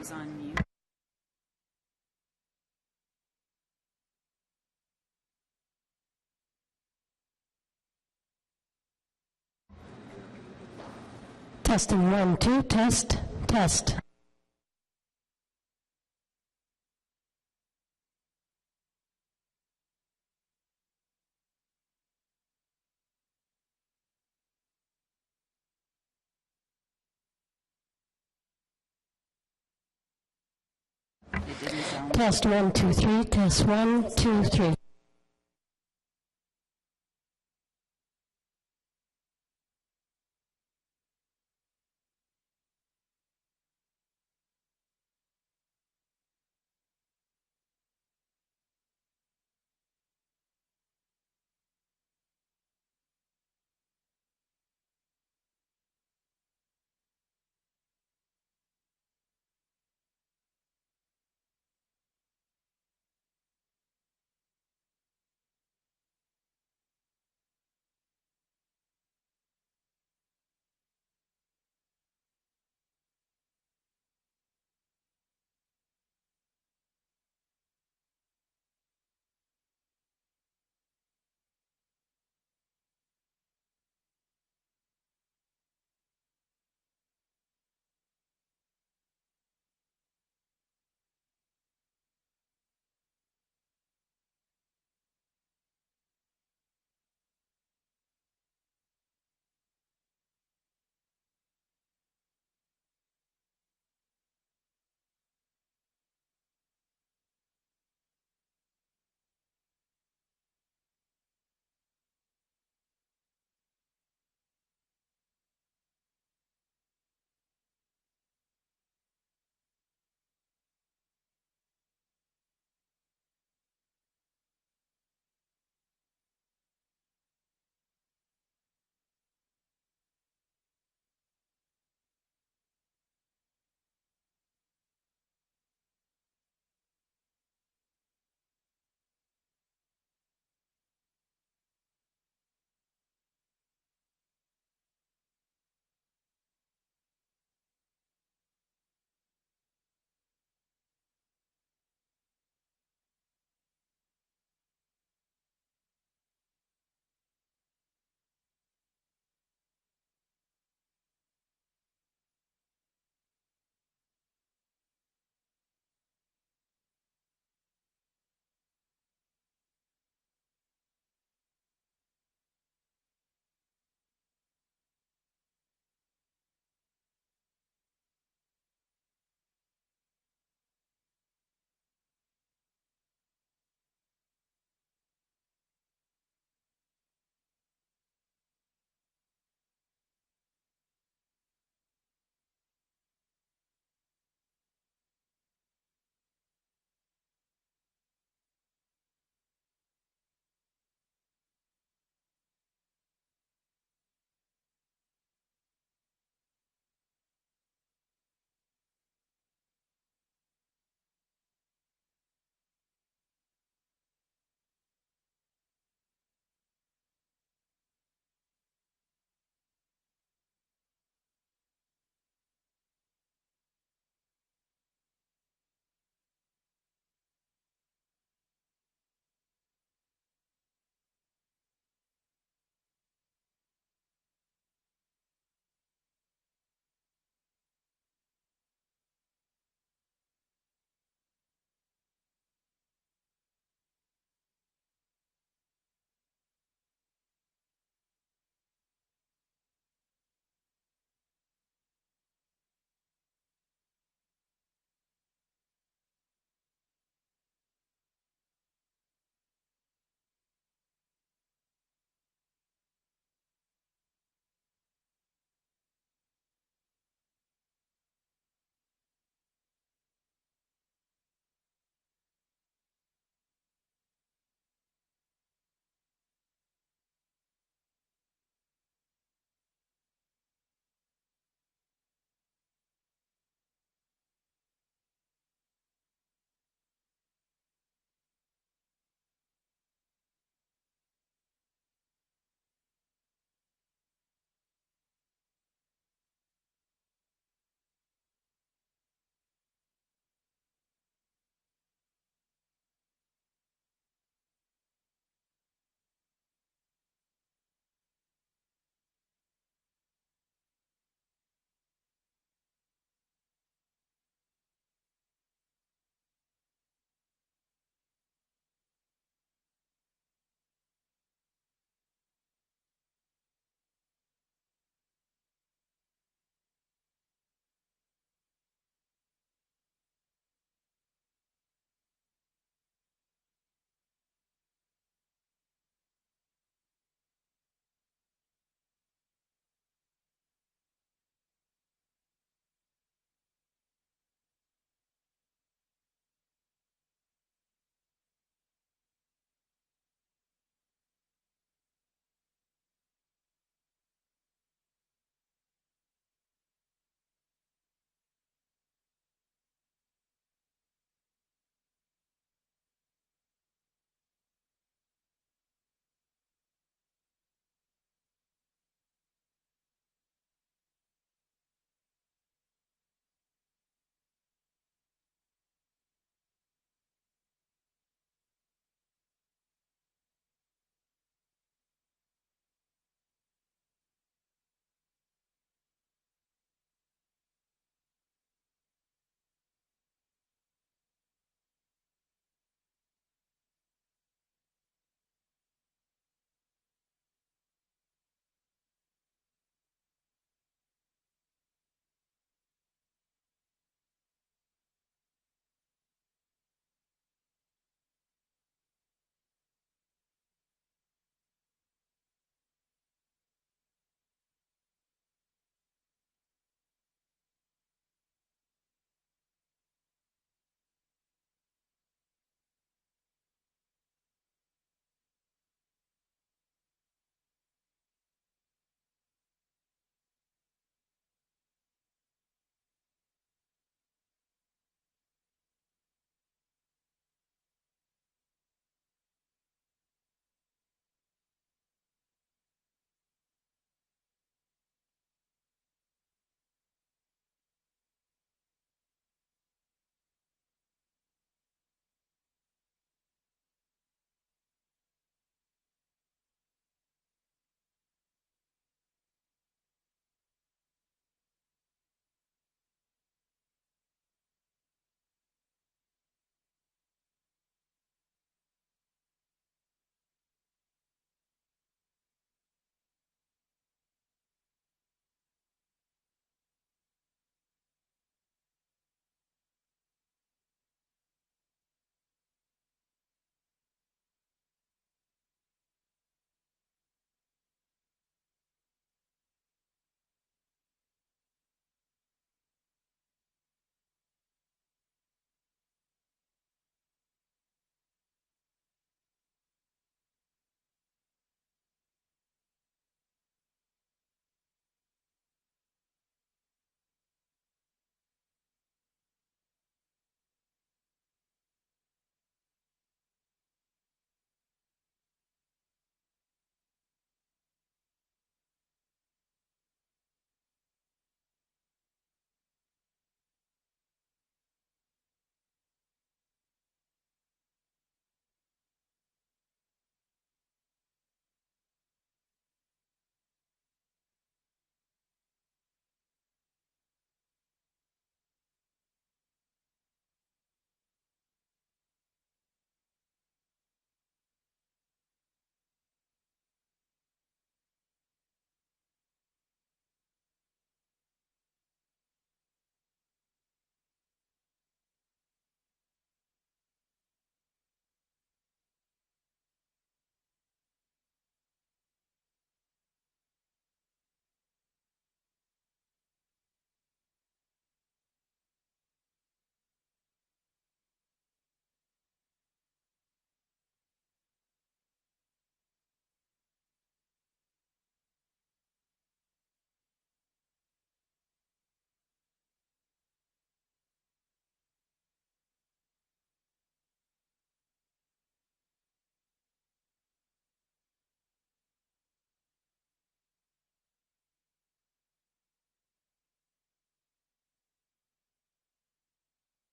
who's on mute. Testing 1, 2, test. It didn't sound. Test 1, 2, 3, test 1, 2, 3.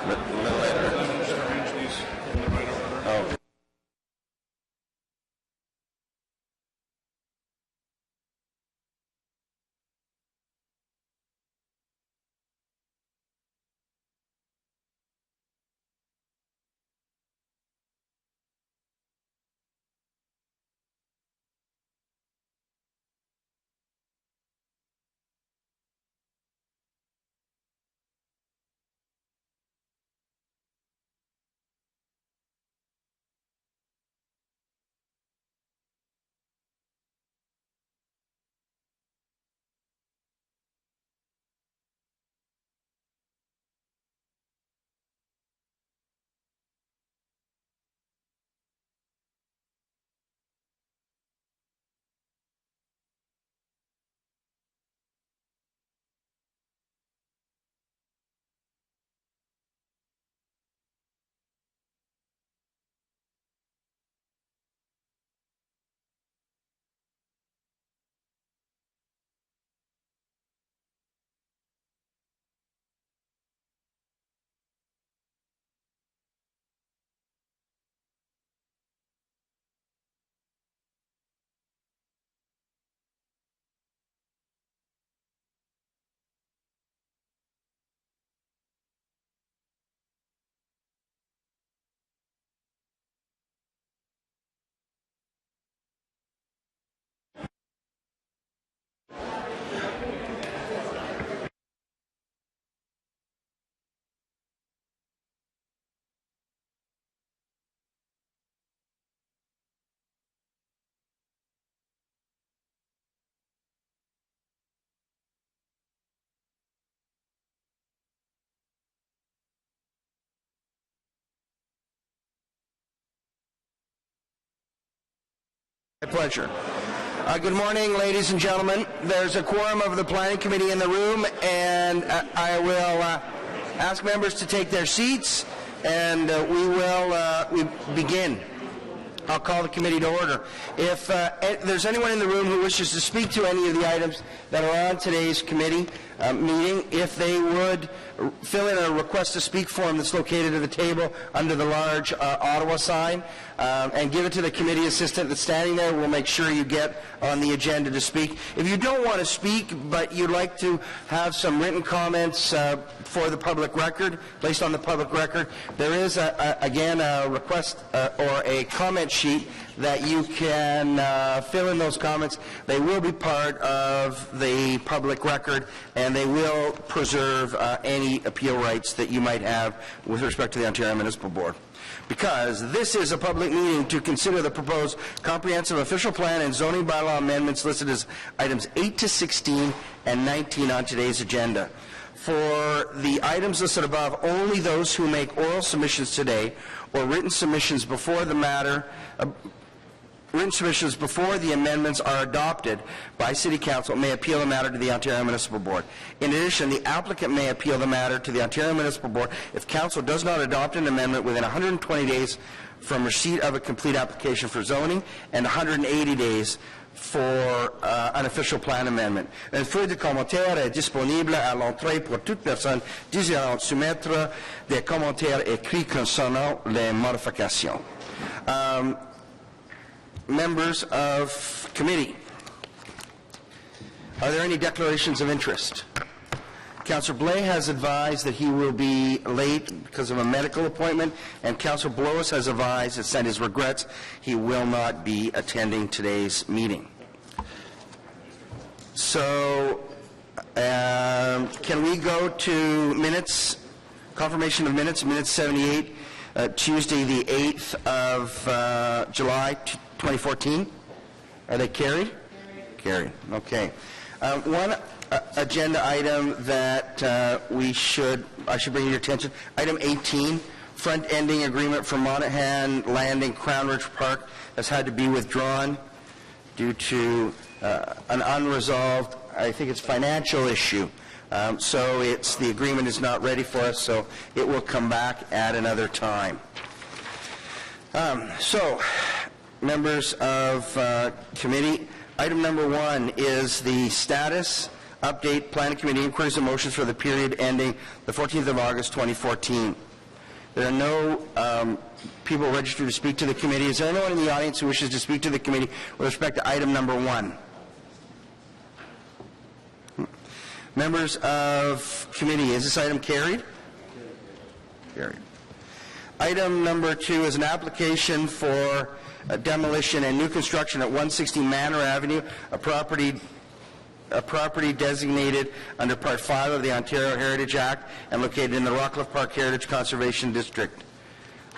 little later. Oh. My pleasure. Good morning, ladies and gentlemen. There's a quorum of the Planning Committee in the room, and I will ask members to take their seats, and we begin. I'll call the committee to order. If there's anyone in the room who wishes to speak to any of the items that are on today's committee meeting, if they would fill in a request to speak form that's located at the table under the large Ottawa sign, and give it to the committee assistant that's standing there. We'll make sure you get on the agenda to speak. If you don't want to speak, but you'd like to have some written comments for the public record, placed on the public record, there is, again, a request or a comment sheet that you can fill in those comments. They will be part of the public record, and they will preserve any appeal rights that you might have with respect to the Ontario Municipal Board. Because this is a public meeting to consider the proposed comprehensive official plan and zoning bylaw amendments listed as items 8 to 16 and 19 on today's agenda. For the items listed above, only those who make oral submissions today or written submissions before the amendments are adopted by City Council may appeal the matter to the Ontario Municipal Board. In addition, the applicant may appeal the matter to the Ontario Municipal Board if Council does not adopt an amendment within 120 days from receipt of a complete application for zoning and 180 days for an official plan amendment. Un feuille de commentaires est disponible à l'entrée pour toute personne désirant soumettre des commentaires écrits concernant les modifications. Members of committee, are there any declarations of interest? Councillor Blais has advised that he will be late because of a medical appointment, and Councillor Blois has advised and sent his regrets he will not be attending today's meeting. So, can we go to minutes, confirmation of minutes, minutes 78, Tuesday the 8th of July, 2014? Are they carried? Carried. Okay. One agenda item that I should bring to your attention, item 18, front-ending agreement for Monaghan Landing Crown Ridge Park has had to be withdrawn due to an unresolved, I think it's financial issue. So the agreement is not ready for us, so it will come back at another time. So, members of committee, item number 1 is the status update planning committee inquiries and motions for the period ending the 14th of August 2014. There are no people registered to speak to the committee. Is there anyone in the audience who wishes to speak to the committee with respect to item number 1? Members of committee, is this item carried? Carried. Item number 2 is an application for demolition and new construction at 160 Manor Avenue, a property designated under Part 5 of the Ontario Heritage Act and located in the Rockcliffe Park Heritage Conservation District.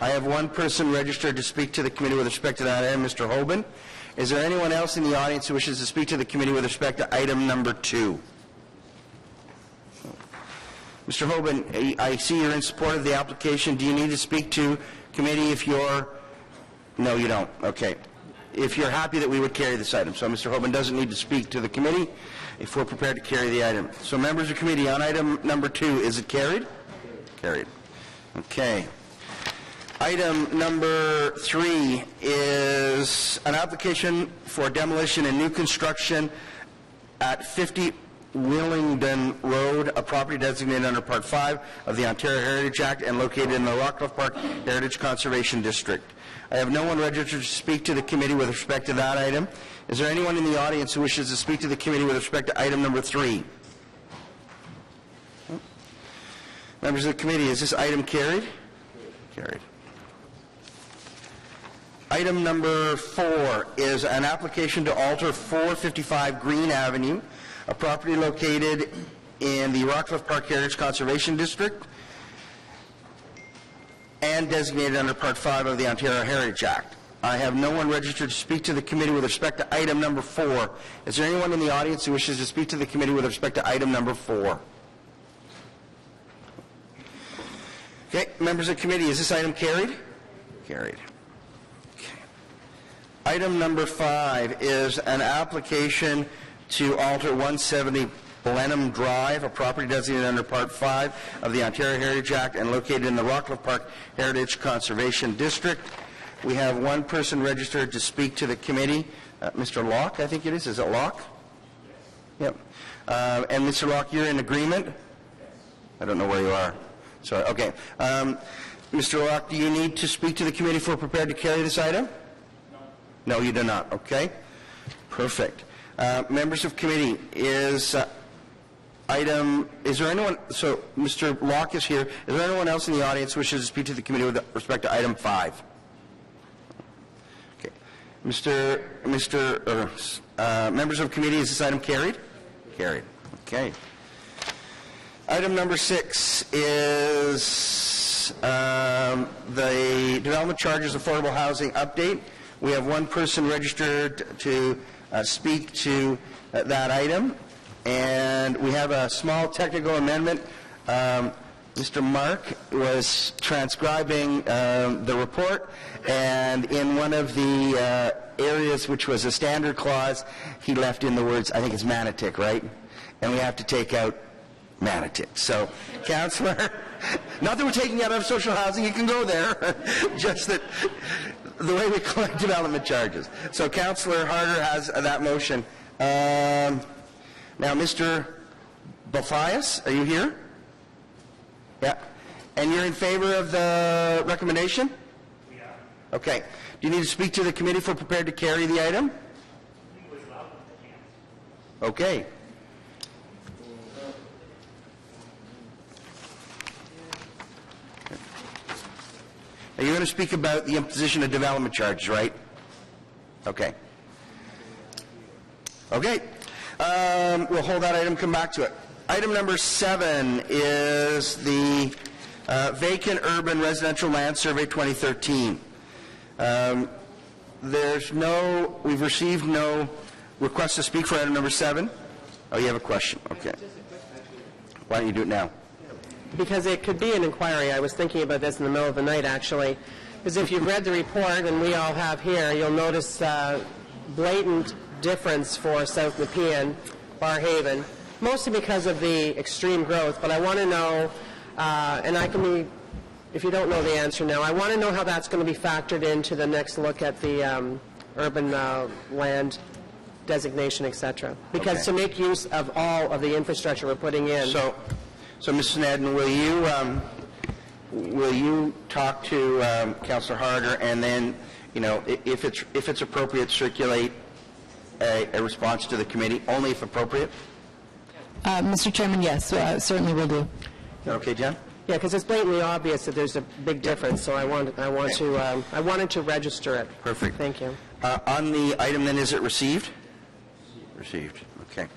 I have one person registered to speak to the committee with respect to that item, Mr. Hoban. Is there anyone else in the audience who wishes to speak to the committee with respect to item number 2? Mr. Hoban, I see you're in support of the application. Do you need to speak to committee if you're... No, you don't. Okay. If you're happy that we would carry this item. So Mr. Hoban doesn't need to speak to the committee if we're prepared to carry the item. So members of committee, on item number 2, is it carried? Carried. Okay. Item number 3 is an application for demolition and new construction at 50 Willingdon Road, a property designated under Part 5 of the Ontario Heritage Act and located in the Rockcliffe Park Heritage Conservation District. I have no one registered to speak to the committee with respect to that item. Is there anyone in the audience who wishes to speak to the committee with respect to item number 3? Members of the committee, is this item carried? Carried. Item number 4 is an application to alter 455 Green Avenue, a property located in the Rockcliffe Park Heritage Conservation District and designated under Part 5 of the Ontario Heritage Act. I have no one registered to speak to the committee with respect to item number 4. Is there anyone in the audience who wishes to speak to the committee with respect to item number 4? Okay, members of the committee, is this item carried? Carried. Okay. Item number 5 is an application to alter 170 Blenheim Drive, a property designated under Part 5 of the Ontario Heritage Act and located in the Rockcliffe Park Heritage Conservation District. We have one person registered to speak to the committee, Mr. Locke, I think it is. Is it Locke? Yep. And Mr. Locke, you're in agreement? I don't know where you are. Sorry. Okay. Mr. Locke, do you need to speak to the committee if we're prepared to carry this item? No, you do not. Okay. Perfect. Members of committee, is there anyone, so Mr. Locke is here, is there anyone else in the audience who wishes to speak to the committee with respect to item 5? Okay. Members of committee, is this item carried? Carried. Okay. Item number 6 is the development charges affordable housing update. We have one person registered to speak to that item, and we have a small technical amendment. Mr. Mark was transcribing the report, and in one of the areas which was a standard clause, he left in the words, I think it's Manatik, right? And we have to take out Manatik. So, Councillor, not that we're taking out of social housing, you can go there, just that the way we collect development charges. So Councillor Harder has that motion. Now, Mr. Bothias, are you here? Yeah. And you're in favor of the recommendation? We are. Okay. Do you need to speak to the committee if we're prepared to carry the item? Okay. Now, you're going to speak about the imposition of development charges, right? Okay. Okay. We'll hold that item, come back to it. Item number 7 is the Vacant Urban Residential Land Survey 2013. We've received no request to speak for item number 7. Oh, you have a question. Okay. Why don't you do it now? Because it could be an inquiry. I was thinking about this in the middle of the night, actually. Because if you've read the report, and we all have here, you'll notice blatant difference for South Nepean, Barrhaven, mostly because of the extreme growth. But I want to know, and I can be, if you don't know the answer now, I want to know how that's going to be factored into the next look at the urban land designation, etc. Because Okay. to make use of all of the infrastructure we're putting in. So Mrs. Nedden, will you will you talk to Councillor Harder, and then, if it's appropriate, circulate a response to the committee, only if appropriate? Mr. Chairman, yes, certainly will do. Okay, Jen? Yeah, because it's blatantly obvious that there's a big difference, so I wanted to register it. Perfect. Thank you. On the item, then, is it received? Received. Okay.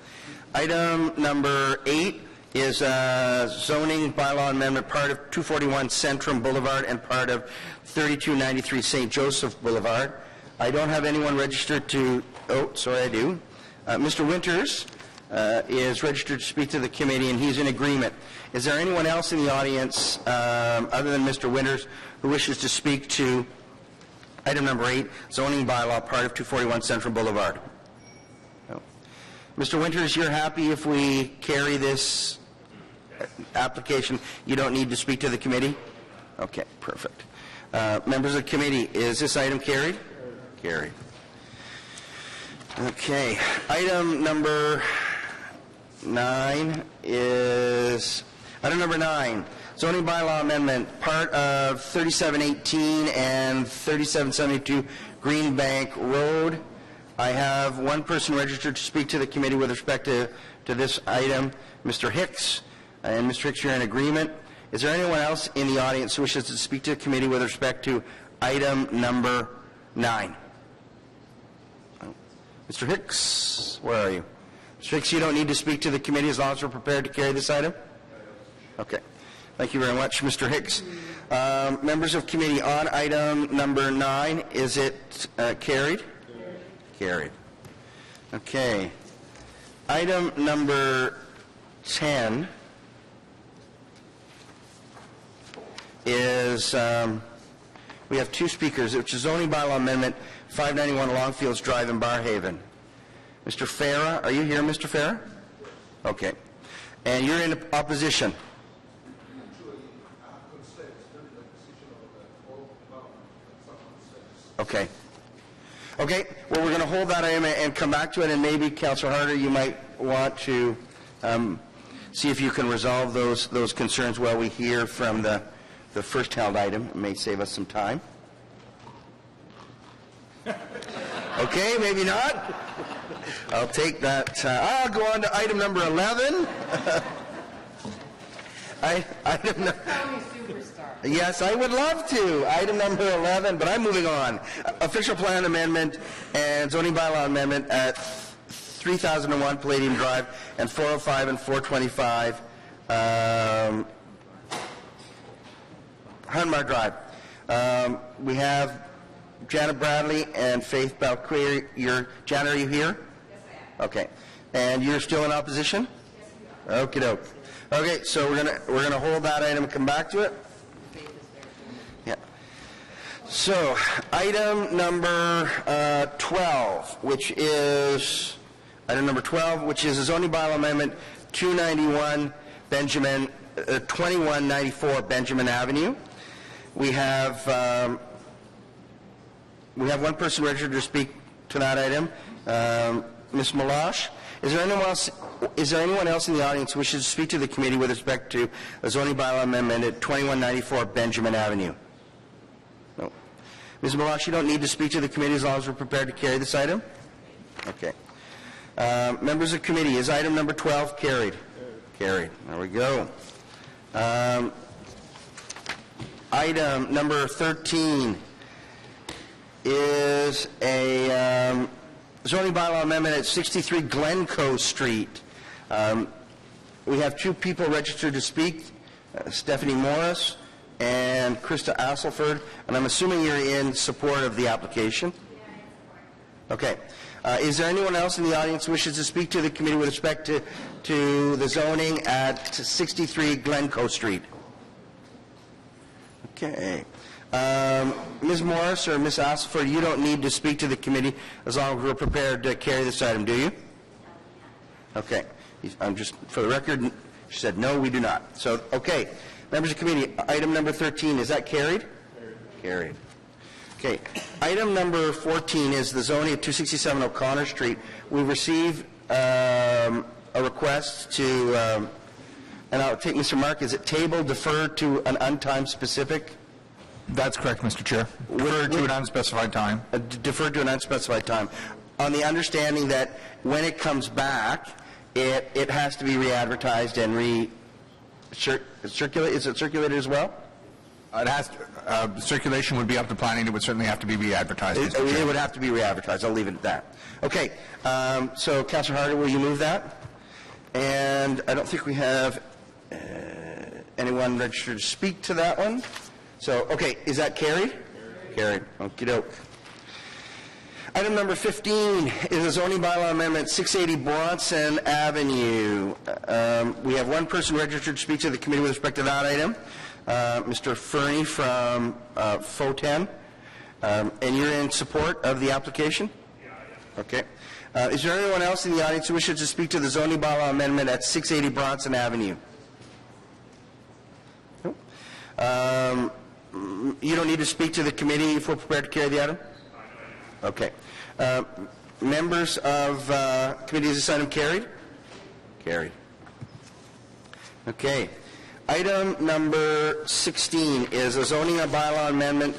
Item number 8 is zoning bylaw amendment, part of 241 Centrum Boulevard and part of 3293 St. Joseph Boulevard. I don't have anyone registered to, oh, sorry, I do. Mr. Winters is registered to speak to the committee, and he's in agreement. Is there anyone else in the audience, other than Mr. Winters, who wishes to speak to item number 8, zoning bylaw, part of 241 Central Boulevard? No. Mr. Winters, you're happy if we carry this application? You don't need to speak to the committee? Okay, perfect. Members of the committee, is this item carried? Carried. Okay. Item number 9 is... Item number 9, zoning bylaw amendment, part of 3718 and 3772 Greenbank Road. I have one person registered to speak to the committee with respect to this item, Mr. Hicks. And Mr. Hicks, you're in agreement. Is there anyone else in the audience who wishes to speak to the committee with respect to item number 9? Mr. Hicks, where are you? Mr. Hicks, you don't need to speak to the committee as long as we're prepared to carry this item? Okay. Thank you very much, Mr. Hicks. Members of committee, on item number 9, is it carried? Carried. Okay. Item number 10 is, we have two speakers, which is zoning bylaw amendment 591 Longfields Drive in Barhaven. Mr. Farah, are you here, Mr. Farah? Okay. And you're in opposition? Okay. Okay, well, we're going to hold that item and come back to it, and maybe, Councillor Harder, you might want to see if you can resolve those concerns while we hear from the first held item. It may save us some time. Okay, maybe not. I'll take that. I'll go on to item number 11. Yes, I would love to. Item number 11, but I'm moving on. Official plan amendment and zoning bylaw amendment at 3001 Palladium Drive and 405 and 425 Hunmar Drive. We have Janet Bradley and Faith Balquer. Janet, are you here? Yes, I am. Okay. And you're still in opposition? Yes, we are. Okie doke. Okay, so we're gonna hold that item and come back to it. Yeah. So, item number 12, which is a zoning bylaw amendment 291 Benjamin 2194 Benjamin Avenue. We have one person registered to speak to that item, Ms. Malash. Is there anyone else in the audience who wishes to speak to the committee with respect to a zoning bylaw amendment at 2194 Benjamin Avenue? No. Ms. Malash, you don't need to speak to the committee as long as we're prepared to carry this item? Okay. Members of committee, is item number 12 carried? Carried. There we go. Item number 13 is a zoning bylaw amendment at 63 Glencoe Street. We have two people registered to speak, Stephanie Morris and Krista Asselford, and I'm assuming you're in support of the application? Okay. Is there anyone else in the audience who wishes to speak to the committee with respect to the zoning at 63 Glencoe Street? Okay. Ms. Morris or Ms. Asselford, you don't need to speak to the committee as long as we're prepared to carry this item, do you? Okay. I'm just, for the record, she said no, we do not. So, okay. Members of the committee, item number 13, is that carried? Carried. Okay. Item number 14 is the zoning at 267 O'Connor Street. We received a request to And I'll take Mr. Mark, is it table, defer to an untimed specific? That's correct, Mr. Chair. Defer to an unspecified time. Defer to an unspecified time, on the understanding that when it comes back, it has to be re-advertised and circulated. Is it circulated as well? It has to, circulation would be up to planning. It would certainly have to be re-advertised, Mr. Chair. It would have to be re-advertised. I'll leave it at that. Okay, so Councillor Harder, will you move that? And I don't think we have anyone registered to speak to that one. So, okay, is that carried? Carried. Okie doke. Item number 15 is a zoning bylaw amendment, 680 Bronson Avenue. We have one person registered to speak to the committee with respect to that item, Mr. Fernie from FOTEN. And you're in support of the application? Yeah, I am. Okay. Is there anyone else in the audience who wishes to speak to the zoning bylaw amendment at 680 Bronson Avenue? No? You don't need to speak to the committee if we're prepared to carry the item? Okay. Members of committee, is this item carried? Carried. Okay. Item number 16 is a zoning bylaw amendment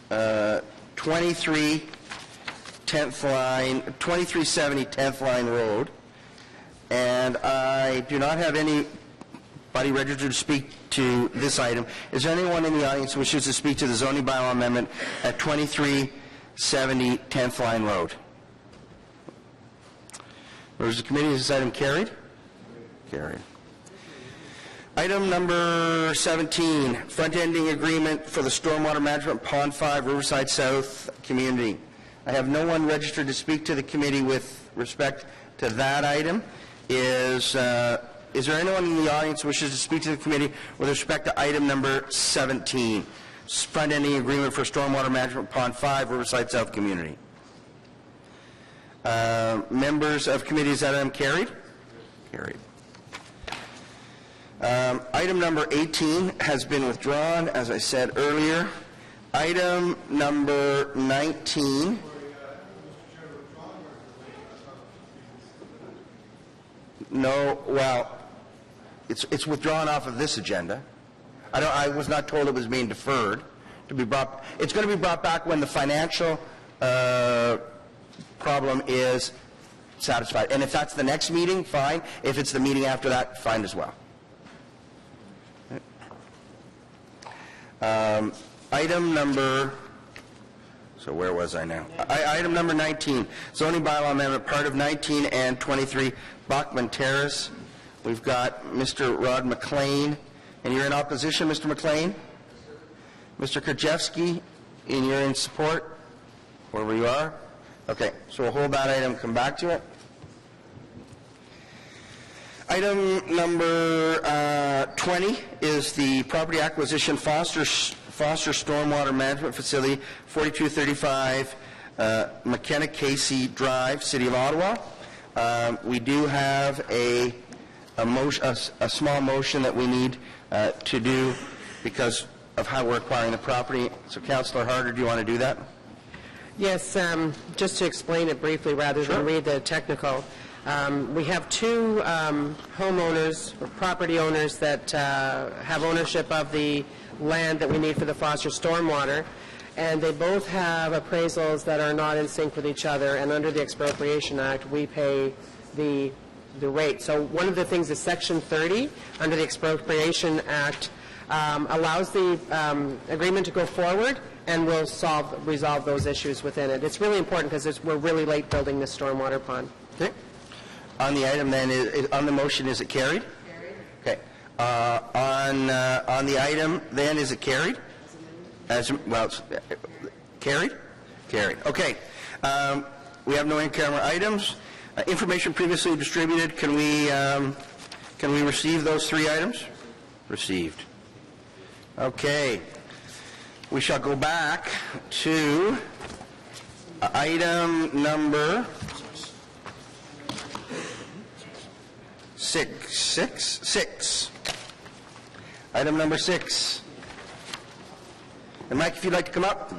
2370 10th Line Road. And I do not have anybody registered to speak to this item. Is there anyone in the audience who wishes to speak to the zoning bylaw amendment at 2370 10th Line Road? Members of the committee, is this item carried? Carried. Item number 17, front-ending agreement for the stormwater management Pond 5 Riverside South community. I have no one registered to speak to the committee with respect to that item. Is there anyone in the audience who wishes to speak to the committee with respect to item number 17, front-ending agreement for stormwater management Pond 5 Riverside South community? Members of committee, is that item carried? Carried. Item number 18 has been withdrawn, as I said earlier. Item number 19. No, well, it's withdrawn off of this agenda. I was not told it was being deferred to be brought. It's going to be brought back when the financial problem is satisfied. And if that's the next meeting, fine. If it's the meeting after that, fine as well. Item number, so where was I now? Item number 19, zoning bylaw amendment, part of 19 and 23, Bachman Terrace. We've got Mr. Rod McLean, and you're in opposition, Mr. McLean? Mr. Krajewski, and you're in support, wherever you are? Okay, so we'll hold that item, come back to it. Item number 20 is the property acquisition Foster Stormwater Management Facility, 4235 McKenna Casey Drive, City of Ottawa. We do have a small motion that we need to do because of how we're acquiring the property. So, Councillor Harder, do you want to do that? Yes, just to explain it briefly rather than read the technical. We have two homeowners, or property owners, that have ownership of the land that we need for the Foster Stormwater, and they both have appraisals that are not in sync with each other, and under the Expropriation Act, we pay the rate. So one of the things is Section 30 under the Expropriation Act allows the agreement to go forward, and will resolve those issues within it. It's really important because we're really late building this stormwater pond. Okay. On the item then, on the motion, is it carried? Carried. Okay. On the item then, is it carried? Carried? Carried. Okay. We have no in-camera items. Information previously distributed. Can we receive those three items? Received. Okay. We shall go back to item number 6. Item number 6. And Mike, if you'd like to come up.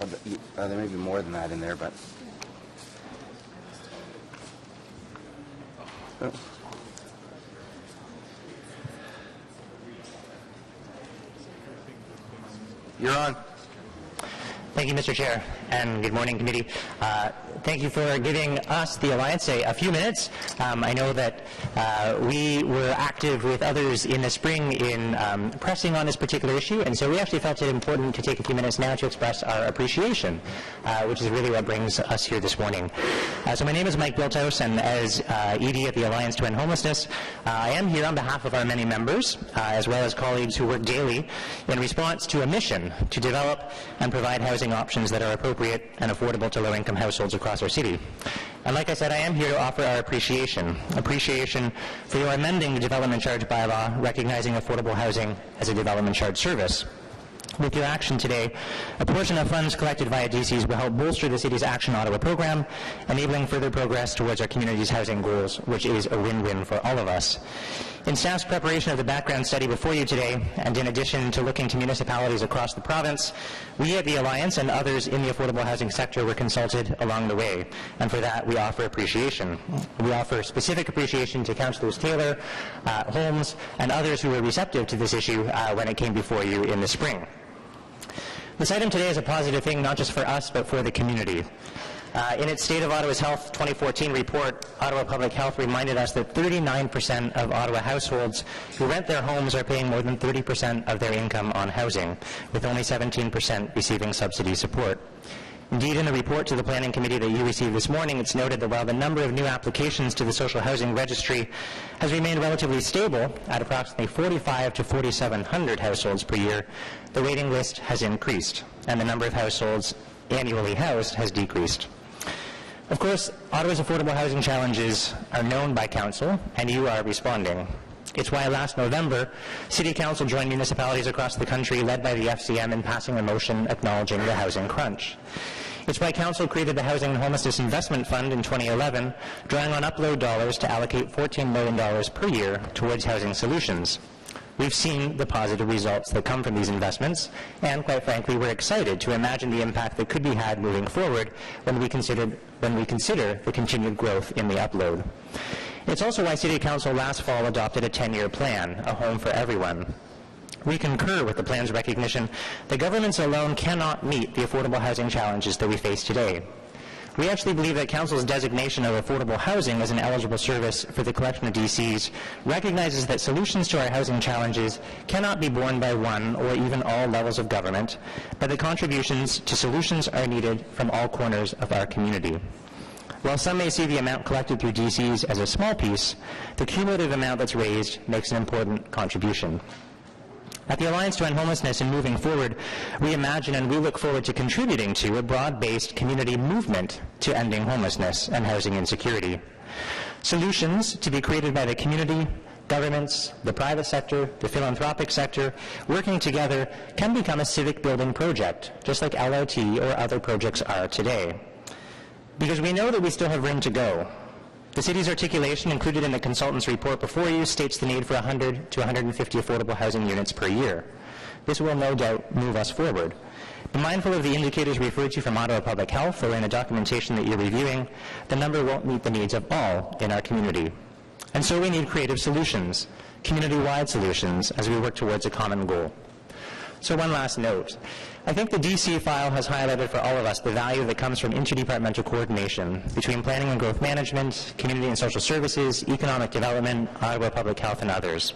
There may be more than that in there, but... Oh. You're on. Thank you, Mr. Chair, and good morning, committee. Thank you for giving us, the Alliance, a few minutes. I know that we were active with others in the spring in pressing on this particular issue, and so we actually felt it important to take a few minutes now to express our appreciation, which is really what brings us here this morning. So my name is Mike Bilthouse, and as ED at the Alliance to End Homelessness, I am here on behalf of our many members, as well as colleagues who work daily in response to a mission to develop and provide housing options that are appropriate and affordable to low-income households across our city. And like I said, I am here to offer our appreciation for your amending the development charge bylaw, recognizing affordable housing as a development charge service. With your action today, a portion of funds collected via DCs will help bolster the city's Action Ottawa program, enabling further progress towards our community's housing goals, which is a win-win for all of us. In staff's preparation of the background study before you today, and in addition to looking to municipalities across the province, we at the Alliance and others in the affordable housing sector were consulted along the way, and for that we offer appreciation. We offer specific appreciation to Councillors Taylor, Holmes, and others who were receptive to this issue when it came before you in the spring. This item today is a positive thing, not just for us, but for the community. In its State of Ottawa's Health 2014 report, Ottawa Public Health reminded us that 39% of Ottawa households who rent their homes are paying more than 30% of their income on housing, with only 17% receiving subsidy support. Indeed, in the report to the Planning Committee that you received this morning, it's noted that while the number of new applications to the Social Housing Registry has remained relatively stable at approximately 4,500 to 4,700 households per year, the waiting list has increased, and the number of households annually housed has decreased. Of course, Ottawa's affordable housing challenges are known by Council, and you are responding. It's why last November, City Council joined municipalities across the country, led by the FCM, in passing a motion acknowledging the housing crunch. It's why Council created the Housing and Homelessness Investment Fund in 2011, drawing on upload dollars to allocate $14 million per year towards housing solutions. We've seen the positive results that come from these investments, and quite frankly, we're excited to imagine the impact that could be had moving forward when we consider the continued growth in the upload. It's also why City Council last fall adopted a 10-year plan, A Home for Everyone. We concur with the plan's recognition that governments alone cannot meet the affordable housing challenges that we face today. We actually believe that Council's designation of affordable housing as an eligible service for the collection of DCs recognizes that solutions to our housing challenges cannot be borne by one or even all levels of government, but that contributions to solutions are needed from all corners of our community. While some may see the amount collected through DCs as a small piece, the cumulative amount that's raised makes an important contribution. At the Alliance to End Homelessness and moving forward, we imagine and we look forward to contributing to a broad-based community movement to ending homelessness and housing insecurity. Solutions to be created by the community, governments, the private sector, the philanthropic sector, working together can become a civic building project, just like LRT or other projects are today. Because we know that we still have room to go. The city's articulation included in the consultant's report before you states the need for 100 to 150 affordable housing units per year. This will no doubt move us forward. Be mindful of the indicators referred to from Ottawa Public Health or in the documentation that you're reviewing. The number won't meet the needs of all in our community. And so we need creative solutions, community-wide solutions, as we work towards a common goal. So one last note. I think the DC file has highlighted for all of us the value that comes from interdepartmental coordination between planning and growth management, community and social services, economic development, Ottawa Public Health, and others.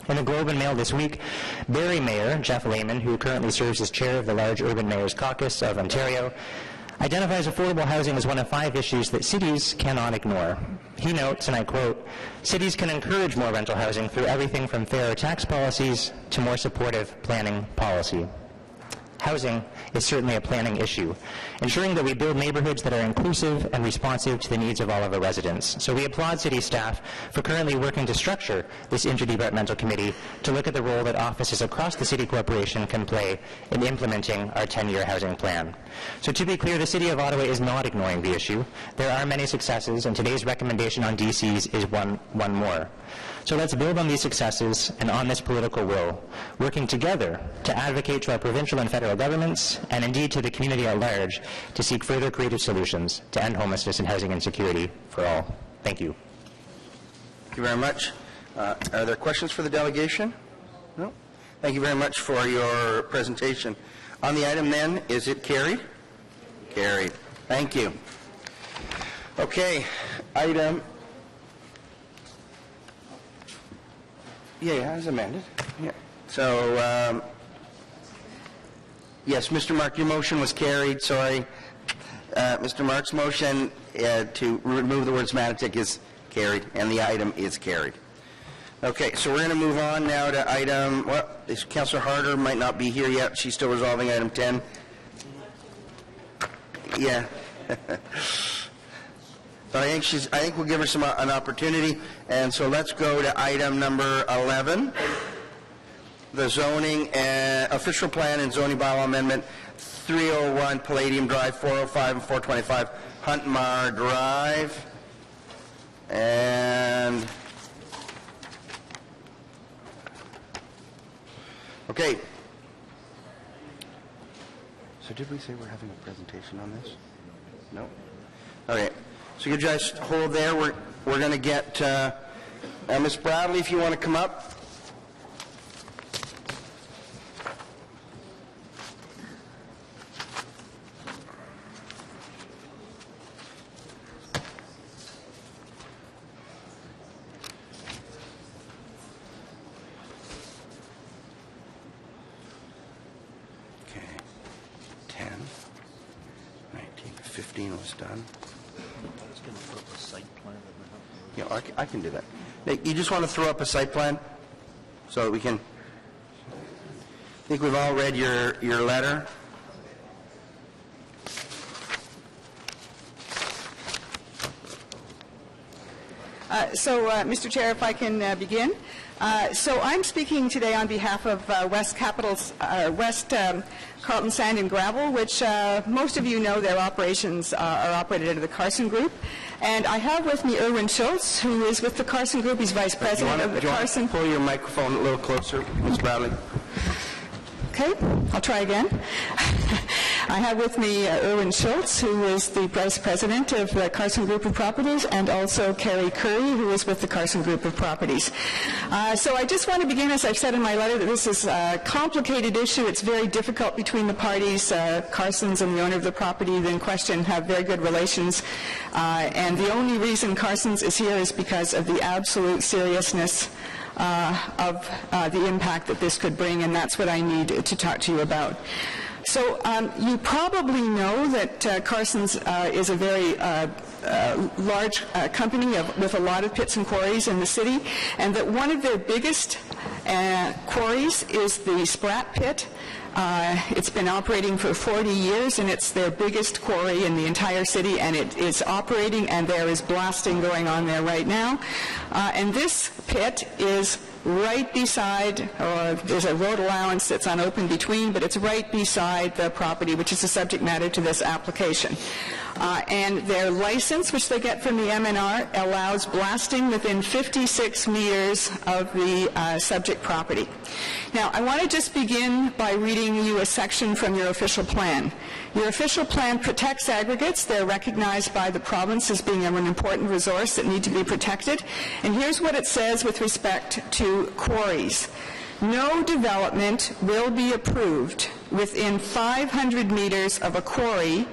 In the Globe and Mail this week, Barrie Mayor Jeff Lehman, who currently serves as chair of the large Urban Mayors Caucus of Ontario, identifies affordable housing as one of 5 issues that cities cannot ignore. He notes, and I quote, "Cities can encourage more rental housing through everything from fairer tax policies to more supportive planning policy." Housing is certainly a planning issue, ensuring that we build neighborhoods that are inclusive and responsive to the needs of all of our residents. So we applaud city staff for currently working to structure this interdepartmental committee to look at the role that offices across the city corporation can play in implementing our 10-year housing plan. So to be clear, the City of Ottawa is not ignoring the issue. There are many successes, and today's recommendation on DCs is one more. So let's build on these successes and on this political will, working together to advocate to our provincial and federal governments, and indeed to the community at large, to seek further creative solutions to end homelessness and housing insecurity for all. Thank you. Thank you very much. Are there questions for the delegation? No? Thank you very much for your presentation. On the item then, is it carried? Carried. Thank you. Okay, item... Yeah, as amended. Yeah. So, yes, Mr. Mark, your motion was carried. Sorry. Mr. Mark's motion to remove the word semantic is carried, and the item is carried. Okay, so we're going to move on now to item, well, Councillor Harder might not be here yet. She's still resolving item 10. Yeah. But I think we'll give her an opportunity. And so let's go to item number 11, the zoning official plan and zoning bylaw amendment 301 Palladium Drive, 405 and 425 Huntmar Drive. And okay. So did we say we're having a presentation on this? No? Okay. So you just hold there. We're going to get Ms. Bradley, if you want to come up. Okay. 10, 19, 15 was done. Yeah, I can do that. Nick, you just want to throw up a site plan so that we can... I think we've all read your letter. Mr. Chair, if I can begin. So I'm speaking today on behalf of West Carleton Sand and Gravel, which most of you know their operations are operated under the Carson Group. And I have with me Erwin Schultz, who is with the Carson Group. He's Vice President of the Carson. Pull your microphone a little closer, Ms. Bradley. Okay, I'll try again. I have with me Erwin Schultz, who is the Vice President of the Carson Group of Properties, and also Carrie Curry, who is with the Carson Group of Properties. So I just want to begin, as I've said in my letter, that this is a complicated issue. It's very difficult between the parties. Carson's and the owner of the property in question have very good relations. And the only reason Carson's is here is because of the absolute seriousness of the impact that this could bring, and that's what I need to talk to you about. So you probably know that Carson's is a very large company with a lot of pits and quarries in the city, and that one of their biggest quarries is the Sprat Pit. It's been operating for 40 years, and it's their biggest quarry in the entire city, and it is operating, and there is blasting going on there right now. And this pit is right beside, or there's a road allowance that's unopened between, but it's right beside the property, which is the subject matter to this application. And their license, which they get from the MNR, allows blasting within 56 meters of the subject property. Now, I want to just begin by reading you a section from your official plan. Your official plan protects aggregates. They're recognized by the province as being an important resource that need to be protected. And here's what it says with respect to quarries. No development will be approved within 500 meters of a quarry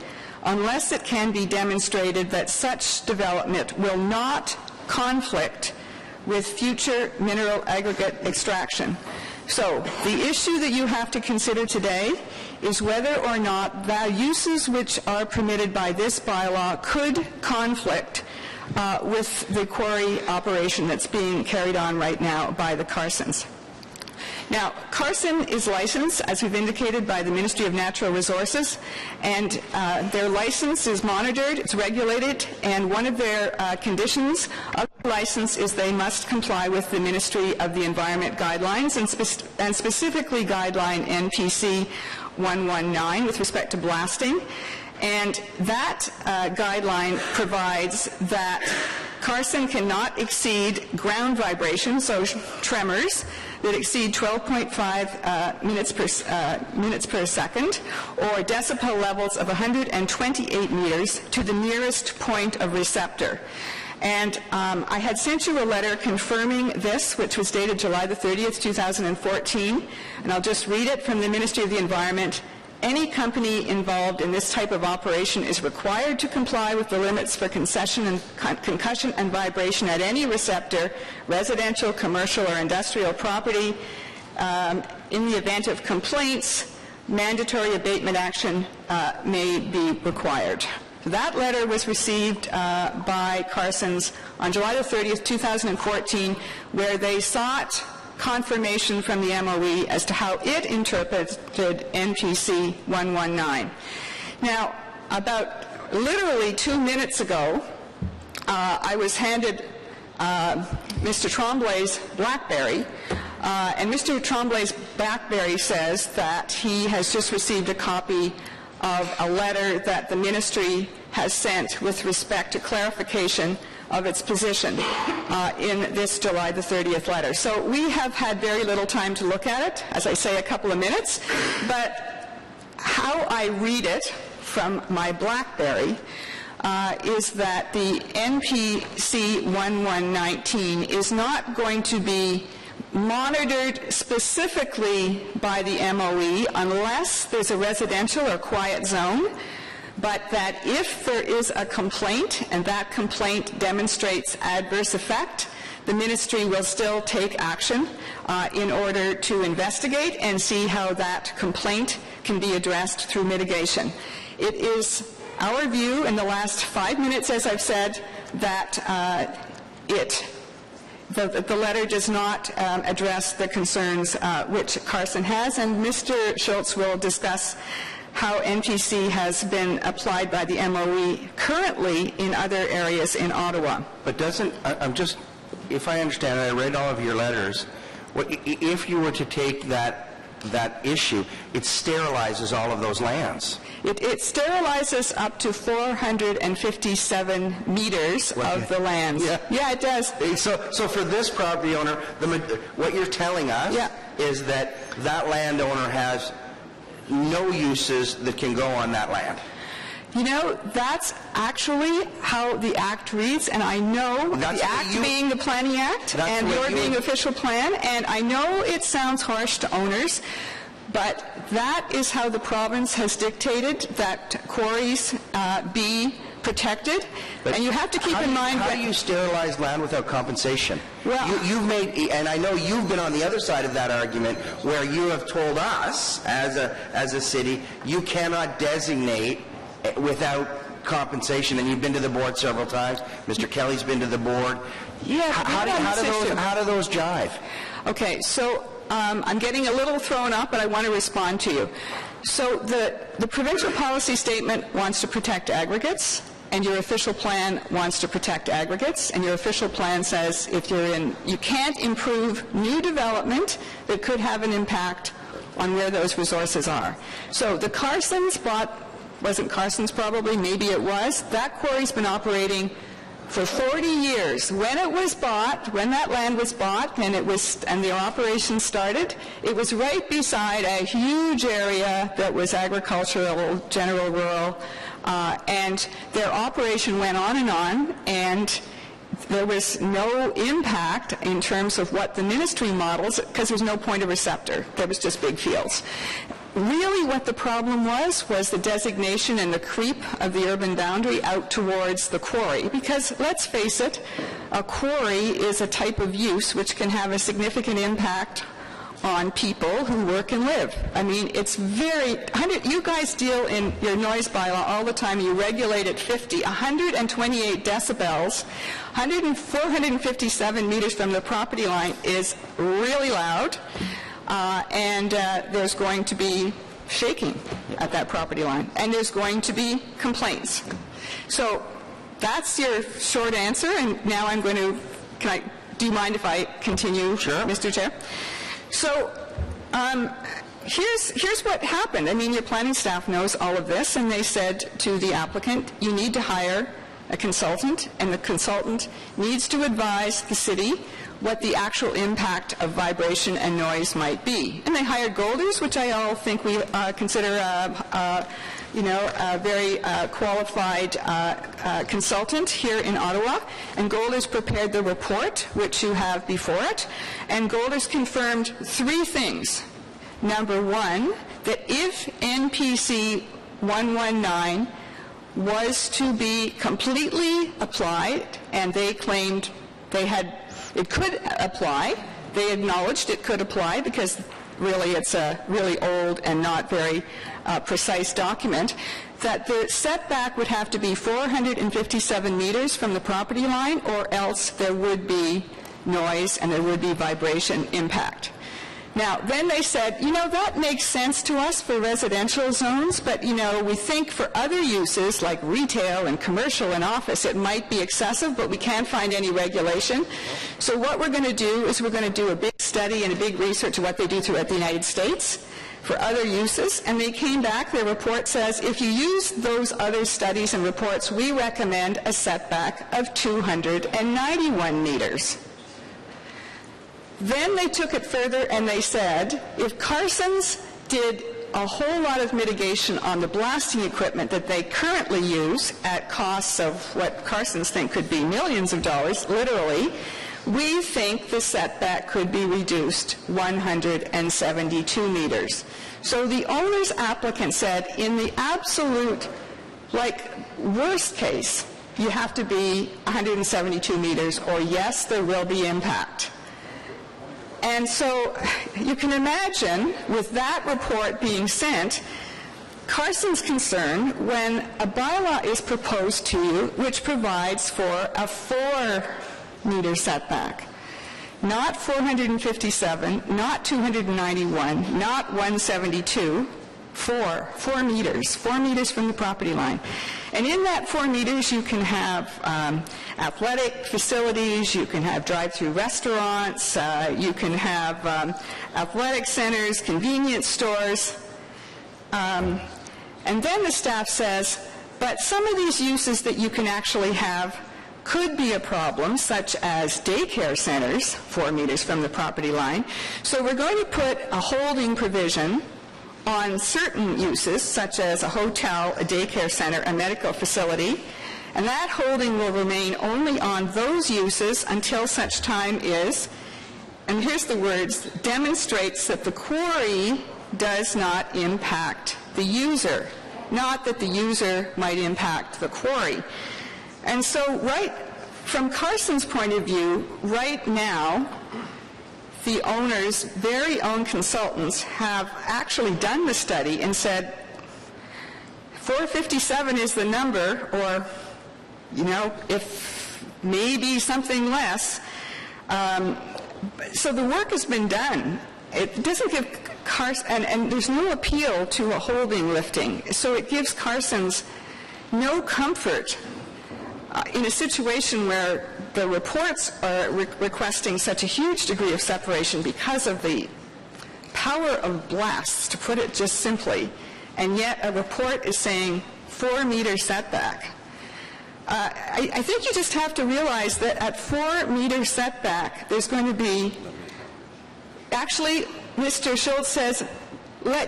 unless it can be demonstrated that such development will not conflict with future mineral aggregate extraction. So the issue that you have to consider today is whether or not the uses which are permitted by this bylaw could conflict with the quarry operation that's being carried on right now by the Carsons. Now, Carson is licensed, as we've indicated, by the Ministry of Natural Resources, and their license is monitored, it's regulated, and one of their conditions of the license is they must comply with the Ministry of the Environment guidelines, and specifically guideline NPC 119 with respect to blasting. And that guideline provides that Carson cannot exceed ground vibrations, so tremors, that exceed 12.5 minutes per second, or decibel levels of 128 meters to the nearest point of receptor. And I had sent you a letter confirming this, which was dated July the 30th, 2014, and I'll just read it from the Ministry of the Environment. Any company involved in this type of operation is required to comply with the limits for concussion and vibration at any receptor, residential, commercial, or industrial property. In the event of complaints, mandatory abatement action may be required. That letter was received by Carson's on July the 30th, 2014, where they sought confirmation from the MOE as to how it interpreted NPC 119. Now, about literally 2 minutes ago, I was handed Mr. Tremblay's BlackBerry, and Mr. Tremblay's BlackBerry says that he has just received a copy of a letter that the ministry has sent with respect to clarification of its position in this July the 30th letter. So we have had very little time to look at it, as I say, a couple of minutes, but how I read it from my BlackBerry is that the NPC 1119 is not going to be monitored specifically by the MOE unless there's a residential or quiet zone, but that if there is a complaint and that complaint demonstrates adverse effect, the ministry will still take action in order to investigate and see how that complaint can be addressed through mitigation. It is our view in the last 5 minutes, as I've said, that the letter does not address the concerns which Carson has, and Mr. Schultz will discuss how NPC has been applied by the MOE currently in other areas in Ottawa. But doesn't, if I understand it, I read all of your letters, if you were to take that issue, it sterilizes all of those lands. It sterilizes up to 457 meters of the lands. Yeah, it does. So for this property owner, what you're telling us is that landowner has no uses that can go on that land. You know, that's actually how the Act reads, and I know the Act being the Planning Act and your being official plan, and I know it sounds harsh to owners, but that is how the province has dictated that quarries be protected. But and you have to keep in mind how do you sterilize land without compensation? Well, you've made, and I know you've been on the other side of that argument, where you have told us as a city you cannot designate without compensation, and you've been to the board several times. Mr. Kelly's been to the board. Yeah. How do those jive? Okay, so I'm getting a little thrown up, but I want to respond to you. So the provincial policy statement wants to protect aggregates, and your official plan wants to protect aggregates, and your official plan says you can't improve new development that could have an impact on where those resources are. So the wasn't Carson's probably, maybe it was, that quarry's been operating for 40 years. When it was bought, when that land was bought and the operation started, it was right beside a huge area that was agricultural, general rural, and their operation went on, and there was no impact in terms of what the ministry models, because there was no point of receptor. There was just big fields. Really what the problem was the designation and the creep of the urban boundary out towards the quarry. Because let's face it, a quarry is a type of use which can have a significant impact on people who work and live. I mean, it's you guys deal in your noise bylaw all the time. You regulate at 50, 128 decibels, 457 meters from the property line is really loud. And there's going to be shaking at that property line, and there's going to be complaints. So that's your short answer, and now I'm going to, do you mind if I continue, Sure. Mr. Chair? So here's what happened. I mean, your planning staff knows all of this, and they said to the applicant, you need to hire a consultant, and the consultant needs to advise the city what the actual impact of vibration and noise might be. And they hired Golders, which I all think we consider a very qualified consultant here in Ottawa. And Golders prepared the report, which you have before it. And Golders confirmed three things. Number one, that if NPC 119 was to be completely applied, and they claimed it could apply. They acknowledged it could apply because really it's a really old and not very precise document, that the setback would have to be 457 meters from the property line, or else there would be noise and there would be vibration impact. Now, then they said, that makes sense to us for residential zones, but, we think for other uses like retail and commercial and office, it might be excessive, but we can't find any regulation. So what we're going to do is we're going to do a big study and a big research of what they do throughout the United States for other uses, and they came back, their report says, if you use those other studies and reports, we recommend a setback of 291 meters. Then they took it further and they said, if Carson's did a whole lot of mitigation on the blasting equipment that they currently use at costs of what Carson's think could be millions of dollars, literally, we think the setback could be reduced 172 meters. So the owner's applicant said, in the absolute, worst case, you have to be 172 meters, or yes, there will be impact. And so you can imagine, with that report being sent, Carson's concern when a bylaw is proposed to you which provides for a 4-meter setback. Not 457, not 291, not 172, 4 meters, 4 meters from the property line. And in that 4 meters, you can have athletic facilities, you can have drive-through restaurants, you can have athletic centers, convenience stores. And then the staff says, but some of these uses that you can actually have could be a problem, such as daycare centers, 4 meters from the property line. So we're going to put a holding provision on certain uses, such as a hotel, a daycare center, a medical facility, and that holding will remain only on those uses until such time is, and here's the words, demonstrates that the quarry does not impact the user, not that the user might impact the quarry. And so right from Carson's point of view, right now, the owner's very own consultants have actually done the study and said 457 is the number, or, if maybe something less. So the work has been done. It doesn't give Carson, and there's no appeal to a holding lifting, so it gives Carson's no comfort in a situation where the reports are requesting such a huge degree of separation because of the power of blasts, to put it just simply, and yet a report is saying 4-meter setback. I think you just have to realize that at 4-meter setback, there's going to be, actually, Mr. Schultz says,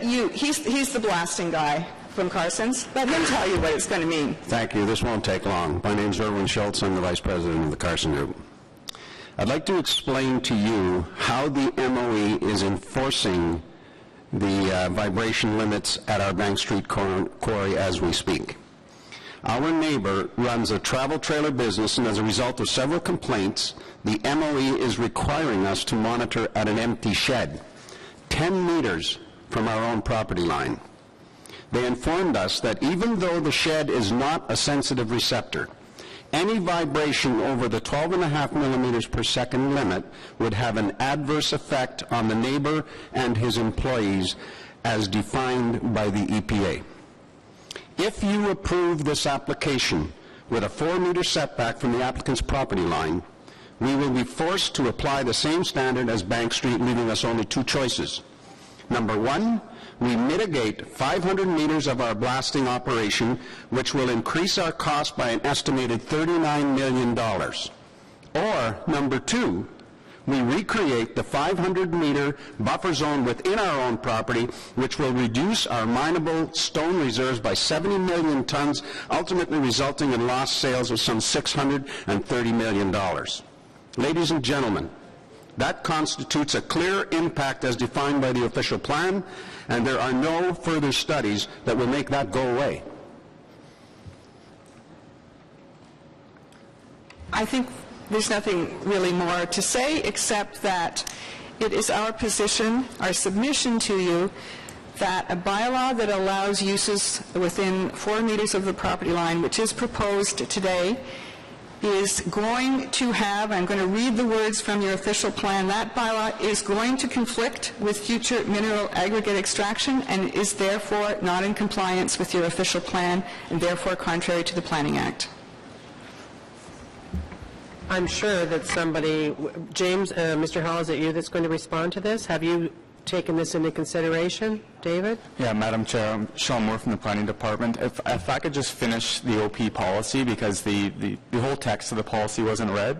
he's the blasting guy from Carson's. Let him tell you what it's going to mean. Thank you. This won't take long. My name is Erwin Schultz. I'm the Vice President of the Carson Group. I'd like to explain to you how the MOE is enforcing the vibration limits at our Bank Street quarry as we speak. Our neighbor runs a travel trailer business, and as a result of several complaints, the MOE is requiring us to monitor at an empty shed, 10 meters from our own property line. They informed us that even though the shed is not a sensitive receptor, any vibration over the 12.5 millimeters per second limit would have an adverse effect on the neighbor and his employees as defined by the EPA. If you approve this application with a 4-meter setback from the applicant's property line, we will be forced to apply the same standard as Bank Street, leaving us only two choices. Number one, we mitigate 500 meters of our blasting operation, which will increase our cost by an estimated $39 million. Or, number two, we recreate the 500-meter buffer zone within our own property, which will reduce our mineable stone reserves by 70 million tons, ultimately resulting in lost sales of some $630 million. Ladies and gentlemen, that constitutes a clear impact as defined by the official plan, and there are no further studies that will make that go away. I think there's nothing really more to say except that it is our position, our submission to you, that a bylaw that allows uses within 4 meters of the property line, which is proposed today, is going to have, I'm going to read the words from your official plan, that bylaw is going to conflict with future mineral aggregate extraction and is therefore not in compliance with your official plan and therefore contrary to the Planning Act. I'm sure that somebody, James, Mr. Hall, is it you that's going to respond to this? Have you taken this into consideration, David? Yeah, Madam Chair, I'm Sean Moore from the Planning Department. If I could just finish the OP policy, because the whole text of the policy wasn't read.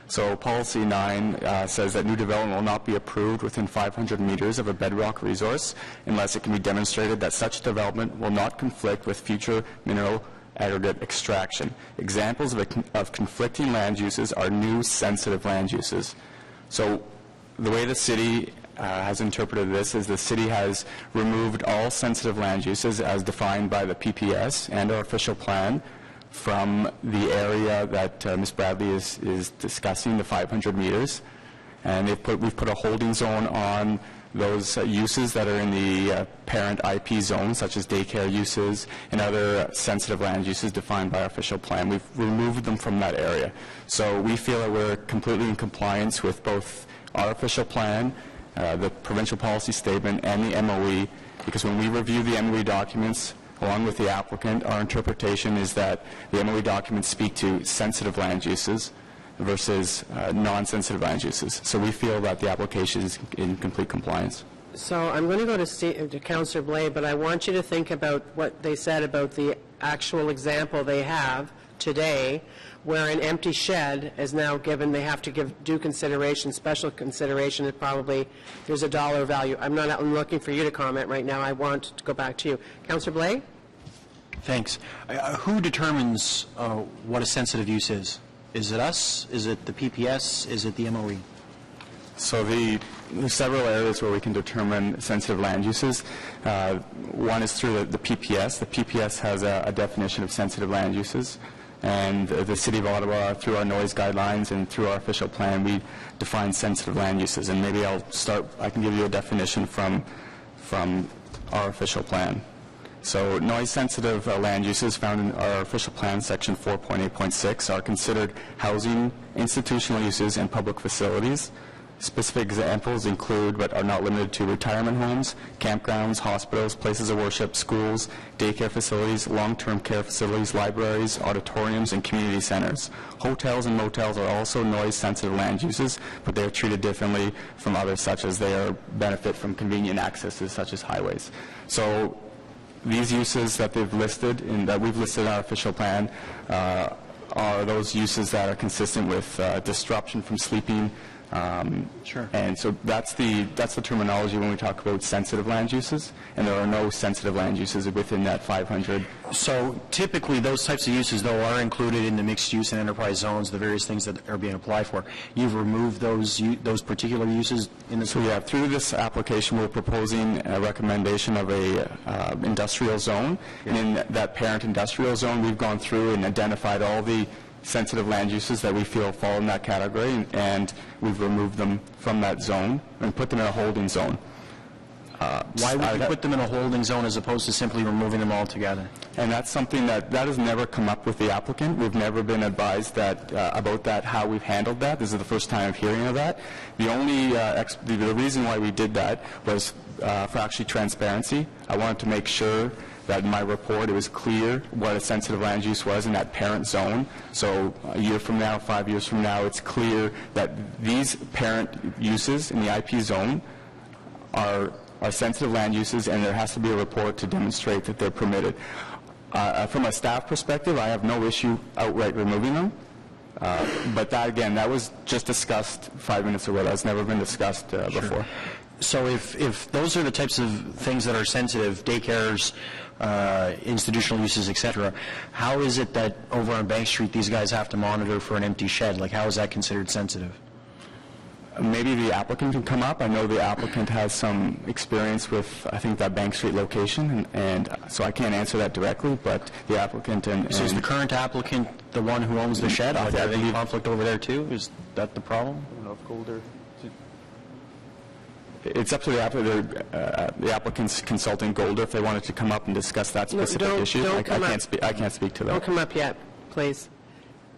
So Policy 9 says that new development will not be approved within 500 meters of a bedrock resource unless it can be demonstrated that such development will not conflict with future mineral aggregate extraction. Examples of conflicting land uses are new sensitive land uses. So the way the city has interpreted this is the city has removed all sensitive land uses as defined by the PPS and our official plan from the area that Ms. Bradley is discussing, the 500 meters. And we've put a holding zone on those uses that are in the parent IP zone, such as daycare uses and other sensitive land uses defined by our official plan. We've removed them from that area. So we feel that we're completely in compliance with both our official plan, the provincial policy statement, and the MOE, because when we review the MOE documents, along with the applicant, our interpretation is that the MOE documents speak to sensitive land uses versus non-sensitive land uses. So we feel that the application is in complete compliance. So I'm going to go to Councillor Blade, but I want you to think about what they said about the actual example they have today, where an empty shed is now given, they have to give due consideration, special consideration, and probably there's a dollar value. I'm looking for you to comment right now. I want to go back to you. Councillor Blade? Thanks. Who determines what a sensitive use is? Is it us? Is it the PPS? Is it the MOE? So there's several areas where we can determine sensitive land uses. One is through the PPS. The PPS has a definition of sensitive land uses. And the City of Ottawa, through our noise guidelines and through our official plan, we define sensitive land uses. And maybe I can give you a definition from our official plan. So noise-sensitive land uses found in our official plan, section 4.8.6, are considered housing, institutional uses, and public facilities. Specific examples include, but are not limited to, retirement homes, campgrounds, hospitals, places of worship, schools, daycare facilities, long-term care facilities, libraries, auditoriums, and community centers. Hotels and motels are also noise-sensitive land uses, but they are treated differently from others, such as they benefit from convenient accesses, such as highways. So these uses that they've listed, and that we've listed in our official plan, are those uses that are consistent with disruption from sleeping. Sure. And so that's the terminology when we talk about sensitive land uses, and there are no sensitive land uses within that 500. So typically those types of uses, though, are included in the mixed use and enterprise zones, the various things that are being applied for. You've removed those particular uses in the... So yeah, through this application we're proposing a recommendation of a industrial zone, and in that parent industrial zone we've gone through and identified all the sensitive land uses that we feel fall in that category, and we've removed them from that zone and put them in a holding zone. Why would you put them in a holding zone as opposed to simply removing them altogether? And that's something that has never come up with the applicant. We've never been advised that about that, how we've handled that. This is the first time of hearing of that. The only the reason why we did that was for actually transparency. I wanted to make sure that in my report it was clear what a sensitive land use was in that parent zone. So a year from now, 5 years from now, it's clear that these parent uses in the IP zone are are sensitive land uses, and there has to be a report to demonstrate that they're permitted. From a staff perspective, I have no issue outright removing them. But that, again, that was just discussed 5 minutes ago. That's never been discussed before. So if those are the types of things that are sensitive, daycares, institutional uses, et cetera, how is it that over on Bank Street these guys have to monitor for an empty shed? Like, how is that considered sensitive? Maybe the applicant can come up. I know the applicant has some experience with, I think, that Bank Street location, and so I can't answer that directly, but the applicant and... So is the current applicant the one who owns the shed? Are there any conflict over there, too? Is that the problem? I don't know if Golder... It's up to the applicant's consultant, Golder, if they wanted to come up and discuss that specific issue. I can't speak to that. Don't come up yet, please.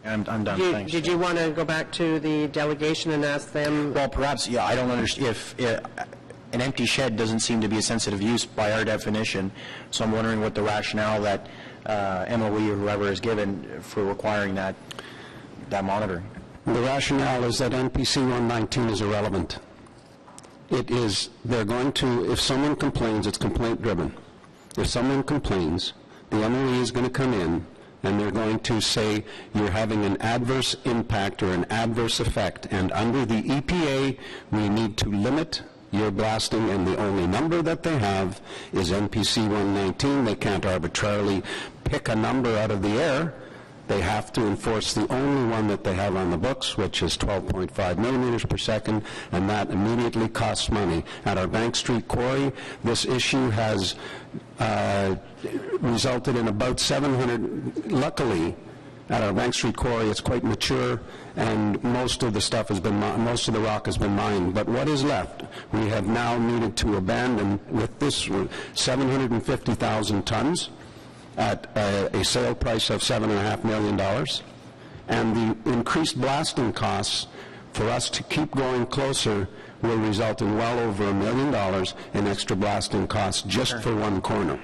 I'm done, thanks. Did you want to go back to the delegation and ask them? Well, perhaps, yeah, I don't understand. If an empty shed doesn't seem to be a sensitive use by our definition, so I'm wondering what the rationale that MOE or whoever is given for requiring that monitoring. The rationale is that NPC 119 is irrelevant. It is, they're going to, if someone complains, it's complaint driven. If someone complains, the MOE is going to come in and they're going to say you're having an adverse impact or an adverse effect, and under the EPA we need to limit your blasting, and the only number that they have is NPC 119. They can't arbitrarily pick a number out of the air. They have to enforce the only one that they have on the books, which is 12.5 millimeters per second, and that immediately costs money. At our Bank Street quarry, this issue has resulted in about 700, luckily, at our Bank Street quarry, it's quite mature, and most of the stuff has been, most of the rock has been mined. But what is left, we have now needed to abandon with this 750,000 tons at a sale price of $7.5 million, and the increased blasting costs for us to keep going closer will result in well over $1 million in extra blasting costs just for one corner.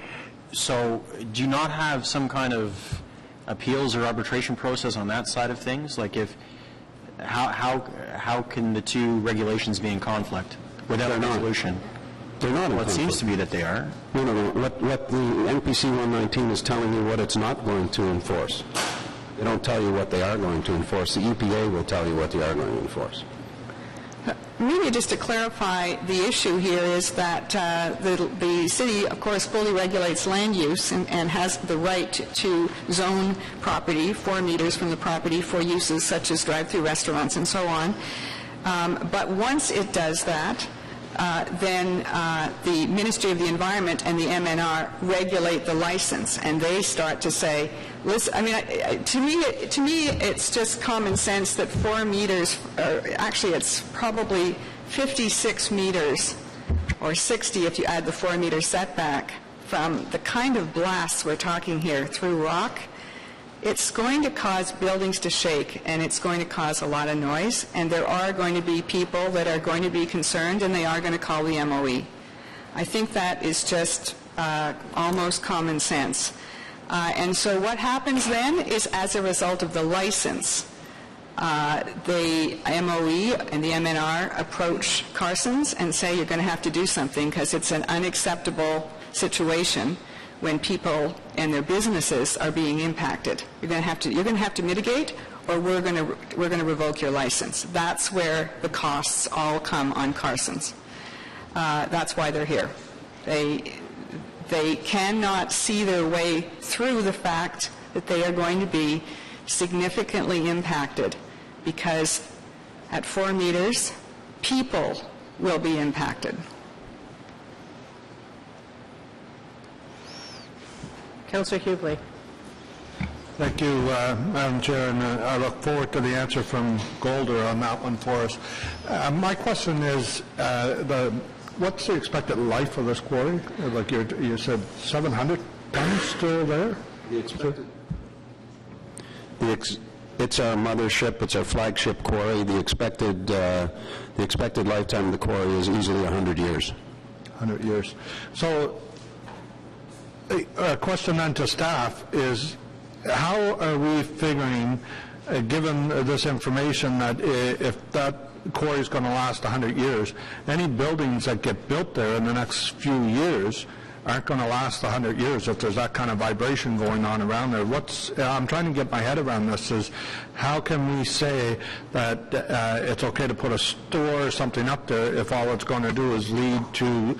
So do you not have some kind of appeals or arbitration process on that side of things? Like, if how can the two regulations be in conflict without a resolution? They're not. Well, it seems to be that they are. No. What the NPC 119 is telling you what it's not going to enforce. They don't tell you what they are going to enforce. The EPA will tell you what they are going to enforce. Maybe just to clarify, the issue here is that the city, of course, fully regulates land use and has the right to zone property 4 meters from the property for uses such as drive-through restaurants and so on. But once it does that, then the Ministry of the Environment and the MNR regulate the license, and they start to say, listen, I mean, to me, it's just common sense that 4 meters, or actually it's probably 56 meters, or 60 if you add the 4 meter setback, from the kind of blasts we're talking here through rock. It's going to cause buildings to shake, and it's going to cause a lot of noise, and there are going to be people that are going to be concerned, and they are going to call the MOE. I think that is just almost common sense. And so what happens then is, as a result of the license, the MOE and the MNR approach Carson's and say you're going to have to do something because it's an unacceptable situation when people and their businesses are being impacted. You're going to have to mitigate, or we're going to revoke your license. That's where the costs all come on Carson's. That's why they're here. They cannot see their way through the fact that they are going to be significantly impacted, because at 4 meters, people will be impacted. Councillor Hughley. Thank you, Madam Chair, and I look forward to the answer from Golder on that one for us. My question is, what's the expected life of this quarry? Like you said, 700 tons still there? It's our mothership. It's our flagship quarry. The expected lifetime of the quarry is easily 100 years. 100 years. So, a question then to staff is, how are we figuring, given this information, that if that quarry is going to last 100 years. Any buildings that get built there in the next few years aren't going to last 100 years if there's that kind of vibration going on around there. I'm trying to get my head around this is how can we say that it's okay to put a store or something up there if all it's going to do is lead to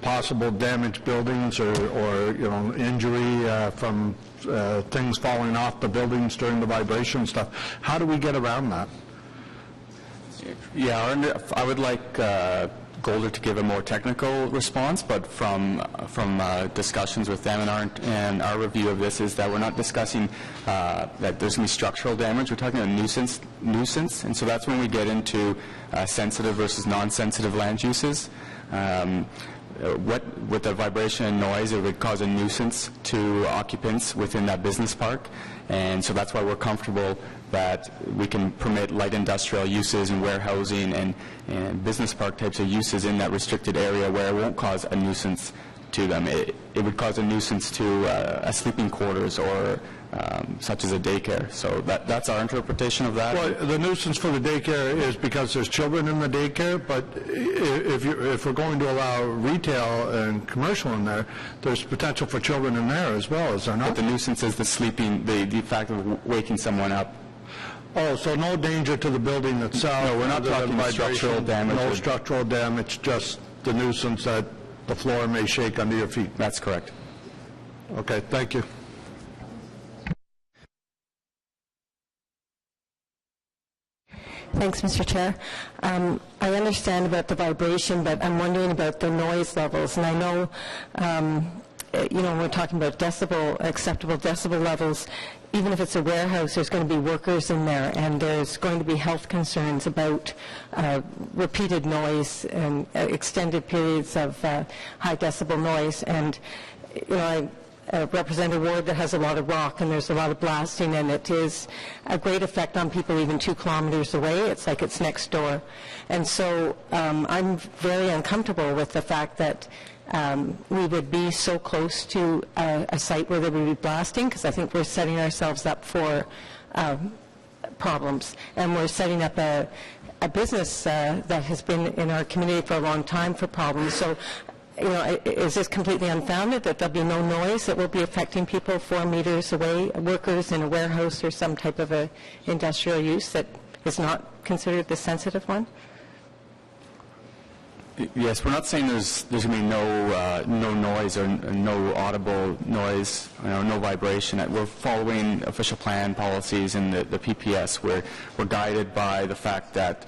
possible damaged buildings or injury from things falling off the buildings during the vibration stuff. How do we get around that? Yeah, I would like Golder to give a more technical response, but from discussions with them and our review of this is that we're not discussing that there's going to be structural damage. We're talking about nuisance, and so that's when we get into sensitive versus non-sensitive land uses. With the vibration and noise, it would cause a nuisance to occupants within that business park, and so that's why we're comfortable that we can permit light industrial uses and warehousing and business park types of uses in that restricted area where it won't cause a nuisance to them. It would cause a nuisance to a sleeping quarters or such as a daycare. So that's our interpretation of that. Well, the nuisance for the daycare is because there's children in the daycare, but if we're going to allow retail and commercial in there, there's potential for children in there as well, is there not? But the nuisance is the sleeping, the fact of waking someone up. Oh, so no danger to the building itself? No, we're not talking structural damage. No structural damage, just the nuisance that the floor may shake under your feet? That's correct. Okay, thank you. Thanks, Mr. Chair. I understand about the vibration, but I'm wondering about the noise levels. And I know, we're talking about acceptable decibel levels. Even if it's a warehouse, there's going to be workers in there, and there's going to be health concerns about repeated noise and extended periods of high decibel noise. And, I represent a ward that has a lot of rock, and there's a lot of blasting, and it is a great effect on people even 2 kilometers away. It's like it's next door. And so I'm very uncomfortable with the fact that we would be so close to a site where there would be blasting, because I think we're setting ourselves up for problems. And we're setting up a business that has been in our community for a long time for problems. So, is this completely unfounded that there'll be no noise that will be affecting people 4 meters away, workers in a warehouse or some type of a industrial use that is not considered the sensitive one? Yes, we're not saying there's going to be no noise or no audible noise, no vibration. We're following official plan policies in the PPS. We're guided by the fact that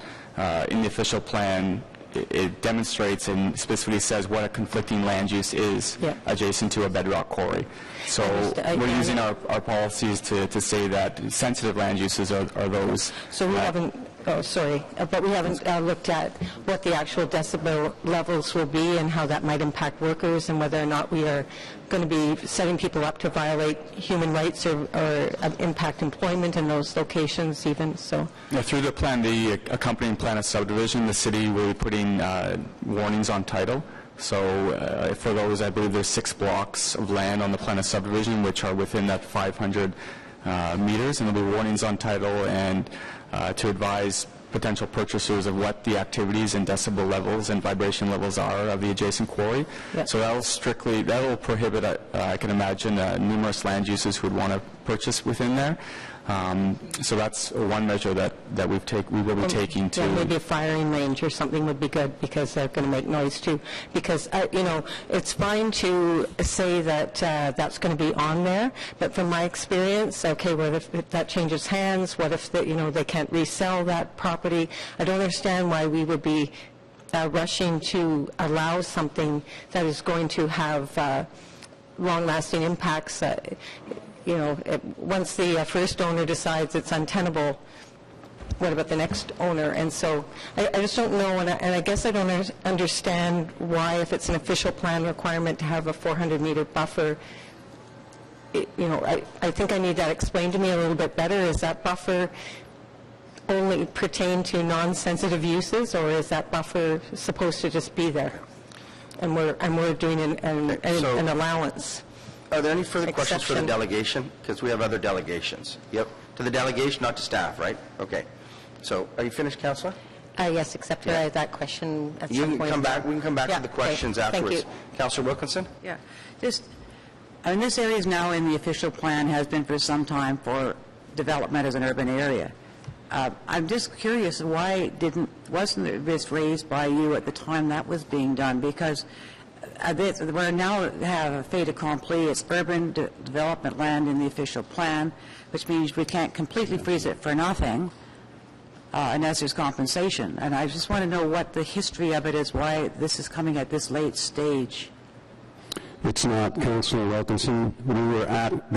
in the official plan it demonstrates and specifically says what a conflicting land use is adjacent to a bedrock quarry. So we're using our policies to say that sensitive land uses are those. So we haven't, but we haven't looked at what the actual decibel levels will be and how that might impact workers and whether or not we are going to be setting people up to violate human rights or impact employment in those locations even. So through the plan, the accompanying plan of subdivision, the city will be putting warnings on title. So for those, I believe there's 6 blocks of land on the plan of subdivision which are within that 500 meters, and there'll be warnings on title and to advise potential purchasers of what the activities and decibel levels and vibration levels are of the adjacent quarry. Yep. So that'll prohibit, I can imagine, numerous land uses who would want to purchase within there. So that's one measure that we will be taking to... Yeah, maybe a firing range or something would be good because they're going to make noise too. Because, it's fine to say that that's going to be on there, but from my experience, okay, what if that changes hands? What if they can't resell that property? I don't understand why we would be rushing to allow something that is going to have long-lasting impacts. Once the first owner decides it's untenable, what about the next owner? And so I just don't know, and I guess I don't understand why, if it's an official plan requirement to have a 400-meter buffer, I think I need that explained to me a little bit better. Is that buffer only pertain to non-sensitive uses, or is that buffer supposed to just be there? And we're doing an allowance. Are there any further questions for the delegation? Because we have other delegations. Yep. To the delegation, not to staff, right? Okay. So, are you finished, Councillor? Yes, except for that question at You some can point. come back. We can come back Yeah, to the questions okay. Thank afterwards. you. Councillor Wilkinson? Yeah, just, I mean, this area is now in the official plan, has been for some time for development as an urban area. I'm just curious, why wasn't this raised by you at the time that was being done? Because we now have a fait accompli, it's urban development land in the official plan, which means we can't completely freeze it for nothing, unless there's compensation. And I just want to know what the history of it is, why this is coming at this late stage. It's not, Councillor Wilkinson. We were at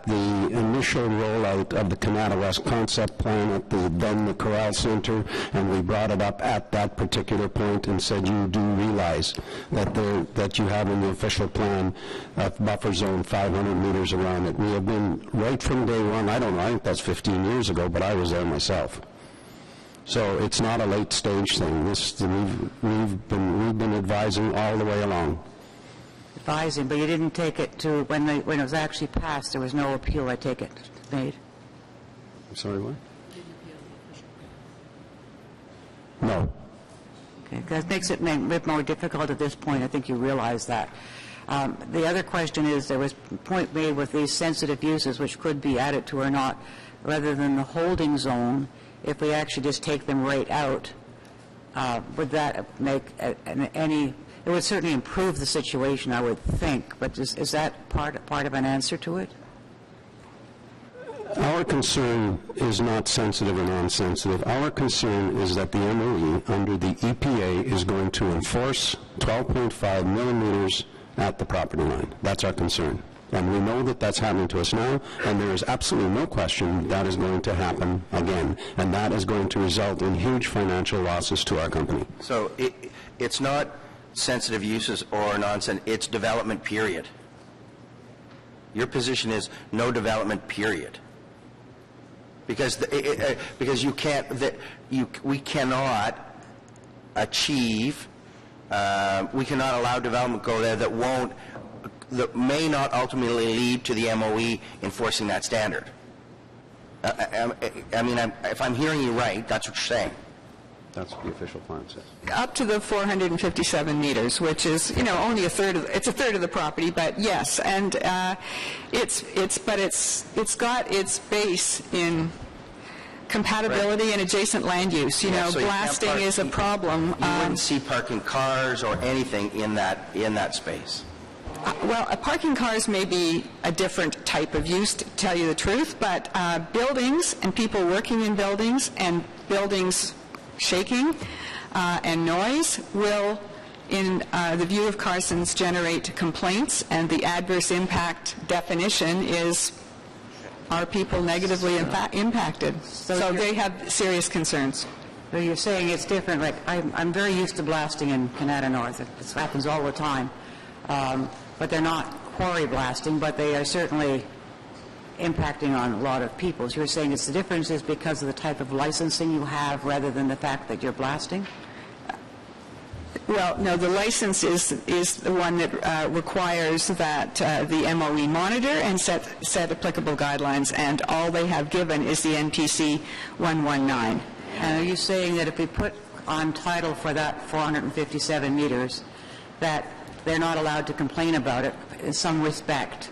the initial rollout of the Canada West concept plan at the Corral Centre, and we brought it up at that particular point and said, you do realize that you have in the official plan a buffer zone 500 meters around it. We have been right from day one. I don't know, I think that's 15 years ago, but I was there myself. So it's not a late stage thing. We've been advising all the way along. Advising, but you didn't take it to, when it was actually passed, there was no appeal, I take it, made? I'm sorry, what? No. Okay, that makes it a bit more difficult at this point. I think you realize that. The other question is, there was a point made with these sensitive uses, which could be added to or not, rather than the holding zone, if we actually just take them right out, would that make any... It would certainly improve the situation, I would think, but is that part of an answer to it? Our concern is not sensitive or non-sensitive. Our concern is that the MOE under the EPA is going to enforce 12.5 millimeters at the property line. That's our concern. And we know that that's happening to us now, and there is absolutely no question that is going to happen again, and that is going to result in huge financial losses to our company. So it's not sensitive uses or non-sensitive, it's development, period. Your position is no development, period. Because you can't, we cannot achieve, we cannot allow development go there that may not ultimately lead to the MOE enforcing that standard. I mean, if I'm hearing you right, that's what you're saying. That's what the official plan says. Up to the 457 meters, which is, only a third of the property, but yes, and it's got its base in compatibility and adjacent land use. So blasting is a problem. You wouldn't see parking cars or anything in that space. Well, parking cars may be a different type of use, to tell you the truth, but buildings and people working in buildings and buildings shaking and noise will, in the view of Carson's, generate complaints, and the adverse impact definition is, are people negatively impacted? So they have serious concerns. So you're saying it's different. Like, I'm very used to blasting in Canada North. It happens all the time. But they're not quarry blasting, but they are certainly impacting on a lot of people. So you're saying the difference is because of the type of licensing you have rather than the fact that you're blasting? Well, no, the license is the one that requires that the MOE monitor and set applicable guidelines, and all they have given is the NPC 119. And are you saying that if we put on title for that 457 meters, that they're not allowed to complain about it in some respect?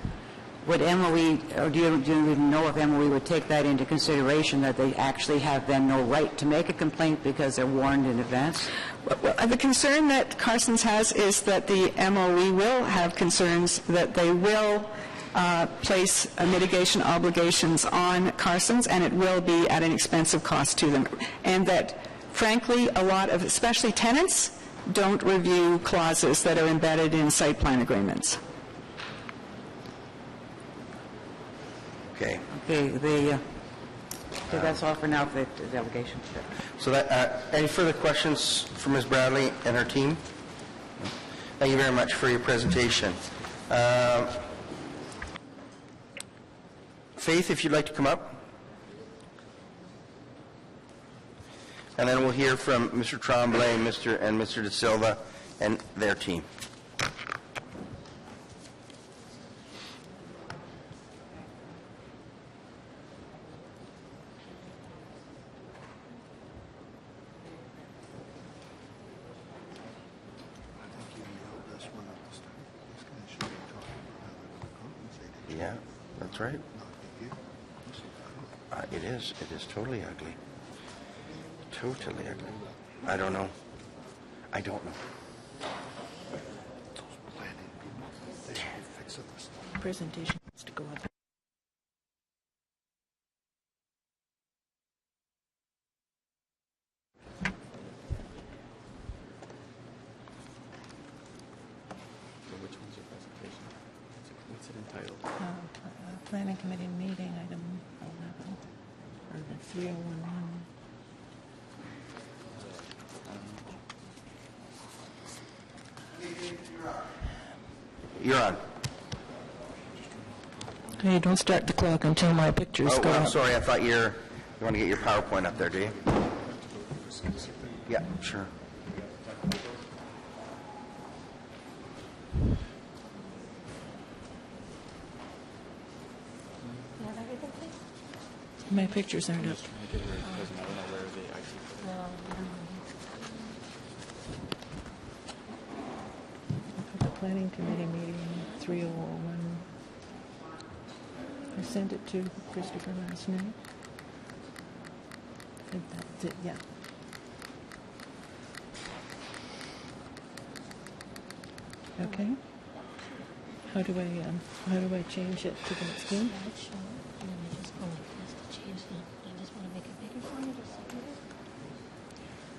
Would MOE, or do you even know if MOE would take that into consideration, that they actually have then no right to make a complaint because they're warned in advance? Well, the concern that Carson's has is that the MOE will have concerns that they will place mitigation obligations on Carson's, and it will be at an expensive cost to them. And that, frankly, a lot of, especially tenants, don't review clauses that are embedded in site plan agreements. Okay. Okay, that's all for now for the delegation. So any further questions for Ms. Bradley and her team? Thank you very much for your presentation. Faith, if you'd like to come up. And then we'll hear from Mr. Tremblay and Mr. De Silva and their team. Yeah, that's right. It is totally ugly. Totally ugly. I don't know. Presentation needs to go up. Which one's your presentation? What's it entitled? Planning Committee meeting, item 11, or the 3011. You're on. Hey, don't start the clock until my pictures Oh, go I'm up. sorry. I thought you want to get your PowerPoint up there, do you? Yeah, sure. My pictures aren't up. The Planning Committee meeting, 3001. I sent it to Christopher last night. I think that's it, yeah. Okay. How do I change it to the next one?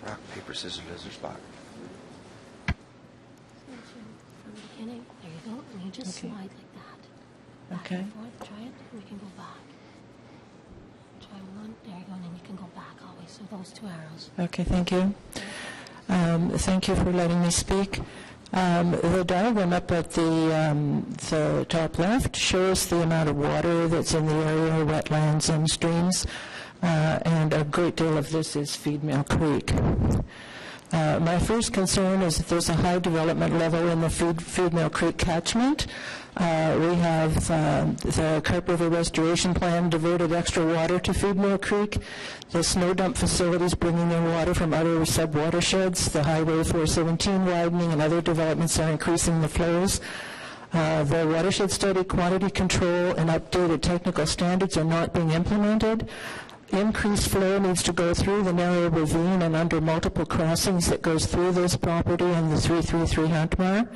Rock, paper, scissors, spot. From the beginning, there you go, and you just Okay. slide like that. Back Okay. and forth, try it, and we can go back. Try one, there you go, and then you can go back always, so those two arrows. Okay, thank you. Thank you for letting me speak. The diagram up at the top left shows the amount of water that's in the area, wetlands and streams, and a great deal of this is Feed Mill Creek. My first concern is that there's a high development level in the Feed Mill Creek catchment. We have the Carp River Restoration Plan diverted extra water to Feed Mill Creek. The snow dump facilities bringing in water from other sub-watersheds. The Highway 417 widening and other developments are increasing the flows. The watershed study, quantity control, and updated technical standards are not being implemented. Increased flow needs to go through the narrow ravine and under multiple crossings that goes through this property and the 333 Huntmar.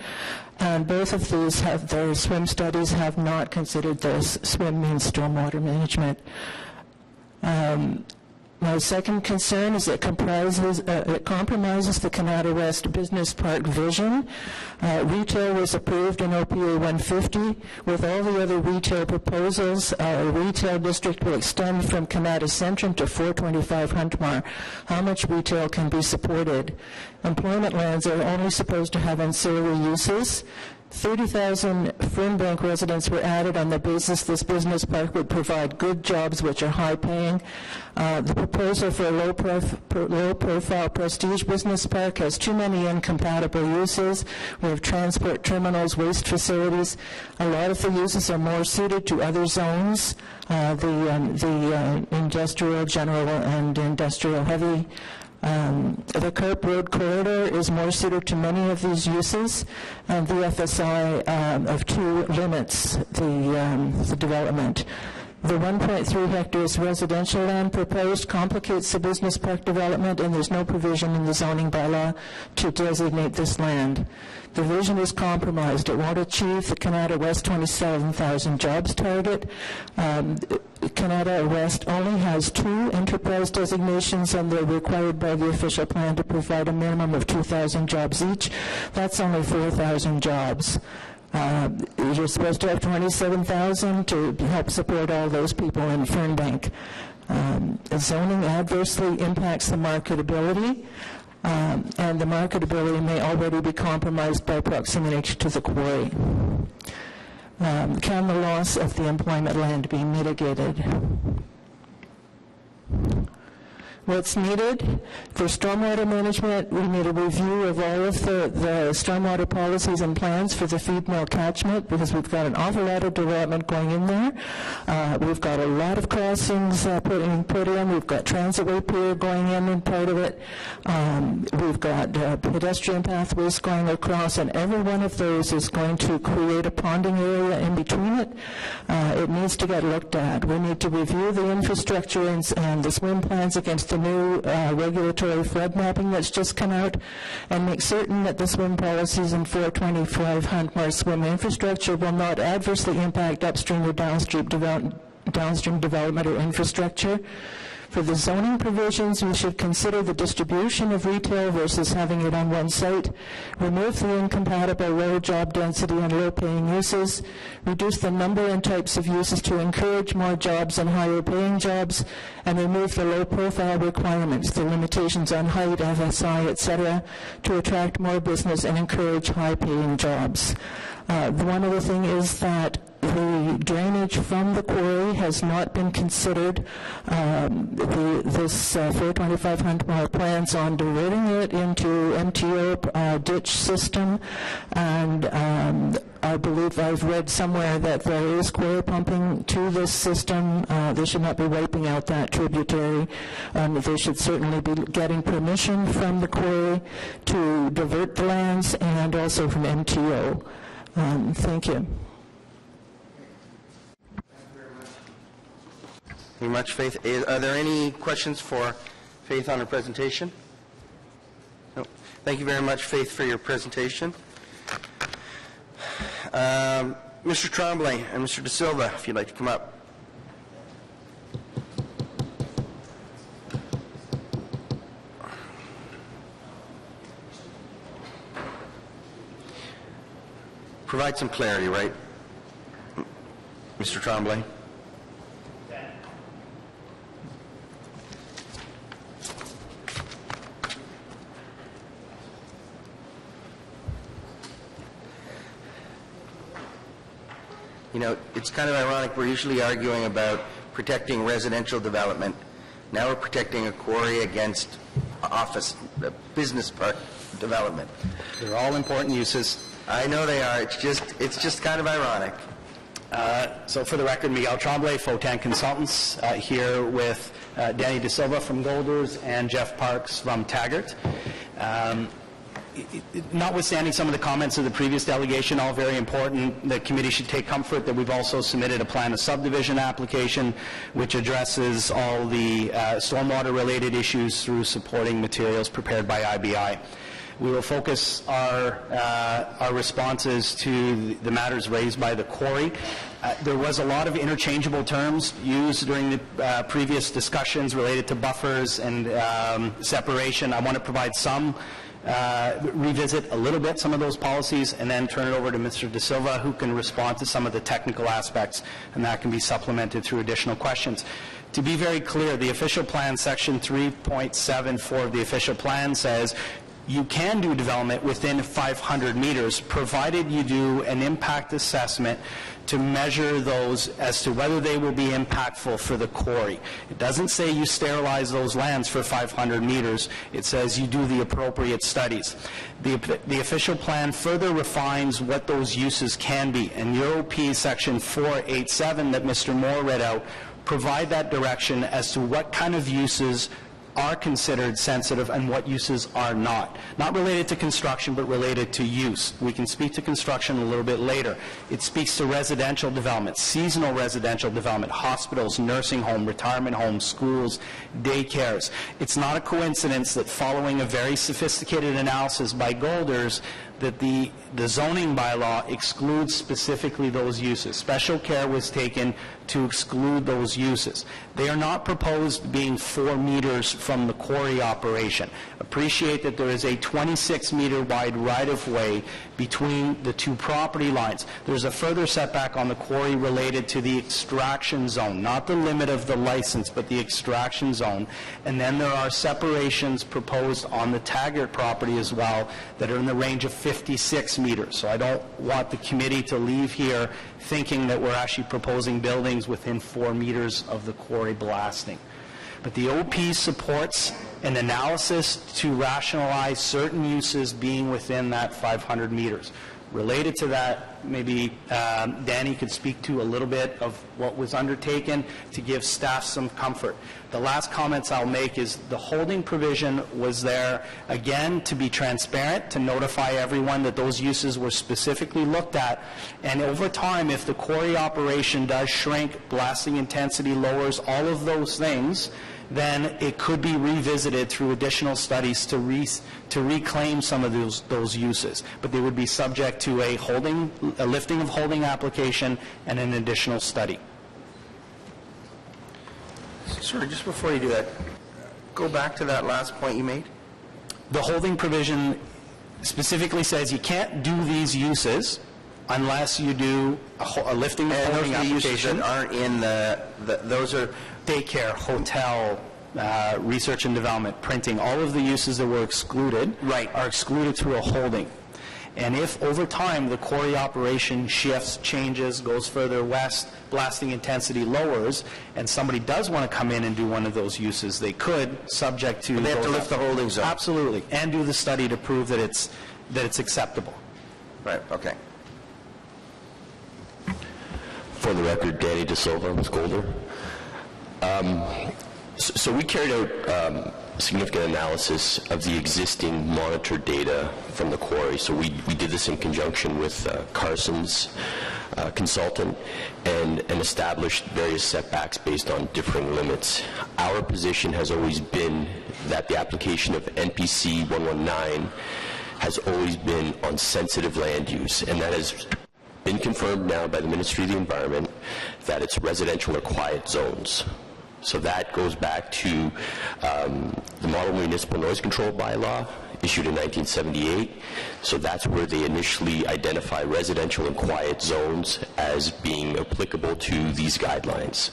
And both of these their swim studies have not considered this. Swim means stormwater management. My second concern is it compromises the Canada West Business Park vision. Retail was approved in OPA 150. With all the other retail proposals, a retail district will extend from Canada Centrum to 425 Huntmar. How much retail can be supported? Employment lands are only supposed to have ancillary uses. 30,000 Fernbank residents were added on the basis this business park would provide good jobs which are high-paying. The proposal for a low-profile prestige business park has too many incompatible uses. We have transport terminals, waste facilities. A lot of the uses are more suited to other zones, the industrial, general, and industrial heavy. The Carp Road corridor is more suited to many of these uses, and the FSI of 2 limits the development. The 1.3 hectares residential land proposed complicates the business park development, and there's no provision in the zoning bylaw to designate this land. The vision is compromised. It won't achieve the Canada West 27,000 jobs target. Canada West only has 2 enterprise designations, and they're required by the official plan to provide a minimum of 2,000 jobs each. That's only 4,000 jobs. You're supposed to have 27,000 to help support all those people in Fernbank. Zoning adversely impacts the marketability, and the marketability may already be compromised by proximity to the quarry. Can the loss of the employment land be mitigated? What's needed for stormwater management, we need a review of all of the stormwater policies and plans for the feed mill catchment, because we've got an awful lot of development going in there. We've got a lot of crossings put in. We've got transitway pier going in part of it. We've got pedestrian pathways going across, and every one of those is going to create a ponding area in between it. It needs to get looked at. We need to review the infrastructure and the swim plans against the new regulatory flood mapping that's just come out, and make certain that the swim policies in 425 Huntmore swim infrastructure will not adversely impact upstream or downstream development or infrastructure. For the zoning provisions, we should consider the distribution of retail versus having it on one site, remove the incompatible low job density and low-paying uses, reduce the number and types of uses to encourage more jobs and higher-paying jobs, and remove the low-profile requirements, the limitations on height, FSI, etc., to attract more business and encourage high-paying jobs. One other thing is that the drainage from the quarry has not been considered. This 425 Huntmore plans on diverting it into MTO ditch system, and I believe I've read somewhere that there is quarry pumping to this system. They should not be wiping out that tributary. They should certainly be getting permission from the quarry to divert the lands, and also from MTO. Thank you. Thank you much, Faith. Are there any questions for Faith on her presentation? No. Thank you very much, Faith, for your presentation. Mr. Tremblay and Mr. De Silva, if you'd like to come up. Provide some clarity, right? Mr. Tremblay? You know, it's kind of ironic. We're usually arguing about protecting residential development. Now we're protecting a quarry against office, business park development. They're all important uses. I know they are. It's just kind of ironic. So for the record, Miguel Tremblay, Fotan Consultants, here with Danny De Silva from Golders and Jeff Parks from Taggart. Notwithstanding some of the comments of the previous delegation, all very important, the committee should take comfort that we've also submitted a plan of subdivision application which addresses all the stormwater-related issues through supporting materials prepared by IBI. We will focus our responses to the matters raised by the quarry. There was a lot of interchangeable terms used during the previous discussions related to buffers and separation. I want to provide some revisit a little bit some of those policies, and then turn it over to Mr. De Silva, who can respond to some of the technical aspects, and that can be supplemented through additional questions. To be very clear, the official plan, section 3.74 of the official plan says you can do development within 500 meters, provided you do an impact assessment to measure those as to whether they will be impactful for the quarry. It doesn't say you sterilize those lands for 500 meters. It says you do the appropriate studies. The official plan further refines what those uses can be, and OP section 487 that Mr. Moore read out provide that direction as to what kind of uses are considered sensitive and what uses are not. Not related to construction, but related to use. We can speak to construction a little bit later. It speaks to residential development, seasonal residential development, hospitals, nursing home, retirement homes, schools, daycares. It's not a coincidence that following a very sophisticated analysis by Golders, that the zoning bylaw excludes specifically those uses. Special care was taken to exclude those uses. They are not proposed being 4 meters from the quarry operation. Appreciate that there is a 26-meter wide right-of-way between the two property lines. There's a further setback on the quarry related to the extraction zone, not the limit of the license, but the extraction zone. And then there are separations proposed on the Taggart property as well that are in the range of 56 meters. So I don't want the committee to leave here thinking that we're actually proposing buildings within 4 meters of the quarry blasting. But the OP supports an analysis to rationalize certain uses being within that 500 meters. Related to that, maybe Danny could speak to a little bit of what was undertaken to give staff some comfort. The last comments I'll make is the holding provision was there, again, to be transparent, to notify everyone that those uses were specifically looked at. And over time, if the quarry operation does shrink, blasting intensity lowers, all of those things, then it could be revisited through additional studies to reclaim some of those uses. But they would be subject to a lifting of holding application and an additional study. Sorry, just before you do that, go back to that last point you made. The holding provision specifically says you can't do these uses unless you do a lifting of holding application. That aren't in those are daycare, hotel, research and development, printing, all of the uses that were excluded are excluded through a holding. And if over time the quarry operation shifts, changes, goes further west, blasting intensity lowers, and somebody does want to come in and do one of those uses, they could, subject to... But they have to lift the holding zone. Absolutely, and do the study to prove that it's acceptable. Right, okay. For the record, Danny De Silva with Golder. So we carried out significant analysis of the existing monitored data from the quarry. So we did this in conjunction with Carson's consultant and established various setbacks based on differing limits. Our position has always been that the application of NPC 119 has always been on sensitive land use, and that has been confirmed now by the Ministry of the Environment that it's residential or quiet zones. So that goes back to the Model Municipal Noise Control Bylaw issued in 1978. So that's where they initially identify residential and quiet zones as being applicable to these guidelines.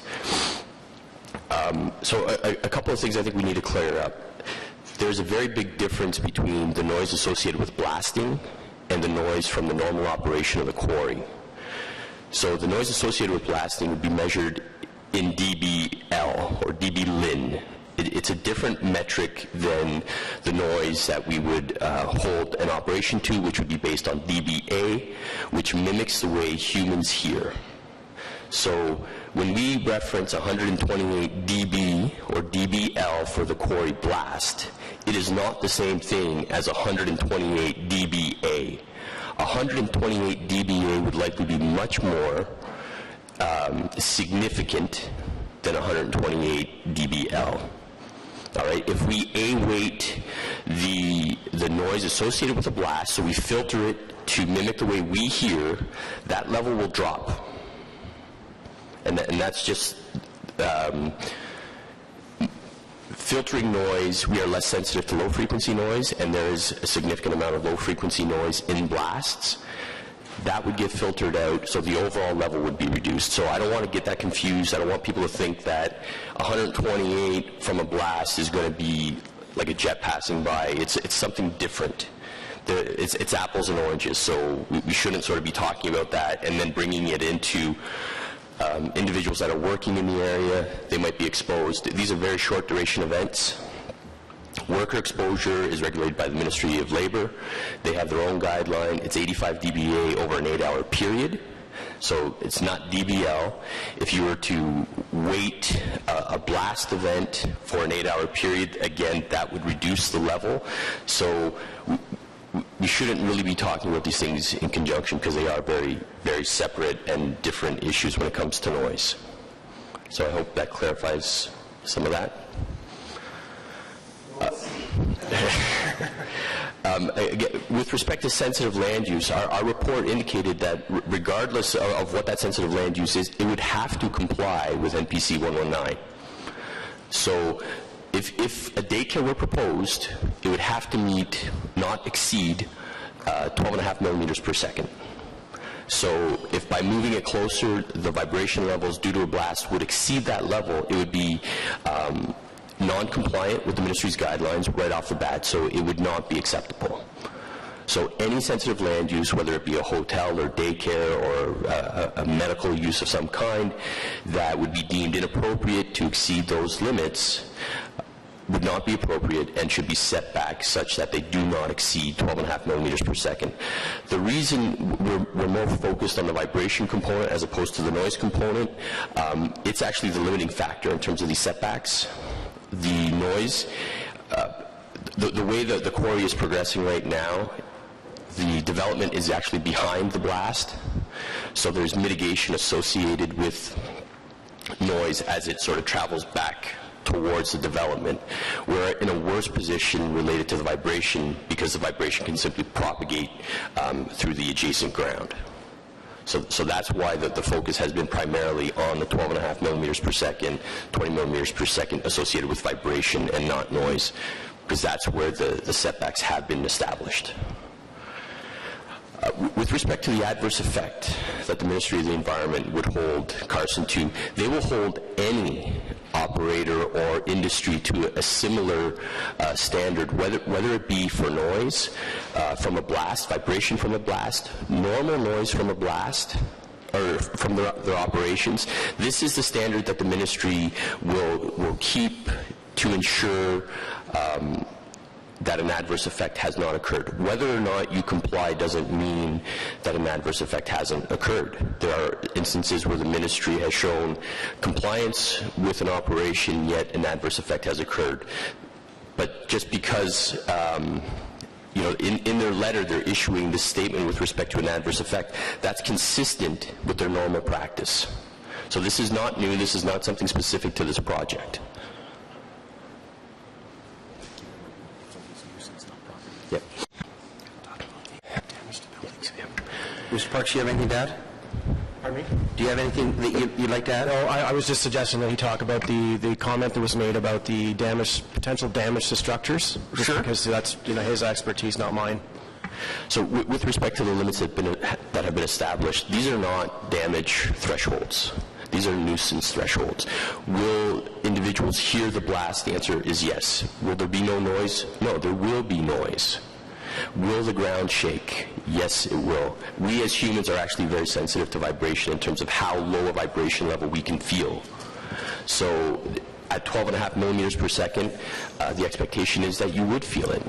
So a couple of things I think we need to clear up. There's a very big difference between the noise associated with blasting and the noise from the normal operation of the quarry. So the noise associated with blasting would be measured in dBL or dBlin. It's a different metric than the noise that we would hold an operation to, which would be based on dBA, which mimics the way humans hear. So when we reference 128 dB or dBl for the quarry blast, it is not the same thing as 128 dBA. 128 dBA would likely be much more significant than 128 dBl. All right, if we A-weight the noise associated with the blast, so we filter it to mimic the way we hear, that level will drop. And that's just filtering noise. We are less sensitive to low-frequency noise, and there is a significant amount of low-frequency noise in blasts. That would get filtered out, so the overall level would be reduced. So I don't want to get that confused. I don't want people to think that 128 from a blast is going to be like a jet passing by. It's something different. It's apples and oranges, so we shouldn't sort of be talking about that and then bringing it into individuals that are working in the area. They might be exposed. These are very short duration events. Worker exposure is regulated by the Ministry of Labor. They have their own guideline. It's 85 dBA over an 8-hour period. So it's not dBl. If you were to weight a blast event for an 8-hour period, again, that would reduce the level. So we shouldn't really be talking about these things in conjunction because they are very, very separate and different issues when it comes to noise. So I hope that clarifies some of that. With respect to sensitive land use, our report indicated that regardless of what that sensitive land use is, it would have to comply with NPC 119. So if a daycare were proposed, it would have to meet, not exceed, 12.5 millimeters per second. So if by moving it closer, the vibration levels due to a blast would exceed that level, it would be non-compliant with the ministry's guidelines right off the bat, so it would not be acceptable. So any sensitive land use, whether it be a hotel or daycare or a medical use of some kind, that would be deemed inappropriate to exceed those limits would not be appropriate and should be set back such that they do not exceed 12.5 millimeters per second. The reason we're more focused on the vibration component as opposed to the noise component, it's actually the limiting factor in terms of these setbacks. The noise, the way that the quarry is progressing right now, the development is actually behind the blast, so there's mitigation associated with noise as it sort of travels back towards the development. We're in a worse position related to the vibration because the vibration can simply propagate through the adjacent ground. So that's why the focus has been primarily on the 12.5 millimeters per second, 20 millimeters per second associated with vibration and not noise, because that's where the setbacks have been established. With respect to the adverse effect that the Ministry of the Environment would hold Carson to, they will hold any operator or industry to a similar standard, whether it be for noise from a blast, vibration from a blast, normal noise from a blast, or from their operations. This is the standard that the Ministry will keep to ensure that an adverse effect has not occurred. Whether or not you comply doesn't mean that an adverse effect hasn't occurred. There are instances where the Ministry has shown compliance with an operation, yet an adverse effect has occurred. But just because in their letter they're issuing this statement with respect to an adverse effect, that's consistent with their normal practice. So this is not new, this is not something specific to this project. Yep. Mr. Parks, do you have anything to add? Pardon me? Do you have anything that you'd like to add? No, I was just suggesting that he talk about the comment that was made about the potential damage to structures. Sure. Because that's his expertise, not mine. So with respect to the limits that have been established, these are not damage thresholds. These are nuisance thresholds. Will individuals hear the blast? The answer is yes. Will there be no noise? No, there will be noise. Will the ground shake? Yes, it will. We as humans are actually very sensitive to vibration in terms of how low a vibration level we can feel. So at 12.5 millimeters per second, the expectation is that you would feel it.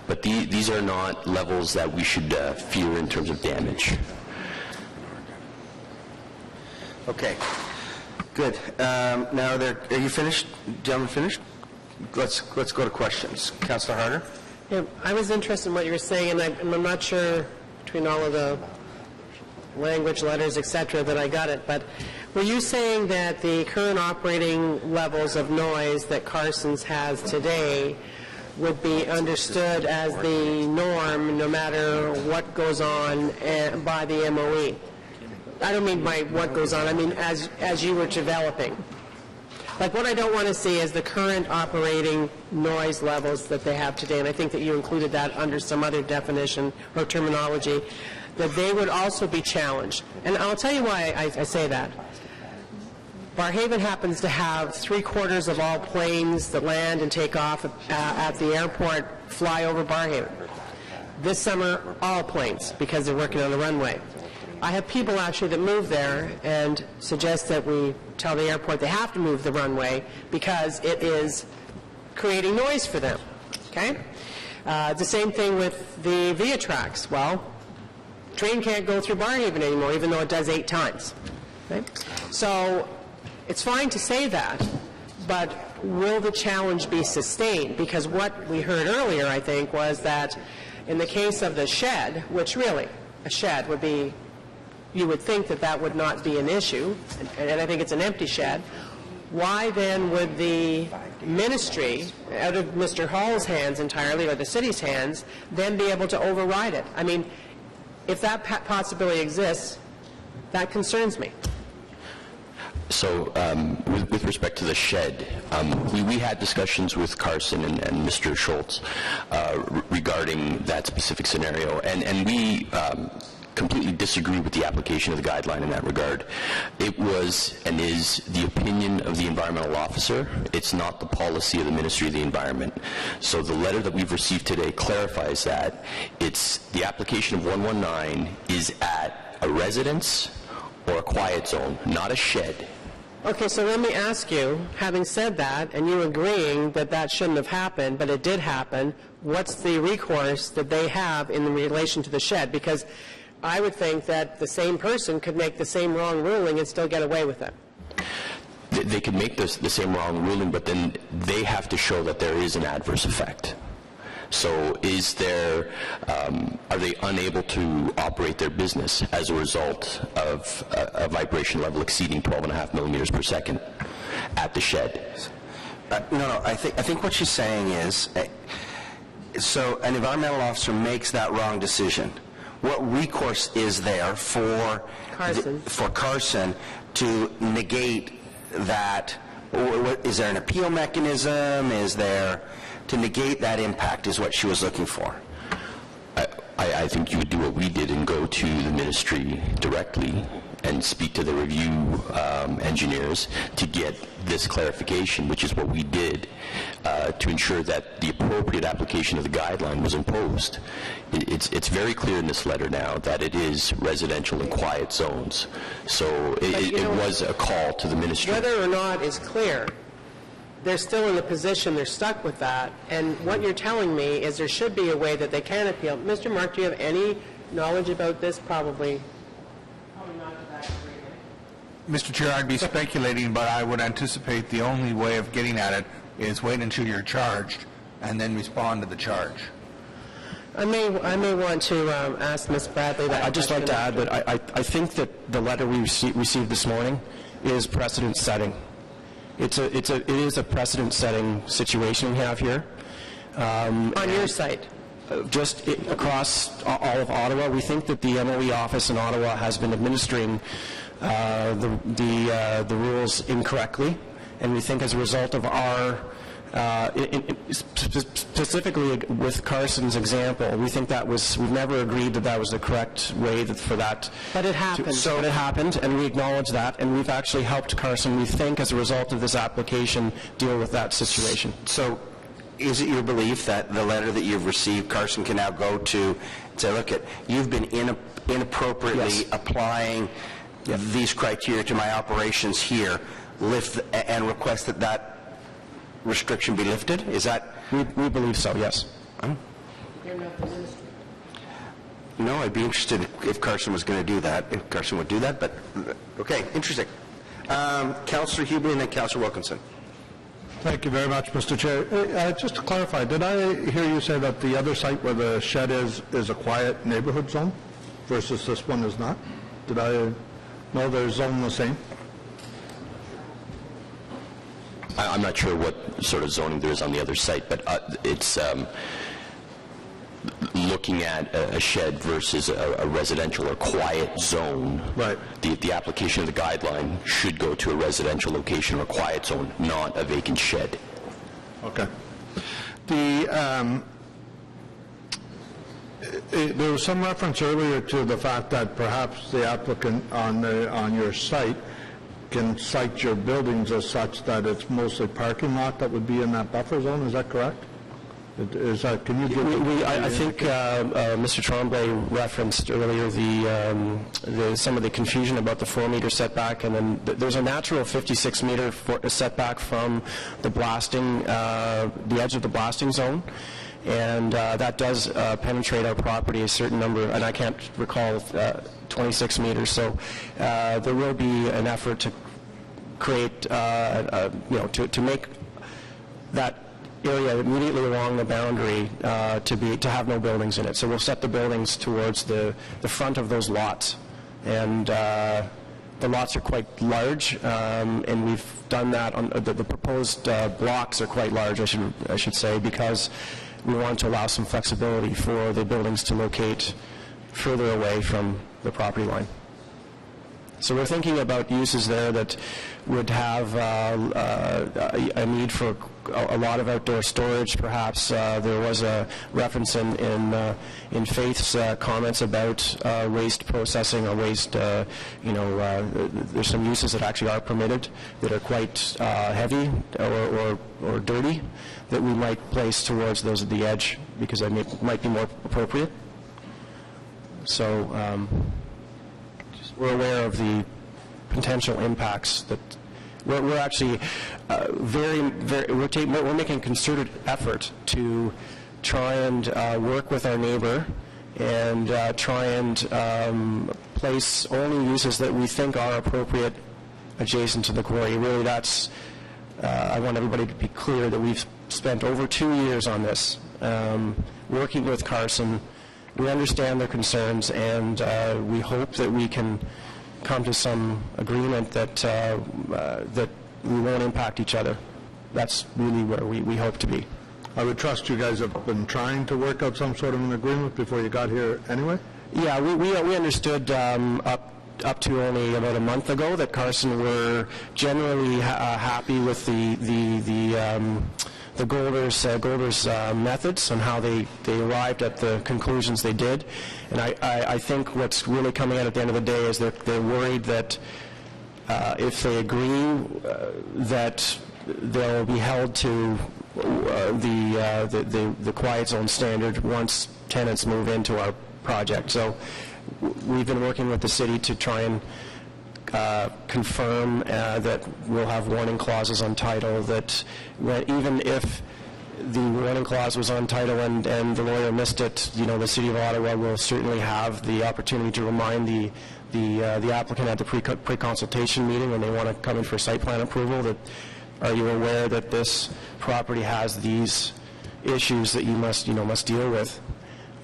But these are not levels that we should fear in terms of damage. Okay, good. Now, are you finished? Gentlemen, finished? Let's go to questions. Councillor Harder? Yeah, I was interested in what you were saying, and I'm not sure between all of the language, letters, etc., that I got it, but were you saying that the current operating levels of noise that Carson's has today would be understood as the norm no matter what goes on by the MOE? I don't mean by what goes on, I mean as you were developing. Like what I don't want to see is the current operating noise levels that they have today, and I think that you included that under some other definition or terminology, that they would also be challenged. And I'll tell you why I say that. Barrhaven happens to have 3/4 of all planes that land and take off at the airport fly over Barrhaven. This summer, all planes, because they're working on the runway. I have people actually that move there and suggest that we tell the airport they have to move the runway because it is creating noise for them. Okay? The same thing with the via tracks. Well, train can't go through Barrhaven anymore, even though it does 8 times. Okay? So it's fine to say that, but will the challenge be sustained? Because what we heard earlier, I think, was that in the case of the shed, which really, a shed would be, you would think that that would not be an issue, and I think it's an empty shed. Why then would the ministry, out of Mr. Hall's hands entirely, or the city's hands, then be able to override it? I mean, if that possibility exists, that concerns me. So with respect to the shed, we had discussions with Carson and Mr. Schultz regarding that specific scenario, and we completely disagree with the application of the guideline in that regard. It was and is the opinion of the environmental officer. It's not the policy of the Ministry of the Environment. So the letter that we've received today clarifies that. It's the application of 119 is at a residence or a quiet zone, not a shed. Okay, so let me ask you, having said that, and you agreeing that that shouldn't have happened, but it did happen, what's the recourse that they have in relation to the shed? Because I would think that the same person could make the same wrong ruling and still get away with it. They could make the same wrong ruling, but then they have to show that there is an adverse effect. So is there, are they unable to operate their business as a result of a vibration level exceeding 12.5 millimeters per second at the shed? No, I think what she's saying is, so an environmental officer makes that wrong decision. What recourse is there for Carson to negate that? Is there an appeal mechanism? Is there to negate that impact is what she was looking for? I think you would do what we did and go to the ministry directly and speak to the review engineers to get this clarification, which is what we did, to ensure that the appropriate application of the guideline was imposed. It's very clear in this letter now that it is residential and quiet zones. So it was a call to the ministry. Whether or not is clear, they're still in the position, they're stuck with that, and what you're telling me is there should be a way that they can appeal. Mr. Mark, do you have any knowledge about this? Probably not to that degree. Mr. Chair, I'd be speculating, but I would anticipate the only way of getting at it is wait until you're charged and then respond to the charge. I may want to ask Ms. Bradley that. I'd just like to add that I think that the letter we received this morning is precedent setting. It is a precedent-setting situation we have here. On your site? Just across all of Ottawa, we think that the MOE office in Ottawa has been administering the rules incorrectly, and we think as a result of our specifically with Carson's example, we think we've never agreed that was the correct way for that. But it happened. So it happened, and we acknowledge that, and we've actually helped Carson, we think, as a result of this application, deal with that situation. So is it your belief that the letter that you've received, Carson can now go to and say, look, you've been inappropriately applying these criteria to my operations here, and request that restriction be lifted? Is that? We believe so, yes. You're not the minister. No, I'd be interested if Carson was going to do that, if Carson would do that, but okay, interesting. Councillor Hubley and then Councillor Wilkinson. Thank you very much, Mr. Chair. Just to clarify, did I hear you say that the other site where the shed is a quiet neighborhood zone versus this one is not? Did I know they're zoned the same? I'm not sure what sort of zoning there is on the other site, but it's looking at a shed versus a residential or quiet zone. Right. The application of the guideline should go to a residential location or quiet zone, not a vacant shed. Okay. There was some reference earlier to the fact that perhaps the applicant on your site can cite your buildings as such that it's mostly parking lot that would be in that buffer zone. Is that correct? Is that? Can you give? I think Mr. Tremblay referenced earlier some of the confusion about the 4-meter setback, and then there's a natural 56-meter setback from the blasting, the edge of the blasting zone. And that does penetrate our property a certain number, and I can't recall 26 meters. So there will be an effort to create, to make that area immediately along the boundary to have no buildings in it. So we'll set the buildings towards the front of those lots, and the lots are quite large, and we've done that on the proposed blocks are quite large, I should say, because we want to allow some flexibility for the buildings to locate further away from the property line. So we're thinking about uses there that would have a need for a lot of outdoor storage, perhaps. There was a reference in Faith's comments about waste processing or waste, there's some uses that actually are permitted that are quite heavy or dirty that we might place towards those at the edge because they might be more appropriate. So we're aware of the potential impacts that we're actually we're making a concerted effort to try and work with our neighbor and try and place only uses that we think are appropriate adjacent to the quarry. Really, that's I want everybody to be clear that we've spent over 2 years on this, working with Carson. We understand their concerns, and we hope that we can come to some agreement that that we won't impact each other. That's really where we hope to be. I would trust you guys have been trying to work out some sort of an agreement before you got here anyway? Yeah, we understood up to only about a month ago that Carson were generally happy with the Golders methods and how they arrived at the conclusions they did. And I think what's really coming out at the end of the day is they're worried that if they agree that they'll be held to the quiet zone standard once tenants move into our project. So we've been working with the city to try and confirm that we'll have warning clauses on title, that even if the warning clause was on title and the lawyer missed it, the City of Ottawa will certainly have the opportunity to remind the applicant at the pre-consultation meeting when they want to come in for site plan approval that, are you aware that this property has these issues that you must deal with?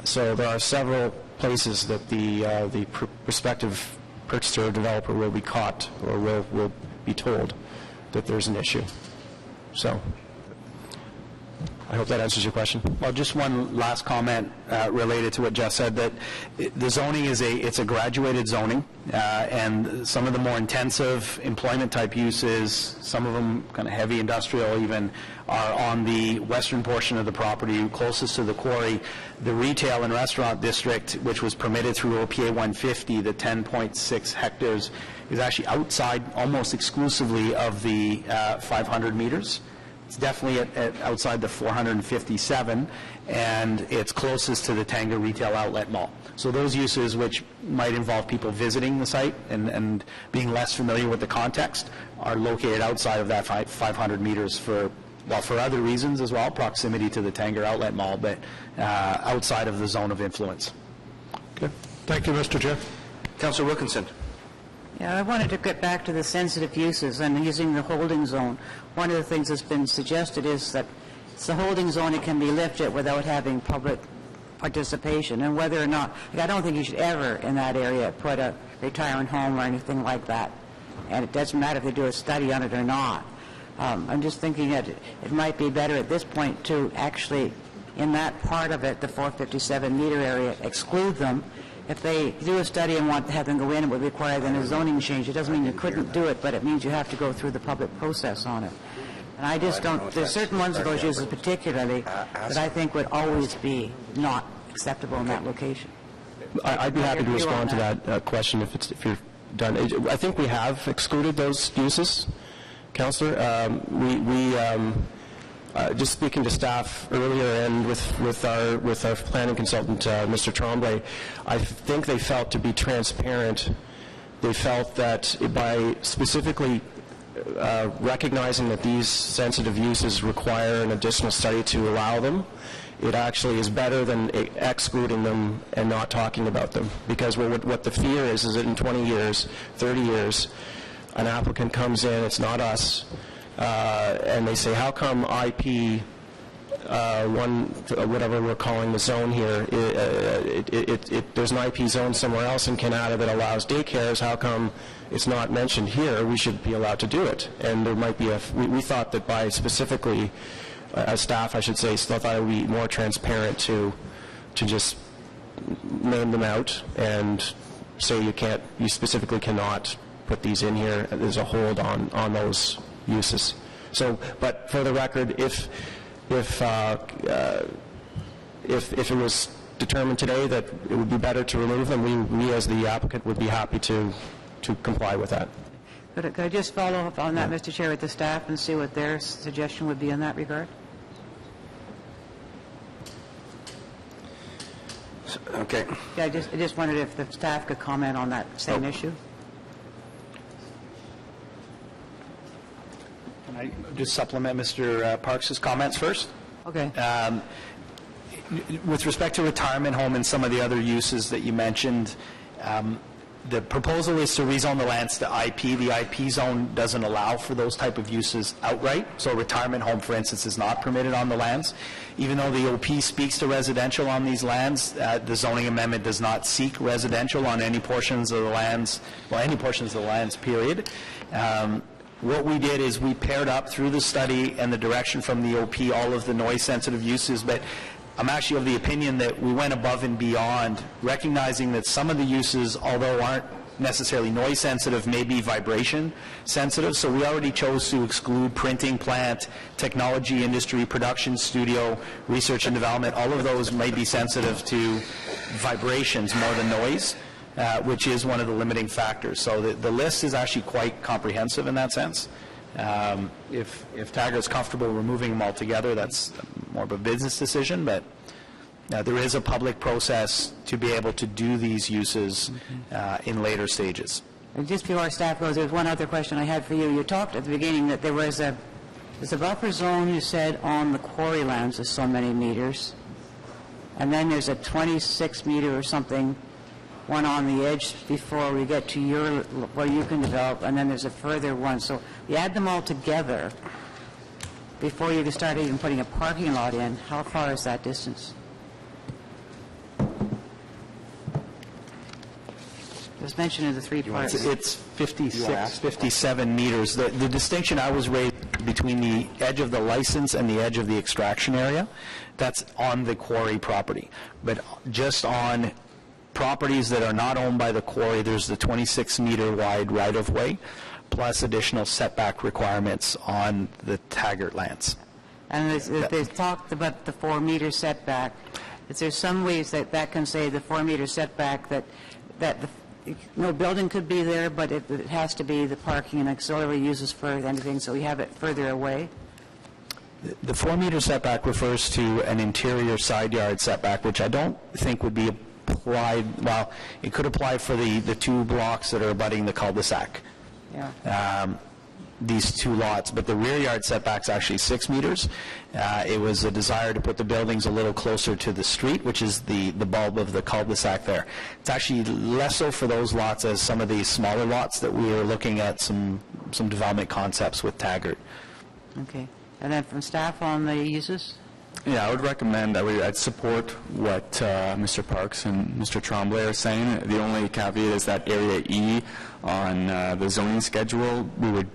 So there are several places that the prospective purchaser or developer will be caught or will be told that there's an issue. So I hope that answers your question. Well, just one last comment related to what Jeff said, that the zoning it's a graduated zoning, and some of the more intensive employment type uses, some of them kind of heavy industrial even, are on the western portion of the property closest to the quarry. The retail and restaurant district, which was permitted through OPA 150, the 10.6 hectares, is actually outside almost exclusively of the 500 meters. It's definitely outside the 457, and it's closest to the Tanger Retail Outlet Mall. So those uses, which might involve people visiting the site and being less familiar with the context, are located outside of that 500 meters for other reasons as well, proximity to the Tanger Outlet Mall, but outside of the zone of influence. Okay. Thank you, Mr. Chair. Councillor Wilkinson. Yeah, I wanted to get back to the sensitive uses and using the holding zone. One of the things that's been suggested is that it's the holding zone, it can be lifted without having public participation, and whether or not, I don't think you should ever in that area put a retirement home or anything like that, and it doesn't matter if they do a study on it or not. I'm just thinking that it might be better at this point to actually, in that part of it, the 457 meter area, exclude them. If they do a study and want to have them go in, it would require then a zoning change. It doesn't mean you couldn't do it, but it means you have to go through the public process on it. And I just don't, there's certain ones of those uses particularly that I think would always be not acceptable in that location. I'd be happy to respond to that question if you're done. I think we have excluded those uses, Councillor. Just speaking to staff earlier and with our planning consultant, Mr. Tremblay, I think they felt to be transparent. They felt that by specifically recognizing that these sensitive uses require an additional study to allow them, it actually is better than excluding them and not talking about them. Because what the fear is that in 20 years, 30 years, an applicant comes in, it's not us, and they say, how come IP, whatever we're calling the zone here, there's an IP zone somewhere else in Canada that allows daycares, how come it's not mentioned here? We should be allowed to do it. And there might be we thought that by specifically, as staff I should say, thought it would be more transparent to just name them out and say you specifically cannot put these in here. There's a hold on those uses. So, but for the record, if it was determined today that it would be better to remove them, we as the applicant would be happy to comply with that. Could I just follow up on that, Mr. Chair, with the staff and see what their suggestion would be in that regard? Okay. Yeah, I just wondered if the staff could comment on that same issue. Can I just supplement Mr. Parks' comments first? Okay. With respect to retirement home and some of the other uses that you mentioned, the proposal is to rezone the lands to IP. The IP zone doesn't allow for those type of uses outright. So a retirement home, for instance, is not permitted on the lands. Even though the OP speaks to residential on these lands, the zoning amendment does not seek residential on any portions of the lands, well, any portions of the lands, period. What we did is we paired up through the study and the direction from the OP all of the noise-sensitive uses, but I'm actually of the opinion that we went above and beyond, recognizing that some of the uses, although aren't necessarily noise sensitive, may be vibration sensitive. So we already chose to exclude printing plant, technology industry, production studio, research and development. All of those may be sensitive to vibrations more than noise, which is one of the limiting factors. So the list is actually quite comprehensive in that sense. If Taggart's comfortable removing them altogether, that's more of a business decision, but there is a public process to be able to do these uses in later stages. And just before our staff goes, there's one other question I had for you. You talked at the beginning that there's a buffer zone, you said, on the quarry lands of so many meters, and then there's a 26 meter or something one on the edge before we get to your, where you can develop, and then there's a further one. So you add them all together before you can start even putting a parking lot in. How far is that distance? There's mention of the three parts. It's 56, 57 meters. The distinction I was raising between the edge of the license and the edge of the extraction area, that's on the quarry property. But just on properties that are not owned by the quarry, there's the 26-meter wide right-of-way, plus additional setback requirements on the Taggart lands. And they've talked about the 4-meter setback. Is there some ways that can say the 4-meter setback that no building could be there, but it has to be the parking and auxiliary uses for anything, so we have it further away? The 4-meter setback refers to an interior side yard setback, which I don't think would be applied, well, it could apply for the two blocks that are abutting the cul-de-sac. Yeah. These two lots, but the rear yard setback's actually 6 meters. It was a desire to put the buildings a little closer to the street, which is the bulb of the cul-de-sac there. It's actually less so for those lots as some of these smaller lots that we were looking at some development concepts with Taggart. Okay. And then from staff on the uses? Yeah, I would recommend, I'd support what Mr. Parks and Mr. Tremblay are saying. The only caveat is that Area E on the zoning schedule, we would,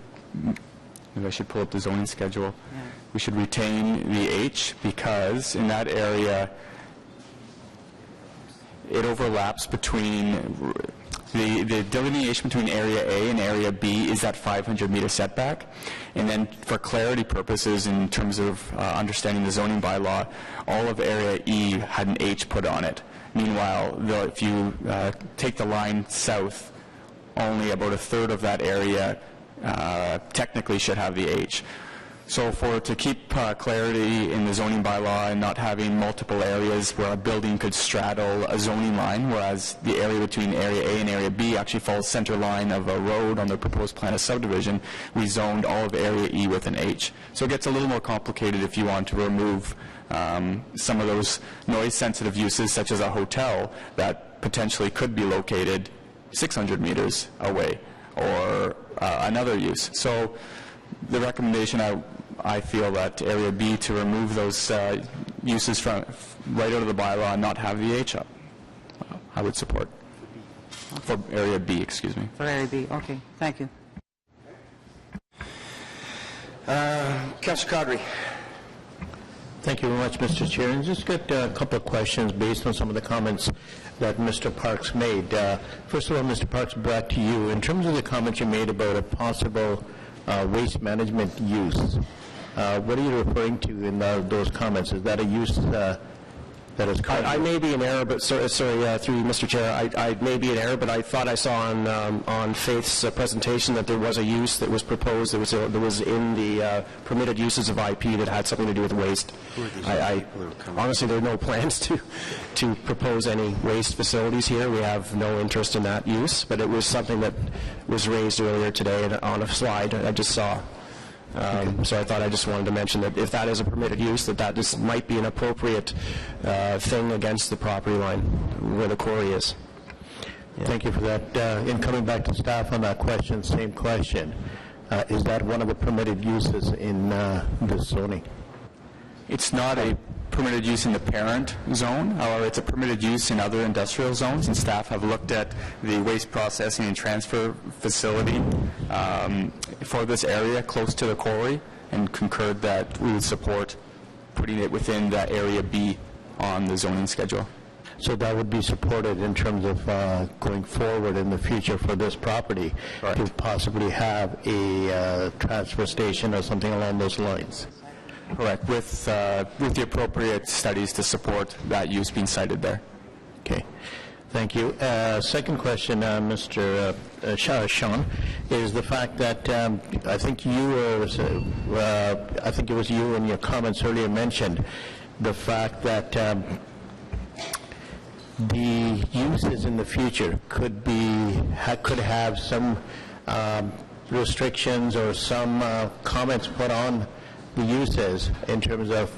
maybe I should pull up the zoning schedule. Yeah. We should retain the H because in that area, it overlaps between, the delineation between Area A and Area B is that 500-meter setback. And then for clarity purposes in terms of understanding the zoning bylaw, all of Area E had an H put on it. Meanwhile, if you take the line south, only about a third of that area technically should have the H. So to keep clarity in the zoning bylaw and not having multiple areas where a building could straddle a zoning line, whereas the area between Area A and Area B actually falls center line of a road on the proposed plan of subdivision, we zoned all of Area E with an H. So it gets a little more complicated if you want to remove some of those noise-sensitive uses, such as a hotel that potentially could be located 600 meters away, or another use. So the recommendation, I feel that Area B to remove those uses from right out of the bylaw and not have the H up, I would support. For Area B, excuse me. For Area B, okay. Thank you. Councillor Caudry. Thank you very much, Mr. Chair. And just got a couple of questions based on some of the comments that Mr. Parks made. First of all, Mr. Parks, back to you. In terms of the comments you made about a possible waste management use, what are you referring to in those comments? Is that a use that is currently... I may be in error, but through you, Mr. Chair, I may be in error, but I thought I saw on Faith's presentation that there was a use that was proposed that was in the permitted uses of IP that had something to do with waste. Honestly, there are no plans to propose any waste facilities here. We have no interest in that use, but it was something that was raised earlier today on a slide I just saw. So I thought I just wanted to mention that if that is a permitted use, that this might be an appropriate thing against the property line where the quarry is. Yeah. Thank you for that. In coming back to staff on that question, same question. Is that one of the permitted uses in this zoning? It's not a permitted use in the parent zone. However, it's a permitted use in other industrial zones, and staff have looked at the waste processing and transfer facility for this area close to the quarry and concurred that we would support putting it within that area B on the zoning schedule. So that would be supported in terms of going forward in the future for this property, right, to possibly have a transfer station or something along those lines. Correct, with the appropriate studies to support that use being cited there. Okay, thank you. Second question, Mr. Sean, is the fact that I think you were, I think it was you in your comments earlier mentioned the fact that the uses in the future could have some restrictions or some comments put on the uses in terms of,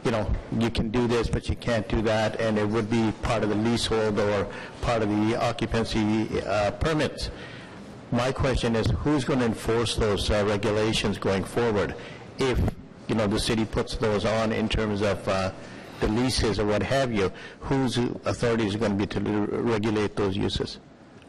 you can do this, but you can't do that, and it would be part of the leasehold or part of the occupancy permits. My question is, who's going to enforce those regulations going forward if, the city puts those on in terms of the leases or what have you? Whose authority is going to be to regulate those uses,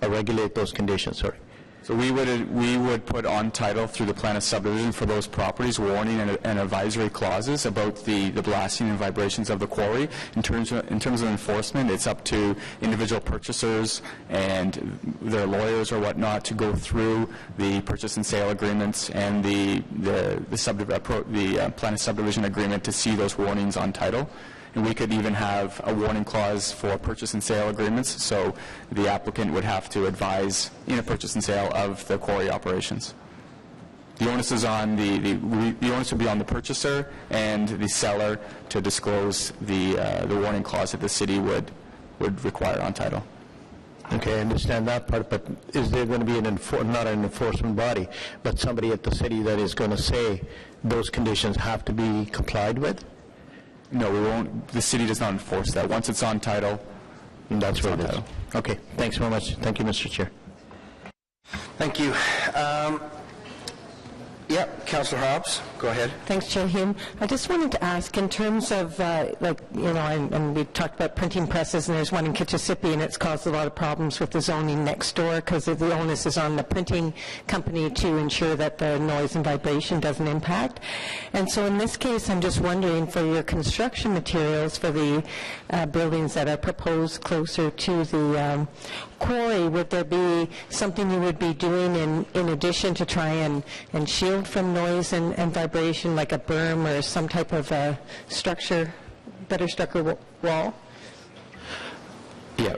or regulate those conditions, sorry? So we would put on title through the plan of subdivision for those properties warning and advisory clauses about the blasting and vibrations of the quarry. In terms of enforcement, it's up to individual purchasers and their lawyers or whatnot to go through the purchase and sale agreements and the plan of subdivision agreement to see those warnings on title. And we could even have a warning clause for purchase and sale agreements, so the applicant would have to advise in a purchase and sale of the quarry operations. The onus is on the onus would be on the purchaser and the seller to disclose the warning clause that the city would require on title. Okay, I understand that part, but is there going to be not an enforcement body, but somebody at the city that is going to say those conditions have to be complied with? No, we won't. The city does not enforce that. Once it's on title, that's what it is. Okay, thanks very much. Thank you, Mr. Chair. Thank you. Councillor Hobbs, go ahead. Thanks, Chair Hume. I just wanted to ask, in terms of, and we talked about printing presses, and there's one in Kitchissippi, and it's caused a lot of problems with the zoning next door because the onus is on the printing company to ensure that the noise and vibration doesn't impact. And so in this case, I'm just wondering, for your construction materials for the buildings that are proposed closer to the quarry, would there be something you would be doing in addition to try and shield from noise and vibration, like a berm or some type of better structured wall? Yeah,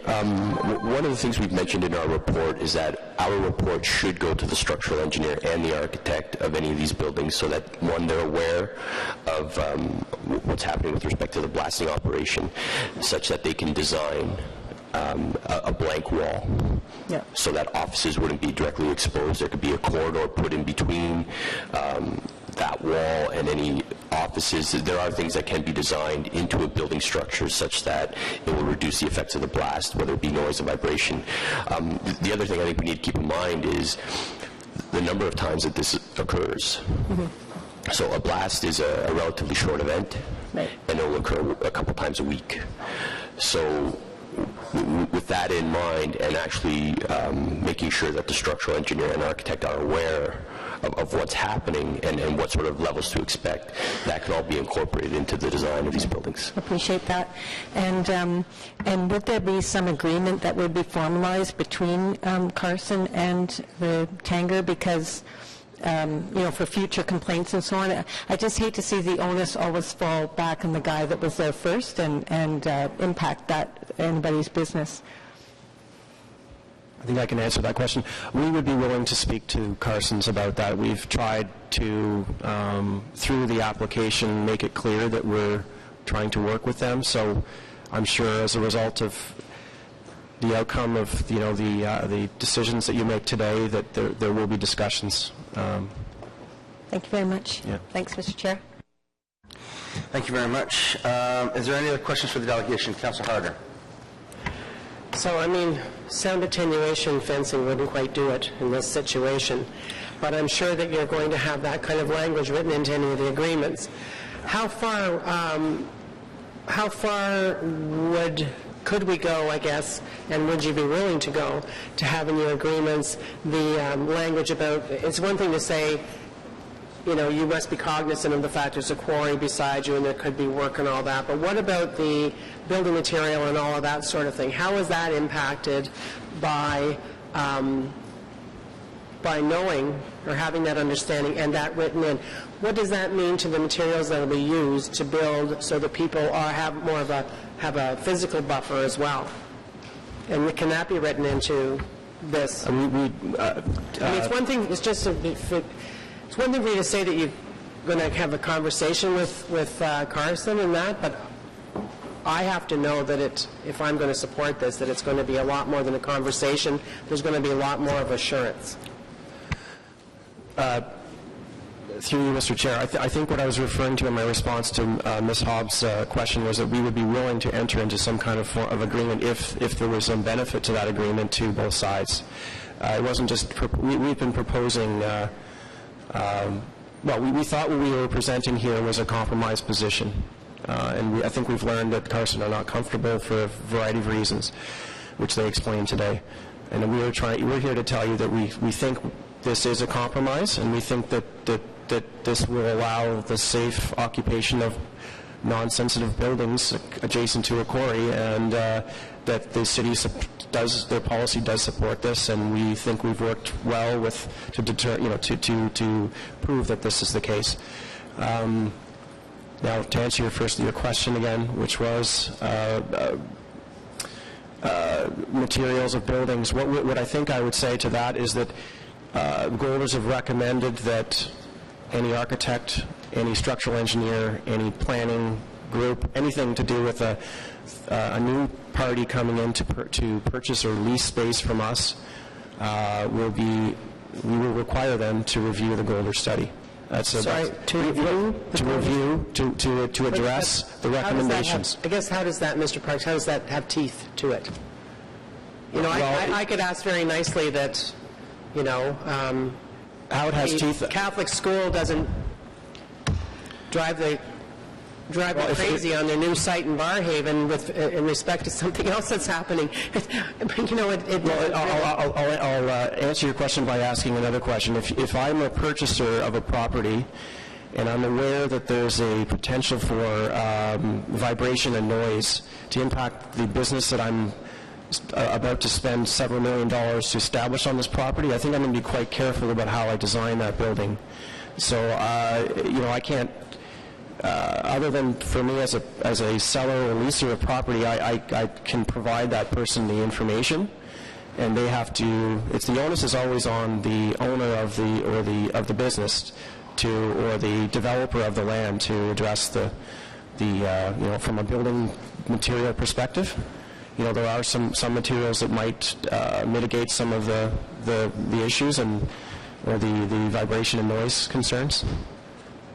one of the things we've mentioned in our report is that our report should go to the structural engineer and the architect of any of these buildings so that, one, they're aware of what's happening with respect to the blasting operation, such that they can design a blank wall, so that offices wouldn't be directly exposed. There could be a corridor put in between that wall and any offices. There are things that can be designed into a building structure such that it will reduce the effects of the blast, whether it be noise or vibration. The other thing I think we need to keep in mind is the number of times that this occurs. Mm-hmm. So a blast is a relatively short event, right, and it will occur a couple times a week. So with that in mind, and actually making sure that the structural engineer and architect are aware of what's happening and what sort of levels to expect, that can all be incorporated into the design of these buildings. Appreciate that. And would there be some agreement that would be formalized between Carson and the Tanger, because for future complaints and so on? I just hate to see the onus always fall back on the guy that was there first and impact that anybody's business. I think I can answer that question. We would be willing to speak to Carson's about that. We've tried to, through the application, make it clear that we're trying to work with them. So I'm sure as a result of the outcome of the decisions that you make today, that there will be discussions. Thank you very much. Yeah. Thanks, Mr. Chair. Thank you very much. Is there any other questions for the delegation? Councillor Harder. So, sound attenuation fencing wouldn't quite do it in this situation, but I'm sure that you're going to have that kind of language written into any of the agreements. How far could we go, I guess, and would you be willing to go to have in your agreements the language about, it's one thing to say, you must be cognizant of the fact there's a quarry beside you and there could be work and all that, but what about the building material and all of that sort of thing? How is that impacted by knowing or having that understanding and that written in? What does that mean to the materials that will be used to build so that people have a physical buffer as well? And can that be written into this? It's one thing. It's one thing for you to say that you're going to have a conversation with Carson and that, but I have to know that if I'm going to support this, that it's going to be a lot more than a conversation. There's going to be a lot more of assurance. Through you, Mr. Chair, I think what I was referring to in my response to Ms. Hobbs' question was that we would be willing to enter into some kind of form of agreement if there was some benefit to that agreement to both sides. It wasn't just, we've been proposing, we thought what we were presenting here was a compromise position. And I think we've learned that Carson are not comfortable for a variety of reasons, which they explained today. And we're here to tell you that we think this is a compromise, and we think that this will allow the safe occupation of non-sensitive buildings adjacent to a quarry, and that the city their policy does support this, and we think we've worked well to prove that this is the case. Now, to answer your question again, which was materials of buildings, what I think I would say to that is that Golders have recommended that any architect, any structural engineer, any planning group, anything to do with a new party coming in to purchase or lease space from us, we will require them to review the Golders study. To address the recommendations. How does that, Mr. Parks, how does that have teeth to it? I could ask very nicely that, how it has teeth. Catholic school doesn't drive them crazy on their new site in Barrhaven in respect to something else that's happening. I'll answer your question by asking another question. If I'm a purchaser of a property and I'm aware that there's a potential for vibration and noise to impact the business that I'm about to spend several $1 million to establish on this property, I think I'm going to be quite careful about how I design that building. So, I can't, other than for me as a seller or leaser of property, I can provide that person the information, and they have to. The onus is always on the owner of the business or the developer of the land to address the from a building material perspective. There are some materials that might mitigate some of the issues or the vibration and noise concerns.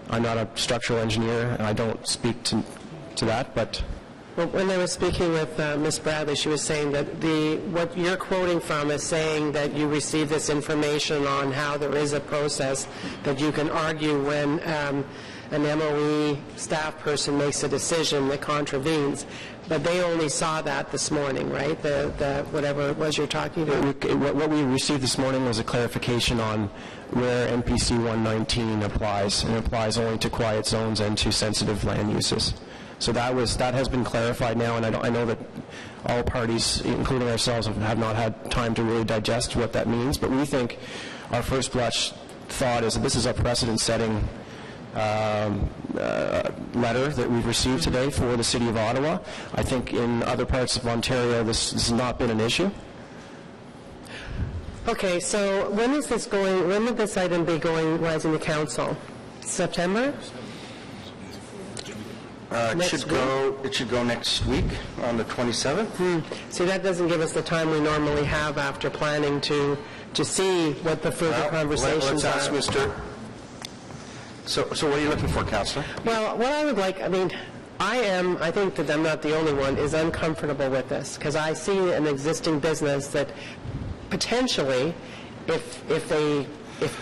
I'm not a structural engineer, and I don't speak to that, but... Well, when I was speaking with Ms. Bradley, she was saying that what you're quoting from is saying that you receive this information on how there is a process that you can argue when an MOE staff person makes a decision that contravenes. But they only saw that this morning, right? The whatever it was you're talking about? What we received this morning was a clarification on where MPC 119 applies, and it applies only to quiet zones and to sensitive land uses. So that has been clarified now, and I know that all parties, including ourselves, have not had time to really digest what that means, but we think our first blush thought is that this is a precedent-setting letter that we've received today for the City of Ottawa. I think in other parts of Ontario this has not been an issue. Okay, so when is this going, when would this item be rising to council? September? It should go next week on the 27th. See, that doesn't give us the time we normally have after planning to see what the further conversations let's ask are. Mr. So what are you looking for, Councillor? Well, what I would like, I think that I'm not the only one, is uncomfortable with this, because I see an existing business that potentially, if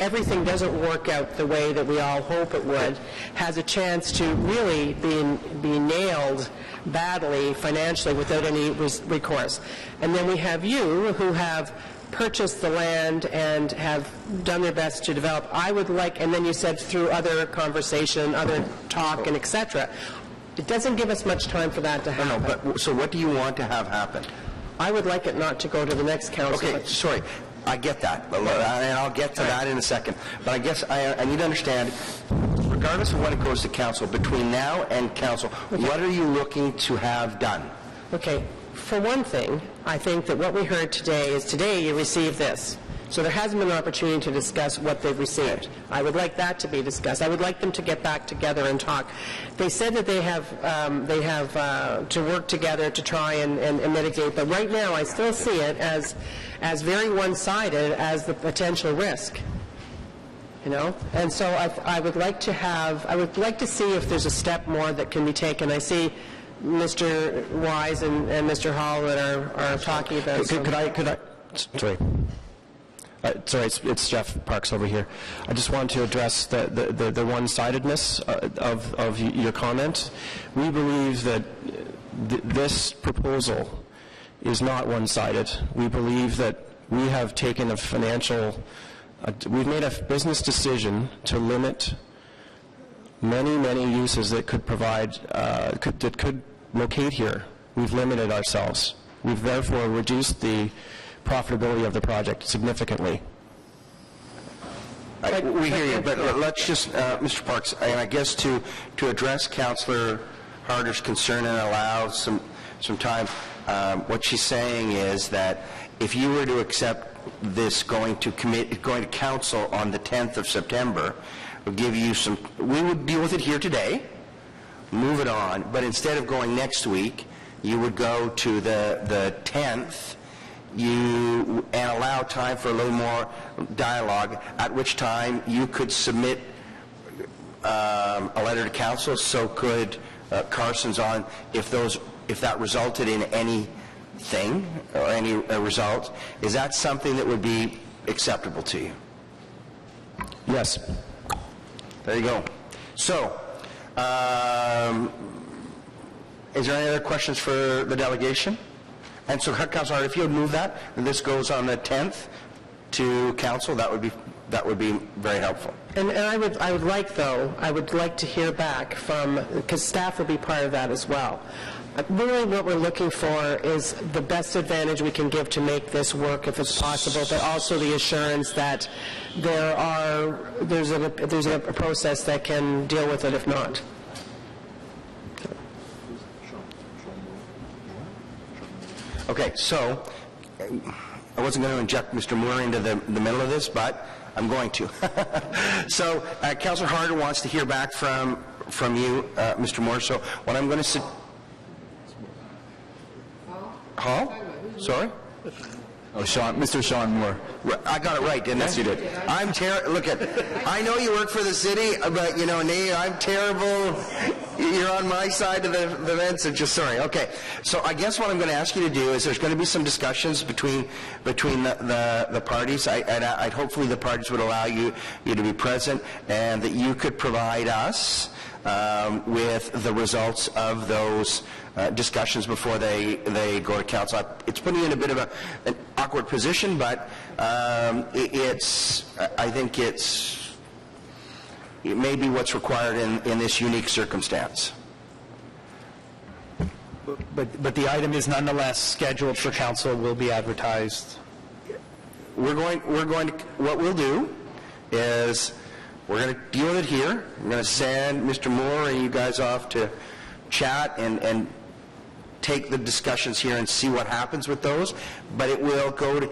everything doesn't work out the way that we all hope it would, has a chance to really be nailed badly financially without any recourse. And then we have you, who have purchased the land and have done their best to develop. I would like, and then you said through other conversation, other talk, and etc. It doesn't give us much time for that to happen. No, but so what do you want to have happen? I would like it not to go to the next council. Okay, sorry. I get that, and I'll get to that in a second. But I guess I need to understand, regardless of when it goes to council, between now and council, what are you looking to have done? Okay, for one thing, I think that what we heard today is today you received this. So there hasn't been an opportunity to discuss what they've received. I would like that to be discussed. I would like them to get back together and talk. They said that they have to work together to try and mitigate, but right now I still see it as very one-sided as the potential risk. You know, and so I would like to see if there's a step more that can be taken. I see Mr. Wise and Mr. Hall that are talking about. Could I? Sorry. Sorry, it's Jeff Parks over here. I just want to address the one-sidedness of your comment. We believe that this proposal is not one-sided. We believe that we have taken we've made a business decision to limit many uses that could provide, that could locate here. We've limited ourselves. We've therefore reduced the profitability of the project significantly. We hear you, but let's just, Mr. Parks, and I guess to address Councillor Harder's concern and allow some time, what she's saying is that if you were to accept this going to council on the 10th of September, we'll give you we would deal with it here today, move it on, but instead of going next week, you would go to the 10th, and allow time for a little more dialogue, at which time you could submit a letter to council, so could Carson's on, if that resulted in anything or any result. Is that something that would be acceptable to you? Yes. There you go. So, is there any other questions for the delegation? And so, Councillor, if you would move that, and this goes on the 10th to council, that would be very helpful. And I would like to hear back from, because staff would be part of that as well. Really what we're looking for is the best advantage we can give to make this work if it's possible, but also the assurance that there's a process that can deal with it if not. Okay, so I wasn't going to inject Mr. Moore into the middle of this, but I'm going to. So Councillor Harder wants to hear back from you, Mr. Moore. So what I'm going to Hall? Sorry? Oh, Mr. Sean Moore. I got it right, didn't I? Yes, you did. Look at, I know you work for the city, but, you know, Nate, I'm terrible. you're on my side of the fence, and just sorry. Okay, so I guess what I'm going to ask you to do is there's going to be some discussions between the parties. I'd hopefully the parties would allow you to be present, and that you could provide us with the results of those discussions before they go to council. It's putting you in a bit of an awkward position, but I think it may be what's required in this unique circumstance. But the item is nonetheless scheduled for council, will be advertised. What we'll do is we're going to deal with it here. We're going to send Mr. Moore and you guys off to chat and take the discussions here and see what happens with those. But it will go to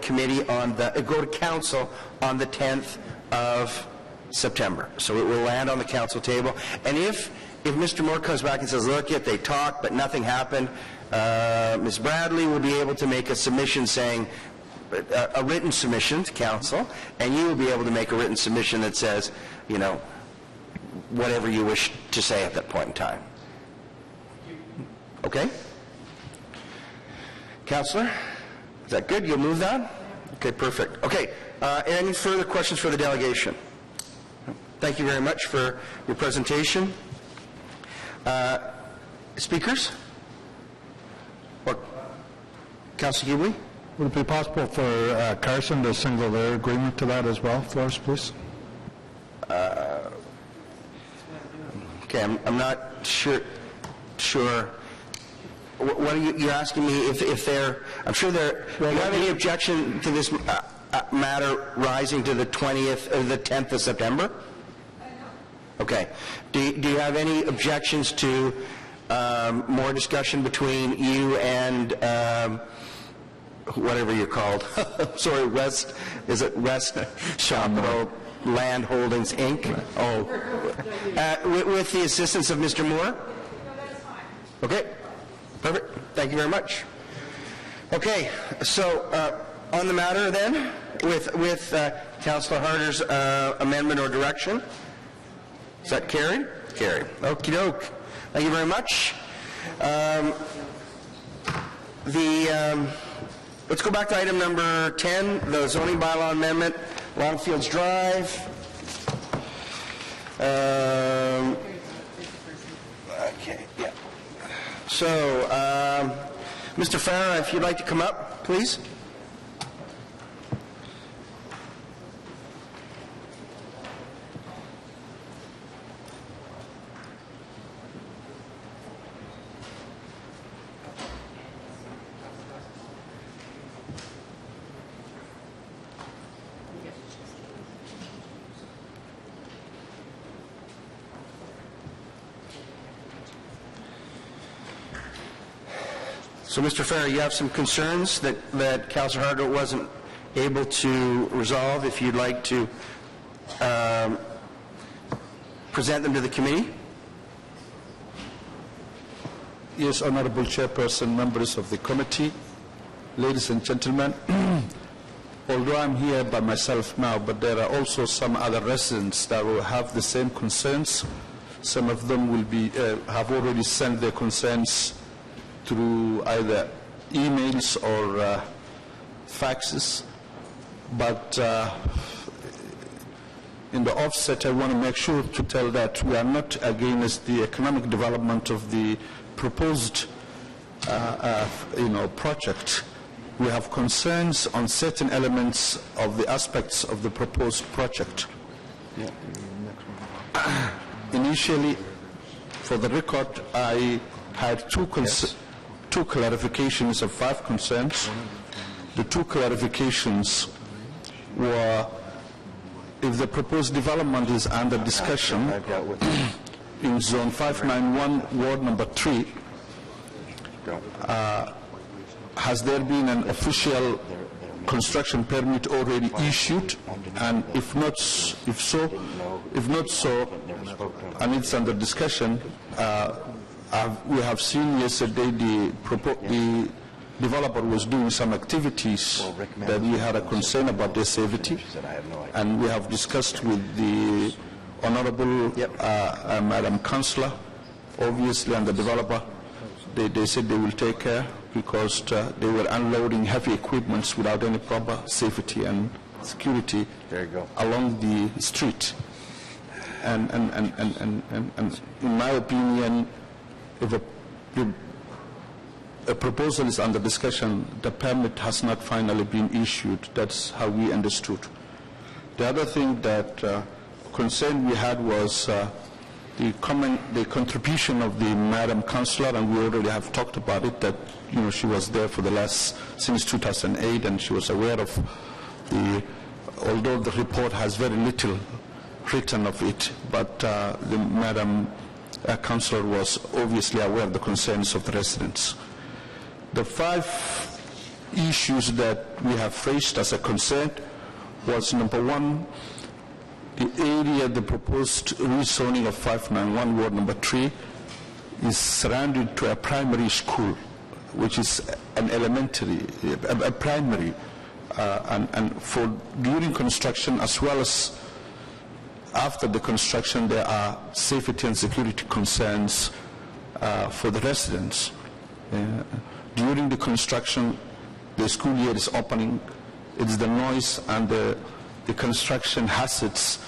council on the 10th of September. So it will land on the council table. And if Mr. Moore comes back and says, look, they talked, but nothing happened, Ms. Bradley will be able to make a submission saying, a written submission to council, and you will be able to make a written submission that says, whatever you wish to say at that point in time. Okay? Councillor, is that good? You'll move that? Okay, perfect. Okay, any further questions for the delegation? Thank you very much for your presentation. Speakers? What? Councillor Hubley? Would it be possible for Carson to single their agreement to that as well for us, please? Okay, I'm not sure. What are you're asking me if they're? I'm sure they're. Do you have any objection to this matter rising to the 20th or the 10th of September? Okay. Do you have any objections to more discussion between you and whatever you're called? Sorry, West Shoppo Land Holdings, Inc.? Oh, with the assistance of Mr. Moore? Okay, perfect. Thank you very much. Okay, so on the matter then, with Councillor Harder's amendment or direction, is that carried? Carried. Okie doke. Thank you very much. Let's go back to item number 10, the zoning bylaw amendment, Longfields Drive. Okay, yeah. So, Mr. Farah, if you'd like to come up, please. So, Mr. Farrer, you have some concerns that Councillor Harder wasn't able to resolve. If you'd like to present them to the committee. Yes, Honorable Chairperson, members of the committee, ladies and gentlemen, although I'm here by myself now, but there are also some other residents that will have the same concerns. Some of them will be have already sent their concerns through either emails or faxes. But in the offset, I want to make sure to tell that we are not against the economic development of the proposed project. We have concerns on certain elements of the aspects of the proposed project. Initially, for the record, I had two clarifications of 5 concerns. The 2 clarifications were, if the proposed development is under discussion in Zone 591, Ward number 3, has there been an official construction permit already issued? And if so, and it's under discussion, we have seen yesterday the developer was doing some activities that we had a concern about their safety, and we have discussed with the Honorable Madam Councillor obviously, and the developer, they said they will take care because they were unloading heavy equipments without any proper safety and security along the street. And in my opinion, if a proposal is under discussion, the permit has not finally been issued. That's how we understood. The other thing that concern we had was the contribution of the Madam Councillor, and we already have talked about it, that she was there for since 2008, and she was aware of although the report has very little written of it, but the Madam Councillor was obviously aware of the concerns of the residents. The 5 issues that we have raised as a concern was, number 1, the area, the proposed rezoning of 591 Ward number 3 is surrounded to a primary school, which is an elementary, a primary, and for during construction as well as after the construction, there are safety and security concerns for the residents. During the construction, the school year is opening. It's the noise and the construction hazards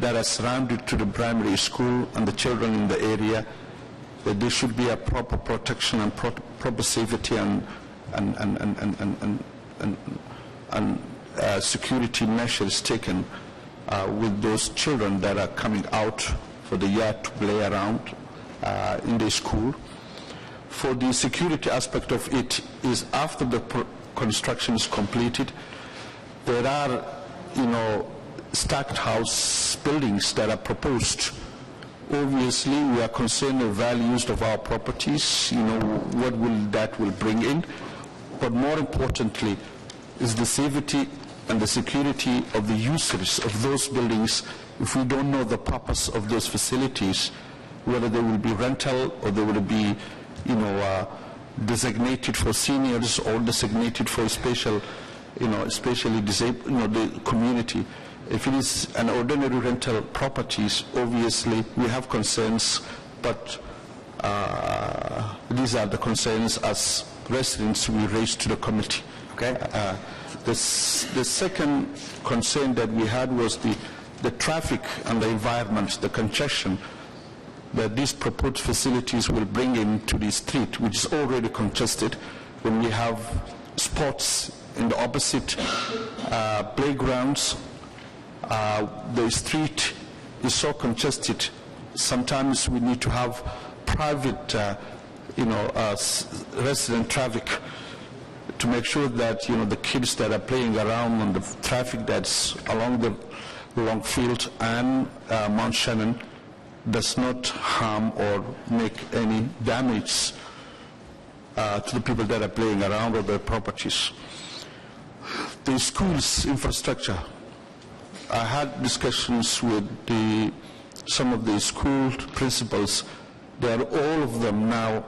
that are surrounded to the primary school and the children in the area, that there should be a proper protection and proper safety and security measures taken with those children that are coming out for the yard to play around in the school. For the security aspect of it is after the construction is completed, there are, stacked house buildings that are proposed. Obviously, we are concerned with values of our properties, what that will bring in. But more importantly, is the safety and the security of the users of those buildings. If we don't know the purpose of those facilities, whether they will be rental or they will be, designated for seniors or designated for special, especially disabled, the community. If it is an ordinary rental properties, obviously we have concerns, but these are the concerns as residents we raised to the committee. Okay. The second concern that we had was the traffic and the environment, the congestion that these proposed facilities will bring into the street, which is already congested. When we have spots in the opposite playgrounds, the street is so congested. Sometimes we need to have private, resident traffic to make sure that the kids that are playing around on the traffic that's along the Longfield and Mount Shannon does not harm or make any damage to the people that are playing around or their properties. The school's infrastructure. I had discussions with some of the school principals. They are all of them now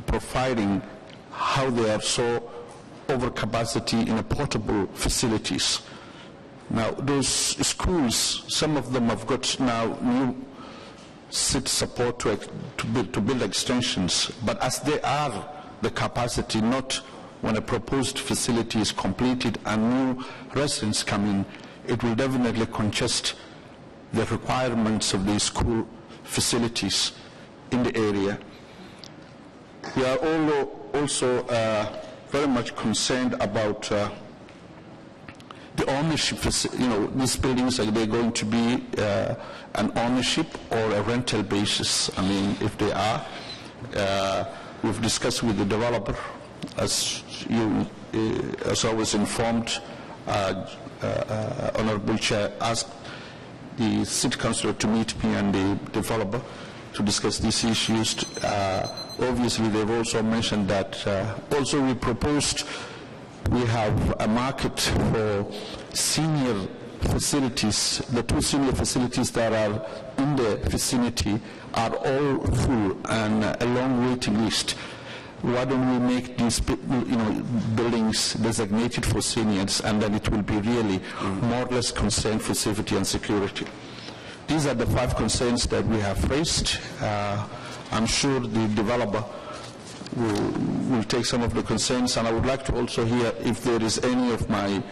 providing how they are so overcapacity in portable facilities. Now, those schools, some of them have got now new city support to build extensions, but as they are the capacity, not when a proposed facility is completed and new residents come in, it will definitely congest the requirements of the school facilities in the area. We are also very much concerned about the ownership. These buildings, are they going to be an ownership or a rental basis? I mean, if they are, we've discussed with the developer, as I was informed. Honorable Chair asked the City Councillor to meet me and the developer to discuss these issues. Obviously, they've also mentioned that also we proposed we have a market for senior facilities. The 2 senior facilities that are in the vicinity are all full and a long waiting list. Why don't we make these buildings designated for seniors, and then it will be really more or less concerned for safety and security. These are the 5 concerns that we have raised. I'm sure the developer will take some of the concerns, and I would like to also hear if there is any of my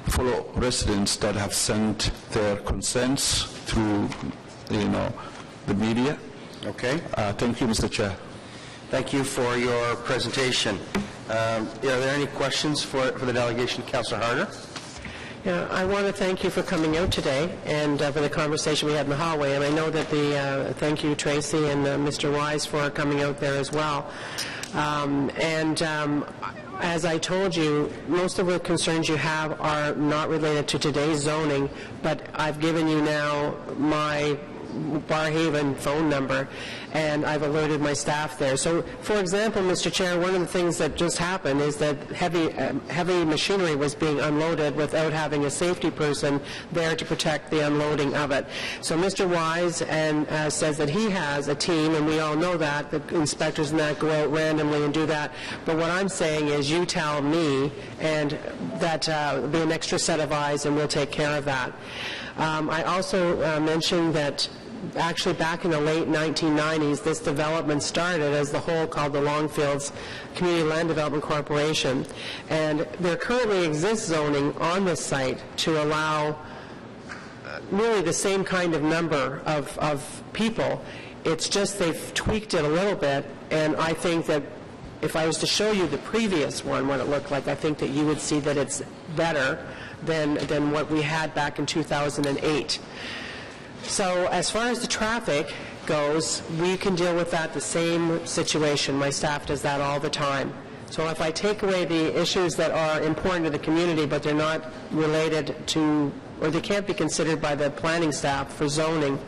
fellow residents that have sent their concerns through, the media. Okay. Thank you, Mr. Chair. Thank you for your presentation. Are there any questions for the delegation? Councillor Harder? Yeah, I want to thank you for coming out today and for the conversation we had in the hallway. And I know that thank you, Tracy, and Mr. Wise for coming out there as well. As I told you, most of the concerns you have are not related to today's zoning, but I've given you now my Barhaven phone number, and I've alerted my staff there. So, for example, Mr. Chair, one of the things that just happened is that heavy machinery was being unloaded without having a safety person there to protect the unloading of it. So Mr. Wise says that he has a team, and we all know that, the inspectors and that go out randomly and do that. But what I'm saying is you tell me, and that there'll be an extra set of eyes, and we'll take care of that. I also mentioned that actually back in the late 1990s, this development started as the whole called the Longfields Community Land Development Corporation. And there currently exists zoning on this site to allow really the same kind of number of people. It's just they've tweaked it a little bit, and I think that if I was to show you the previous one, what it looked like, I think that you would see that it's better than what we had back in 2008. So as far as the traffic goes, we can deal with that the same situation. My staff does that all the time. So if I take away the issues that are important to the community, but they're not related to, or they can't be considered by the planning staff for zoning,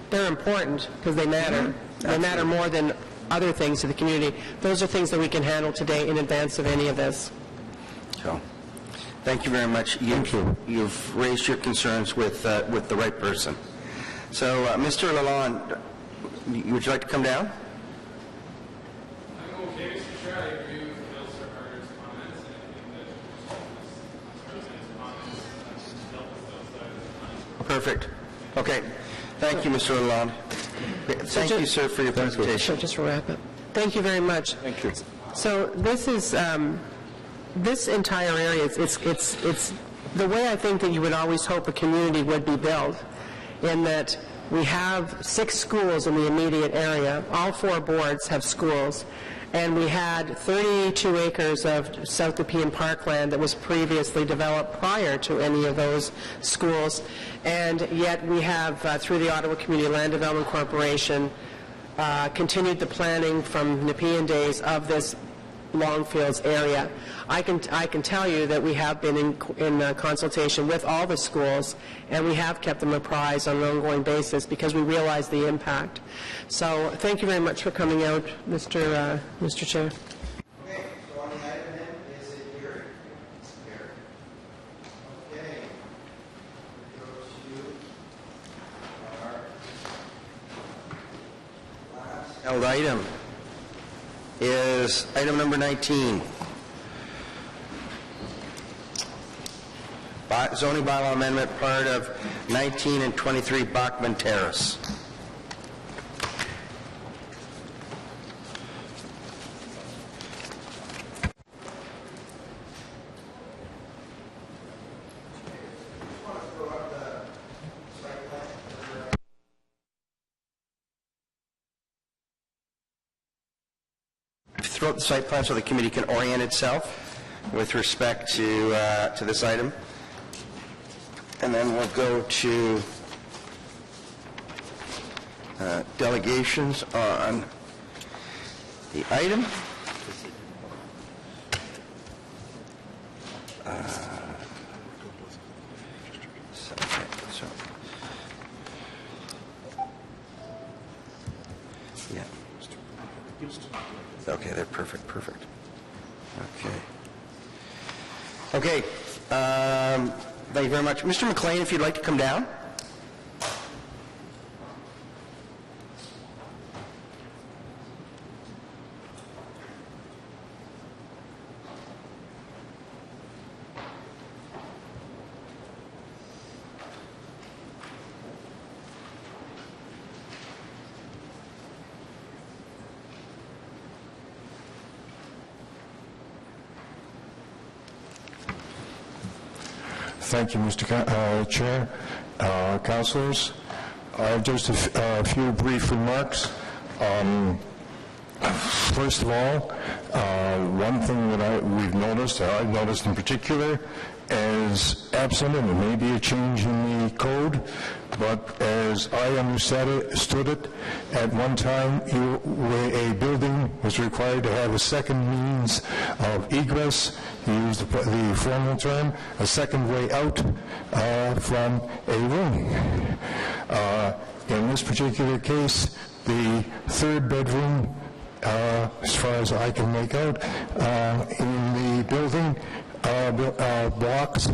they're important because they matter. They matter more than other things to the community. Those are things that we can handle today in advance of any of this. So, thank you very much. You've raised your concerns with the right person. So, Mr. Lalonde, would you like to come down? I'm okay, Mr. Chair. I agree with Councillor Harder's comments, and I think that Perfect. Okay. Thank you, Mr. Lalonde. Thank you, sir, for your presentation. So just to wrap up. Thank you very much. Thank you. So this is this entire area. It's the way I think that you would always hope a community would be built, in that we have 6 schools in the immediate area. All 4 boards have schools. And we had 32 acres of South Nepean parkland that was previously developed prior to any of those schools. And yet we have, through the Ottawa Community Land Development Corporation, continued the planning from Nepean days of this Longfields area. I can tell you that we have been in consultation with all the schools, and we have kept them apprised on an ongoing basis because we realize the impact. So thank you very much for coming out, Mr. Chair. Okay, so on the item then, is it here? Here. Okay. Go to our last held item is item number 19. Zoning bylaw amendment, part of 19 and 23 Bachman Terrace. Throw up the site plan so the committee can orient itself with respect to this item. And then we'll go to delegations on the item. Yeah. Okay, they're perfect. Okay. Thank you very much. Mr. McLean, if you'd like to come down. Thank you, Mr. Chair. Councilors, I have just a few brief remarks. First of all, one thing that we've noticed, or I've noticed in particular, is absent, and it may be a change in the code, but as I understood it, at one time a building was required to have a second means of egress, use the formal term, a second way out from a room. In this particular case, the third bedroom, as far as I can make out, in the building blocks,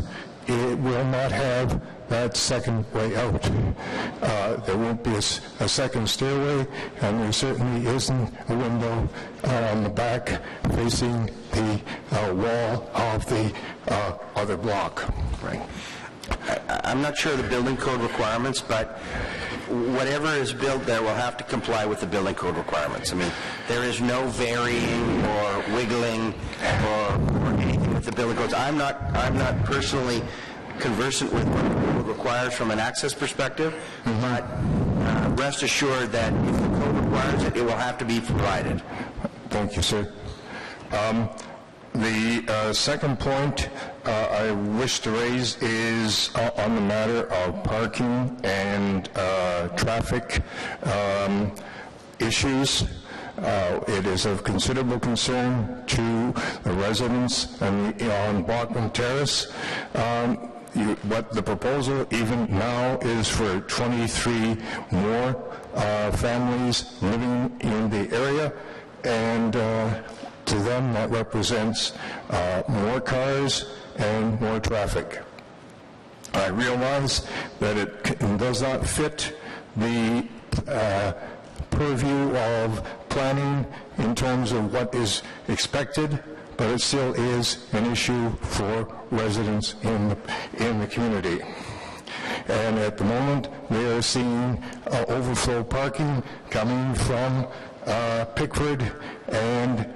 it will not have that second way out. There won't be a second stairway, and there certainly isn't a window on the back facing the wall of the other block. Right. I'm not sure of the building code requirements, but whatever is built there will have to comply with the building code requirements. I mean, there is no varying or wiggling or anything with the building codes. I'm not personally conversant with what the code requires from an access perspective, but rest assured that if the code requires it, it will have to be provided. Thank you, sir. The second point I wish to raise is on the matter of parking and traffic issues. It is of considerable concern to the residents on Bachman Terrace. What the proposal even now is for 23 more families living in the area, and to them that represents more cars and more traffic. I realize that it does not fit the purview of planning in terms of what is expected, but it still is an issue for residents in the community. And at the moment, they are seeing overflow parking coming from Pickford and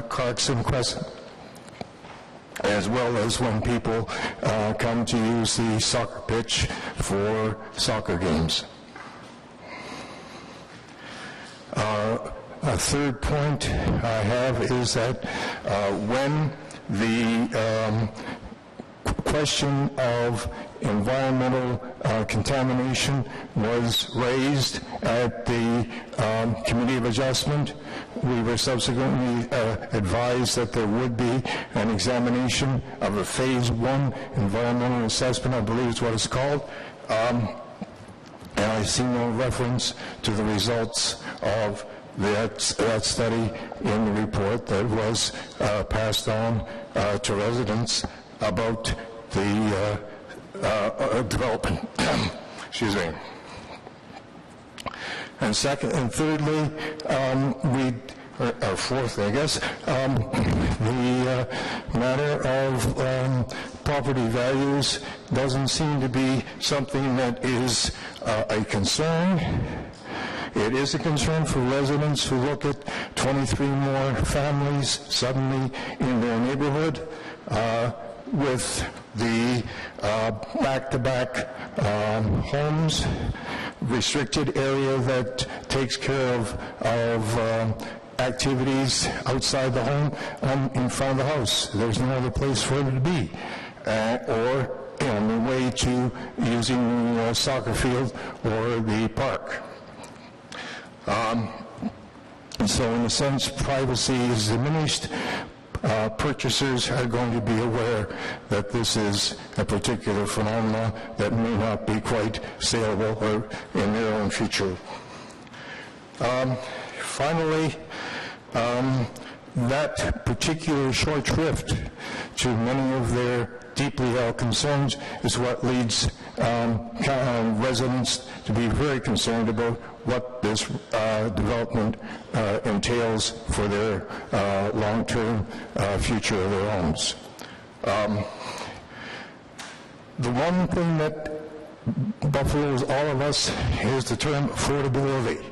Clarkson Crescent, as well as when people come to use the soccer pitch for soccer games. A third point I have is that when the question of environmental contamination was raised at the Committee of Adjustment, we were subsequently advised that there would be an examination of a Phase 1 environmental assessment, I believe is what it's called, and I see no reference to the results of that study in the report that was passed on to residents about the development. Excuse me. And second and thirdly, or fourthly, I guess, the matter of property values doesn't seem to be something that is a concern. It is a concern for residents who look at 23 more families suddenly in their neighborhood with the back-to-back homes, restricted area that takes care of activities outside the home in front of the house. There's no other place for it to be. Or on the way to using the soccer field or the park. So in a sense, privacy is diminished. Purchasers are going to be aware that this is a particular phenomenon that may not be quite saleable or in their own future. Finally, that particular short shrift to many of their deeply held concerns is what leads residents to be very concerned about what this development entails for their long-term future of their homes. The one thing that buffaloes all of us is the term affordability.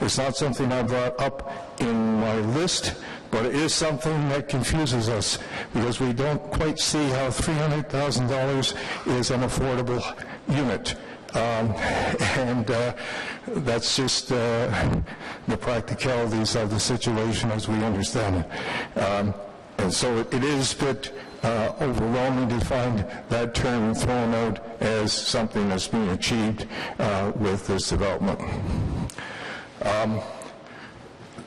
It's not something I brought up in my list, but it is something that confuses us because we don't quite see how $300,000 is an affordable unit. That's just the practicalities of the situation as we understand it. And so it is a bit overwhelming to find that term thrown out as something that's being achieved with this development.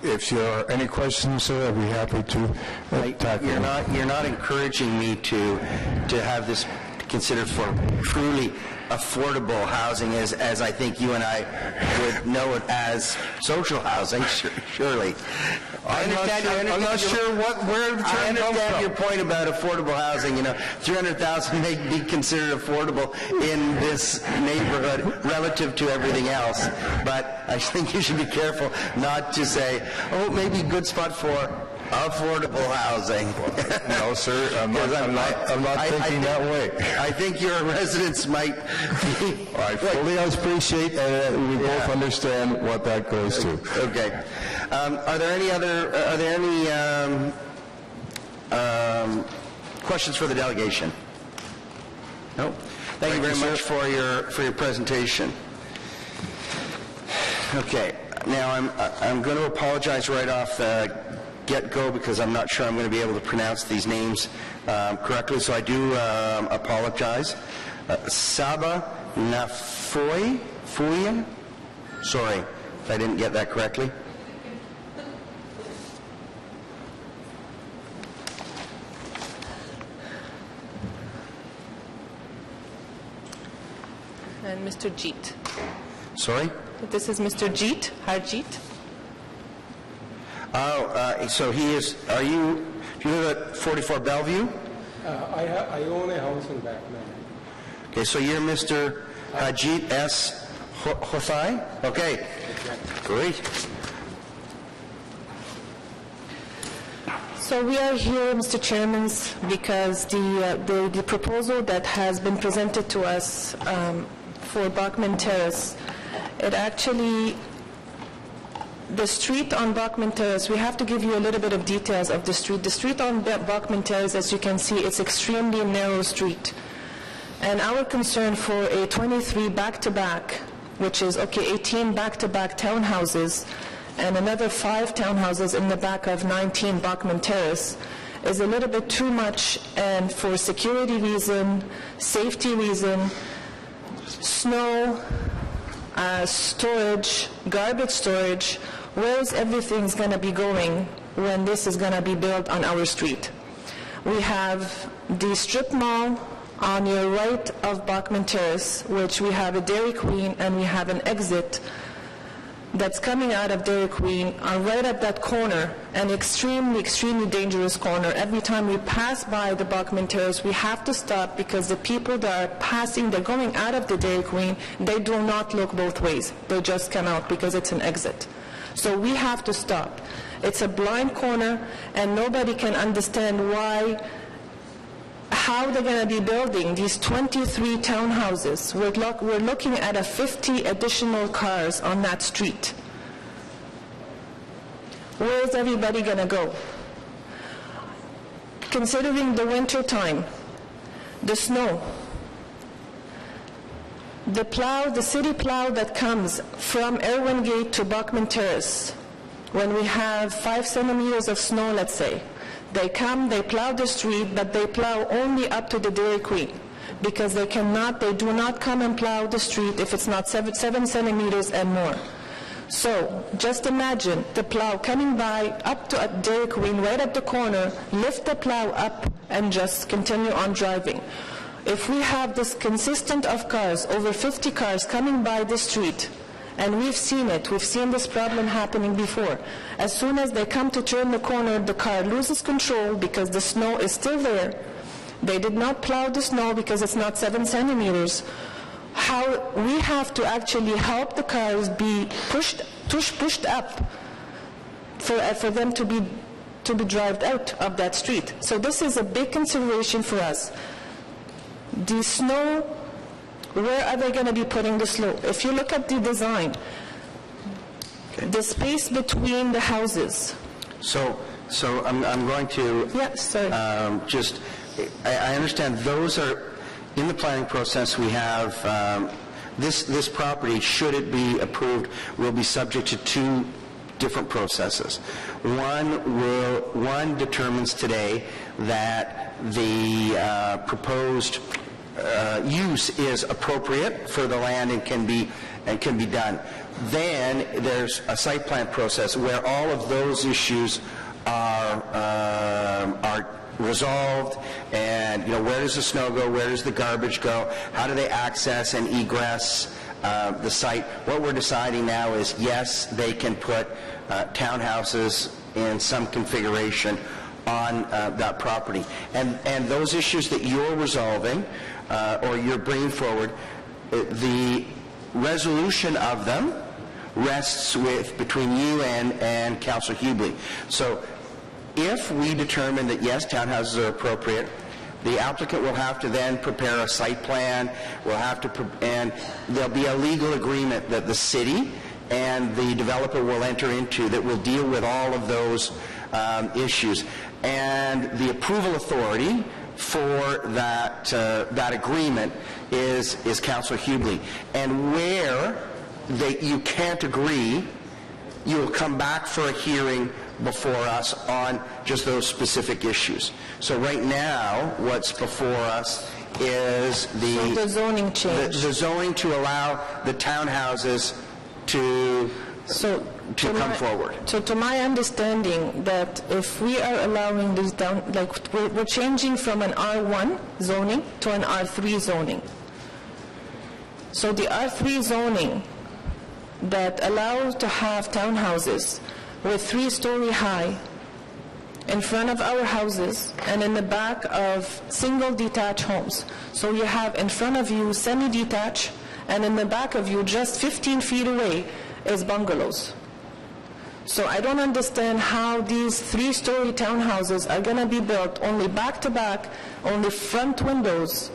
If there are any questions, sir, I'd be happy to tackle them. You're not encouraging me to have this considered for truly affordable housing as I think you and I would know it as social housing, surely. I'm not sure where the term comes from. I understand your point about affordable housing. You know, 300,000 may be considered affordable in this neighborhood relative to everything else. But I think you should be careful not to say, oh, maybe a good spot for affordable housing. No, sir, I'm not thinking that way. I think your residents might be... I fully appreciate and we both understand what that goes to. Okay. Are there any questions for the delegation? No? Thank you very much for your presentation. Okay. Now I'm going to apologize right off the get-go because I'm not sure I'm going to be able to pronounce these names correctly, so I do apologize. Saba Nafoya? Sorry if I didn't get that correctly. And Mr. Jeet. Sorry? This is Mr. Jeet, Harjeet. Oh, so he is, do you live at 44 Bellevue? I own a house in back now. Okay, so you're Mr. Hajit S. Hothai? Okay, great. So we are here, Mr. Chairman, because the proposal that has been presented to us for Bachman Terrace, it actually, the street on Bachman Terrace, we have to give you a little bit of details of the street. The street on Bachman Terrace, as you can see, it's extremely narrow street. And our concern for a 23 back-to-back, which is, 18 back-to-back townhouses, and another 5 townhouses in the back of 19 Bachman Terrace, is a little bit too much, and for security reason, safety reason, snow, storage, garbage storage, where is everything's going to be going when this is going to be built on our street? We have the strip mall on your right of Bachman Terrace, which we have a Dairy Queen and we have an exit that's coming out of Dairy Queen right at that corner, an extremely, extremely dangerous corner. Every time we pass by the Bachman Terrace, we have to stop because the people that are passing, they're going out of the Dairy Queen, they do not look both ways. They just come out because it's an exit. So we have to stop. It's a blind corner, and nobody can understand how they're going to be building these 23 townhouses. We're looking at 50 additional cars on that street. Where is everybody going to go? Considering the winter time, the snow, the city plow that comes from Erwin Gate to Bachman Terrace, when we have 5 centimeters of snow, let's say, they come, they plow the street, but they plow only up to the Dairy Queen because they do not come and plow the street if it's not 7 centimeters and more. So just imagine the plow coming by up to Dairy Queen, right at the corner, lift the plow up and just continue on driving. If we have this consistent of cars, over 50 cars coming by the street, and we've seen this problem happening before. As soon as they come to turn the corner, the car loses control because the snow is still there. They did not plow the snow because it's not 7 centimeters. How we have to actually help the cars be pushed up for them to be driven out of that street. So this is a big consideration for us. The snow, where are they going to be putting the snow? If you look at the design, the space between the houses. So I'm going to just, I understand those are, in the planning process we have, this property, should it be approved, will be subject to two different processes. One determines today that the proposed use is appropriate for the land and can be done. Then there's a site plan process where all of those issues are resolved, and where does the snow go, where does the garbage go, how do they access and egress the site. What we're deciding now is, yes, they can put townhouses in some configuration on that property. And those issues that you're resolving or you're bringing forward, the resolution of them rests between you and Councillor Hubley. So if we determine that, yes, townhouses are appropriate, the applicant will have to then prepare a site plan, and there'll be a legal agreement that the city and the developer will enter into that will deal with all of those issues. And the approval authority for that agreement is Councillor Hubley. And where you can't agree, you'll come back for a hearing before us on just those specific issues. So right now, what's before us is the zoning change. The zoning to allow the townhouses to come forward. So to my understanding, that if we are allowing these we're changing from an R1 zoning to an R3 zoning. So the R3 zoning that allows to have townhouses with 3-story high in front of our houses and in the back of single detached homes. So you have in front of you semi-detached, and in the back of you, just 15 feet away, is bungalows. So I don't understand how these 3-story townhouses are going to be built only back-to-back, only front windows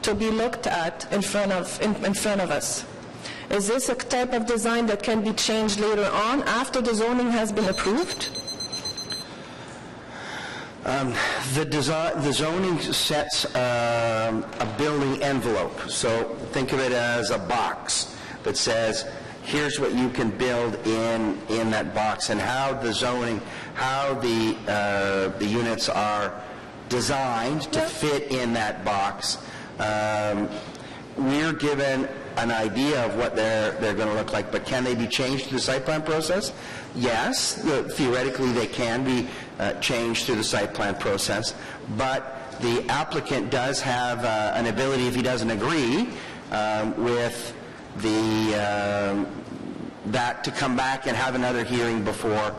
to be looked at in front of us. Is this a type of design that can be changed later on after the zoning has been approved? The zoning sets a building envelope. So think of it as a box that says, here's what you can build in that box, and how the zoning, how the units are designed to fit in that box. We're given an idea of what they're going to look like, but can they be changed through the site plan process? Yes, theoretically they can be changed through the site plan process, but the applicant does have an ability, if he doesn't agree with that, to come back and have another hearing before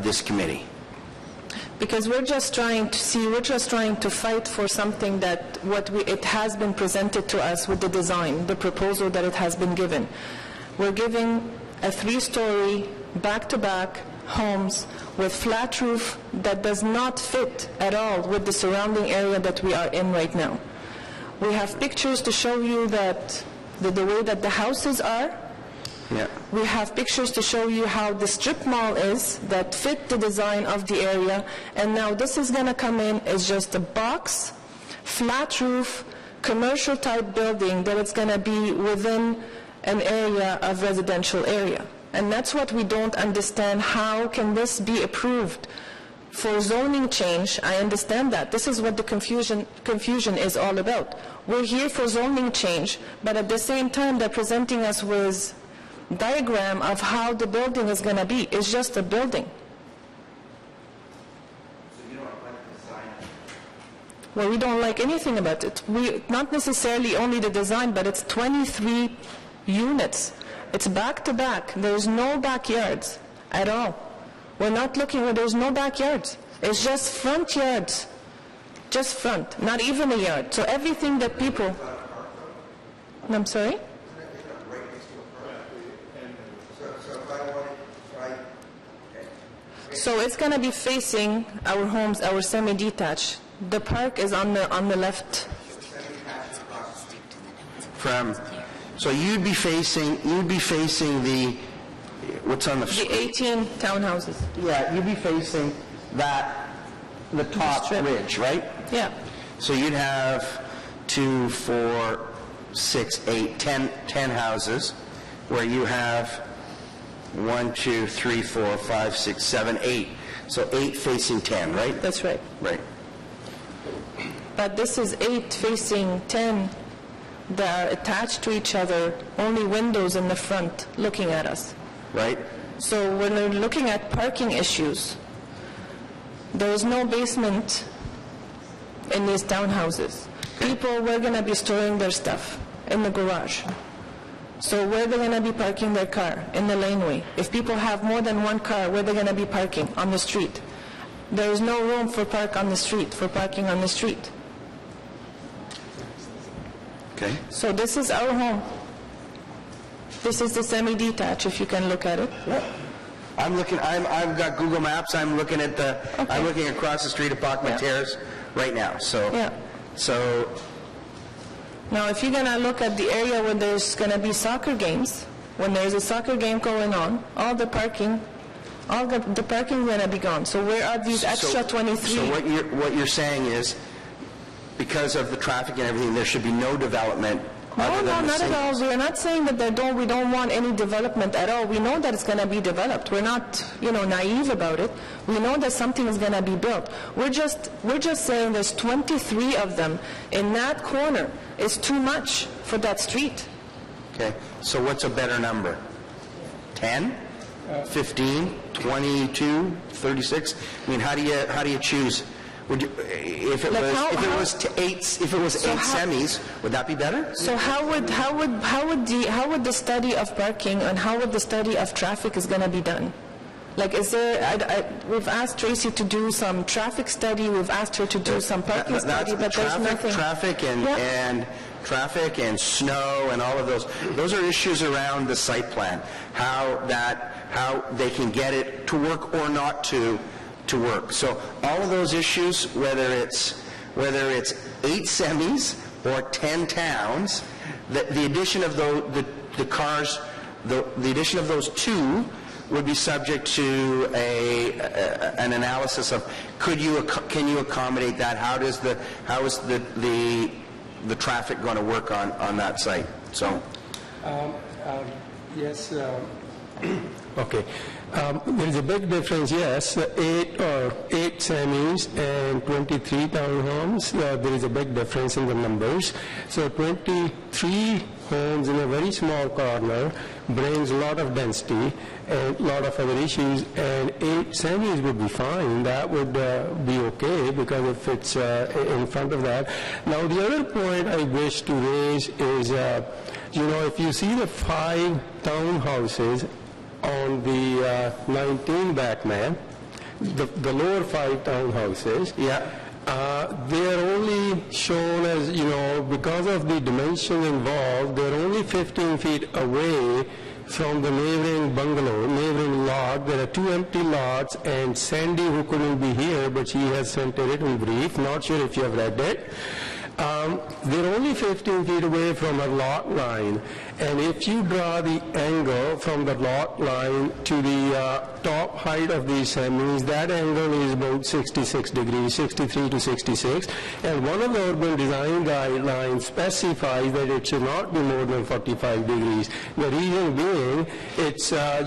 this committee. Because we're just trying to fight for something that it has been presented to us with the design, the proposal that it has been given. We're giving a 3-story back-to-back homes with flat roof that does not fit at all with the surrounding area that we are in right now. We have pictures to show you that the way that the houses are. Yeah. We have pictures to show you how the strip mall is that fit the design of the area, and now this is going to come in as just a box, flat roof, commercial type building that it's going to be within an area of residential area. And that's what we don't understand. How can this be approved for zoning change? I understand that. This is what the confusion is all about. We're here for zoning change, but at the same time they're presenting us with diagram of how the building is going to be. It's just a building. So you don't like the design? Well, we don't like anything about it. Not necessarily only the design, but it's 23 units. It's back to back. There's no backyards at all. We're not looking where there's no backyards. It's just front yards. Just front. Not even a yard. So everything that people... I'm sorry? So it's going to be facing our homes, our semi-detached. The park is on the left. So you'd be facing the, what's on the... The 18 townhouses. Yeah, you'd be facing the top ridge, right? Yeah. So you'd have 2, 4, 6, 8, 10 houses where you have 1, 2, 3, 4, 5, 6, 7, 8. So 8 facing 10, right? That's right. Right. But this is 8 facing 10 that are attached to each other, only windows in the front looking at us. Right. So when we're looking at parking issues, there is no basement in these townhouses. People were going to be storing their stuff in the garage. So where are they going to be parking their car? In the laneway. If people have more than one car, where are they going to be parking? On the street. There is no room for parking on the street. Okay. So this is our home. This is the semi-detached, if you can look at it. Yeah. I've got Google Maps. I'm looking at I'm looking across the street at Bachman Terrace right now. So. Yeah. So. Now, if you're going to look at the area where there's going to be soccer games, when there's a soccer game going on, all the parking is going to be gone. So where are these extra 23? So what you're saying is, because of the traffic and everything, there should be no development. No, not at all. We're not saying that we don't want any development at all. We know that it's going to be developed. We're not, naive about it. We know that something is going to be built. We're just saying there's 23 of them in that corner. It's too much for that street. Okay. So what's a better number? 10? 15? 22? 36? I mean, how do you choose? Would you, if it was eight semis, would that be better? So how would the study of parking and how would the study of traffic is going to be done? Like, is there? We've asked Tracy to do some traffic study. We've asked her to do some parking study, but there's nothing. Traffic and snow and all of those. Those are issues around the site plan. How they can get it to work or not to work. So all of those issues, whether it's 8 semis or 10 towns, the addition of the cars, the addition of those 2 would be subject to an analysis of can you accommodate that? How is the traffic going to work on that site? So. Yes. Okay. There is a big difference, yes. 8 semis and 23 townhomes, there is a big difference in the numbers. So 23 homes in a very small corner brings a lot of density and a lot of other issues, and 8 semis would be fine. That would be okay, because if it's in front of that. Now, the other point I wish to raise is, if you see the 5 townhouses on the 19 Batman, the lower 5 townhouses, they're only shown as, because of the dimension involved, they're only 15 feet away from the neighboring lot. There are 2 empty lots, and Sandy, who couldn't be here, but she has sent a written brief, not sure if you have read it. They're only 15 feet away from a lot line, and if you draw the angle from the lot line to the top height of these semis, that angle is about 66 degrees, 63 to 66, and one of the urban design guidelines specifies that it should not be more than 45 degrees. The reason being, it's a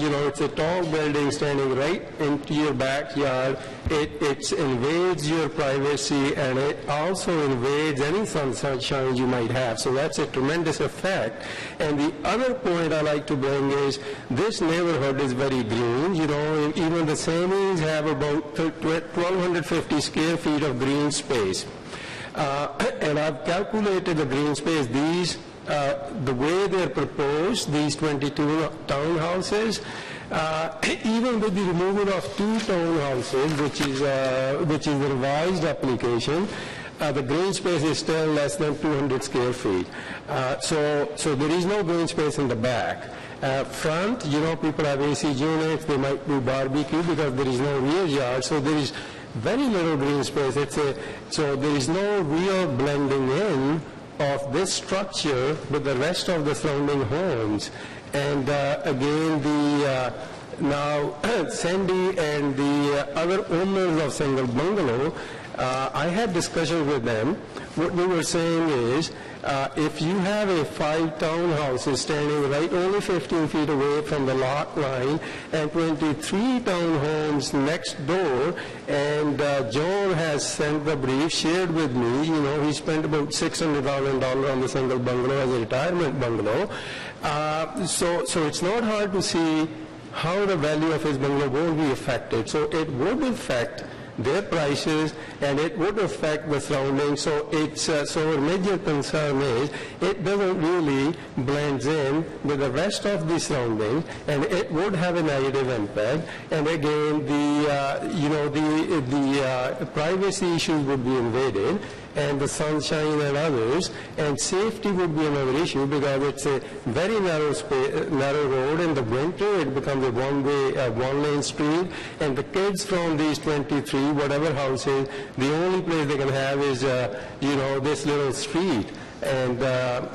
tall building standing right into your backyard. It invades your privacy, and it also invades any sunshine you might have. So that's a tremendous effect. And the other point I like to bring is this neighborhood is very green. Even the semis have about 1,250 square feet of green space. And I've calculated the green space. These, the way they're proposed, these 22 townhouses, even with the removal of 2 townhouses, which is the revised application, the green space is still less than 200 square feet. So there is no green space in the back. Front, people have AC units, they might do barbecue because there is no rear yard, so there is very little green space. So there is no real blending in of this structure with the rest of the surrounding homes. And again, Now, Sandy and the other owners of single bungalow, I had discussion with them. What we were saying is, if you have a 5 townhouses standing right only 15 feet away from the lot line and 23 townhomes next door, and John has sent the brief, shared with me, he spent about $600,000 on the single bungalow as a retirement bungalow. So it's not hard to see how the value of his bungalow won't be affected. So it would affect their prices, and it would affect the surroundings. So so our major concern is it doesn't really blend in with the rest of the surroundings, and it would have a negative impact. And again, the privacy issues would be invaded, and the sunshine and others, and safety would be another issue because it's a very narrow road. In the winter, it becomes a one-lane street, and the kids from these 23, whatever houses, the only place they can have is, this little street. And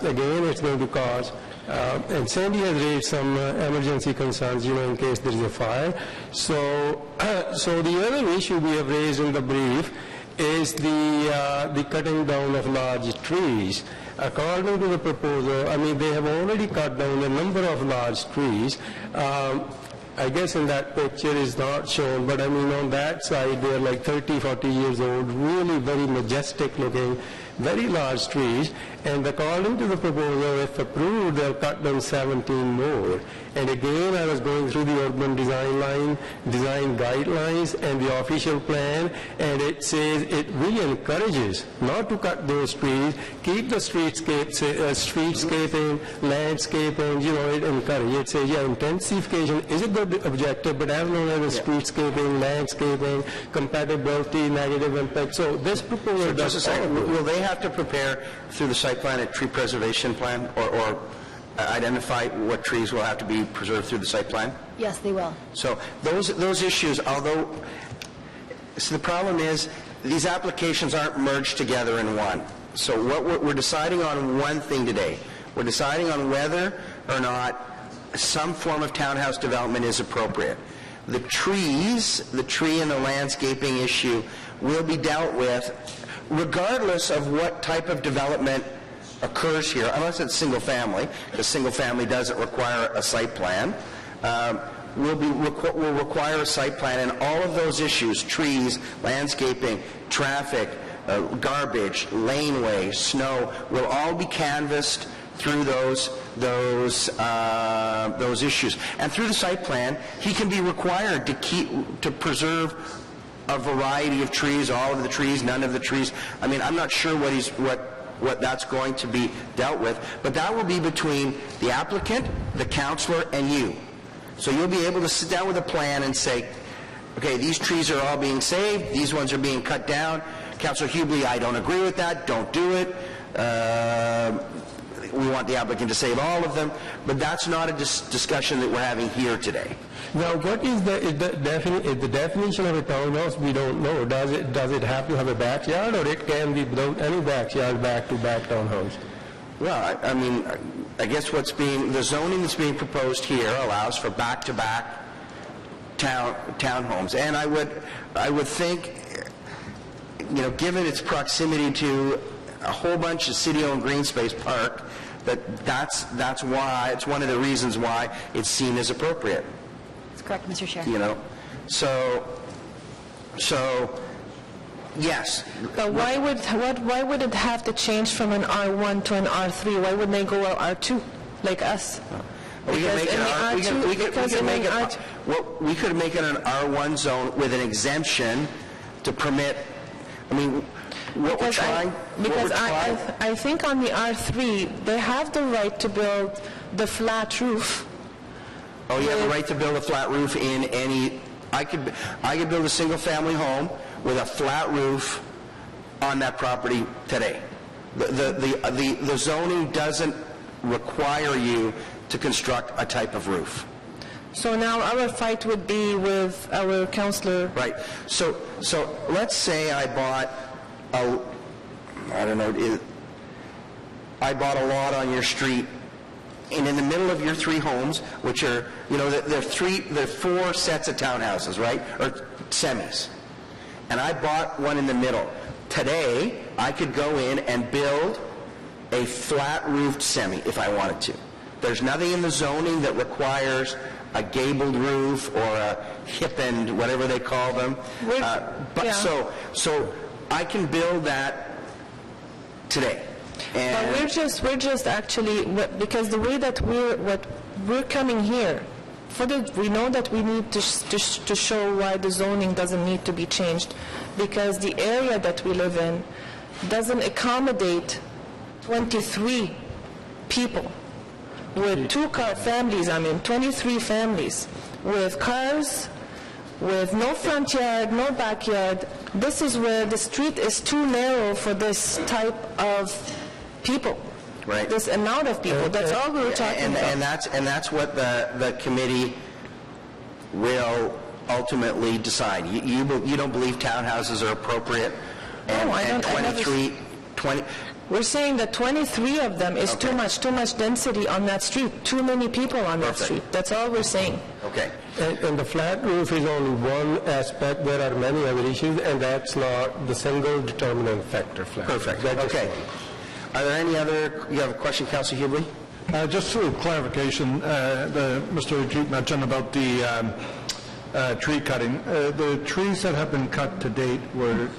again, it's going to cause, and Sandy has raised some emergency concerns, in case there is a fire. So the other issue we have raised in the brief is the cutting down of large trees. According to the proposal, they have already cut down a number of large trees. I guess in that picture is not shown, but on that side they're like 30, 40 years old, really very majestic looking, very large trees. And according to the proposal, if approved, they'll cut down 17 more. And again, I was going through the urban design guidelines and the official plan, and it says it really encourages not to cut those trees, keep the streetscaping, landscaping, it encourages. It says, intensification is a good objective, but as long as the streetscaping, landscaping, compatibility, negative impact. So this proposal does all of those. Will they have to prepare through the site plan a tree preservation plan, or identify what trees will have to be preserved through the site plan? Yes, they will. So those issues, the problem is these applications aren't merged together in one. So we're deciding on one thing today. We're deciding on whether or not some form of townhouse development is appropriate. The tree and the landscaping issue will be dealt with regardless of what type of development occurs here, unless it's single family, because single family doesn't require a site plan. Will require a site plan, and all of those issues, trees, landscaping, traffic, garbage, laneway, snow, will all be canvassed through those issues. And through the site plan, he can be required to preserve a variety of trees, all of the trees, none of the trees. I'm not sure what that's going to be dealt with, but that will be between the applicant, the councillor, and you. So you'll be able to sit down with a plan and say, okay, these trees are all being saved, these ones are being cut down. Councillor Hubley, I don't agree with that, don't do it. We want the applicant to save all of them, but that's not a discussion that we're having here today. Now, what is the definition of a townhouse? We don't know. Does it have to have a backyard, or it can be without any backyard, back-to-back townhouse? Well, I guess the zoning that's being proposed here allows for back-to-back townhomes, and I would think, given its proximity to a whole bunch of city-owned green space park, that's why it's one of the reasons why it's seen as appropriate. That's correct, Mr. Chair. So yes. But why would it have to change from an R1 to an R3? Why wouldn't they go R2 like us? We could make it an R1 zone with an exemption to permit. I think on the R3 they have the right to build the flat roof. Oh, you have the right to build a flat roof in any. I could build a single-family home with a flat roof on that property today. The zoning doesn't require you to construct a type of roof. So now our fight would be with our councillor. Right. So let's say I bought I bought a lot on your street and in the middle of your 3 homes, which are, you know, there are 4 sets of townhouses, right, or semis, and I bought one in the middle. Today, I could go in and build a flat-roofed semi if I wanted to. There's nothing in the zoning that requires a gabled roof or a hip end, whatever they call them. So I can build that today. And But we're just actually, because the way that we're coming here, we know that we need to show why the zoning doesn't need to be changed, because the area that we live in doesn't accommodate 23 people with 2-car families, 23 families with cars, with no front yard, no backyard. This is where the street is too narrow for this type of people. Right. This amount of people. That's all we were talking about. And that's what the committee will ultimately decide. You don't believe townhouses are appropriate? And, no, I don't. 20... We're saying that 23 of them is too much density on that street, too many people on that street. That's all we're saying. Okay. And the flat roof is only one aspect. There are many other issues, and that's not the single determinant factor. Perfect. Okay. Are there any other? You have a question, Councillor Hubley? Just through clarification, Mr. Ajit mentioned about the tree cutting. The trees that have been cut to date were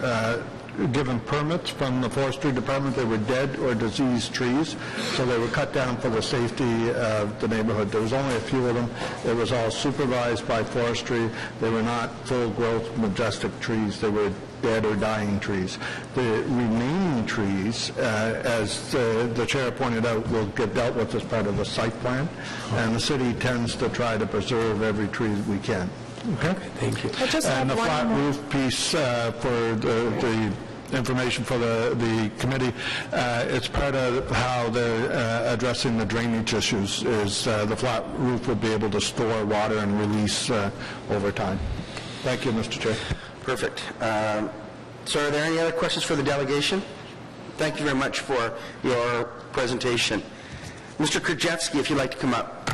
given permits from the forestry department. They were dead or diseased trees, so they were cut down for the safety of the neighborhood. There was only a few of them. It was all supervised by forestry. They were not full-growth majestic trees. They were dead or dying trees. The remaining trees, as the chair pointed out, will get dealt with as part of the site plan, and the city tends to try to preserve every tree that we can. Okay? Thank you. And the flat roof piece for the information for the committee, it's part of how they're addressing the drainage issues, is the flat roof would be able to store water and release over time. Thank you, Mr. Chair. Perfect. So are there any other questions for the delegation? Thank you very much for your presentation. Mr. Krajewski, if you'd like to come up.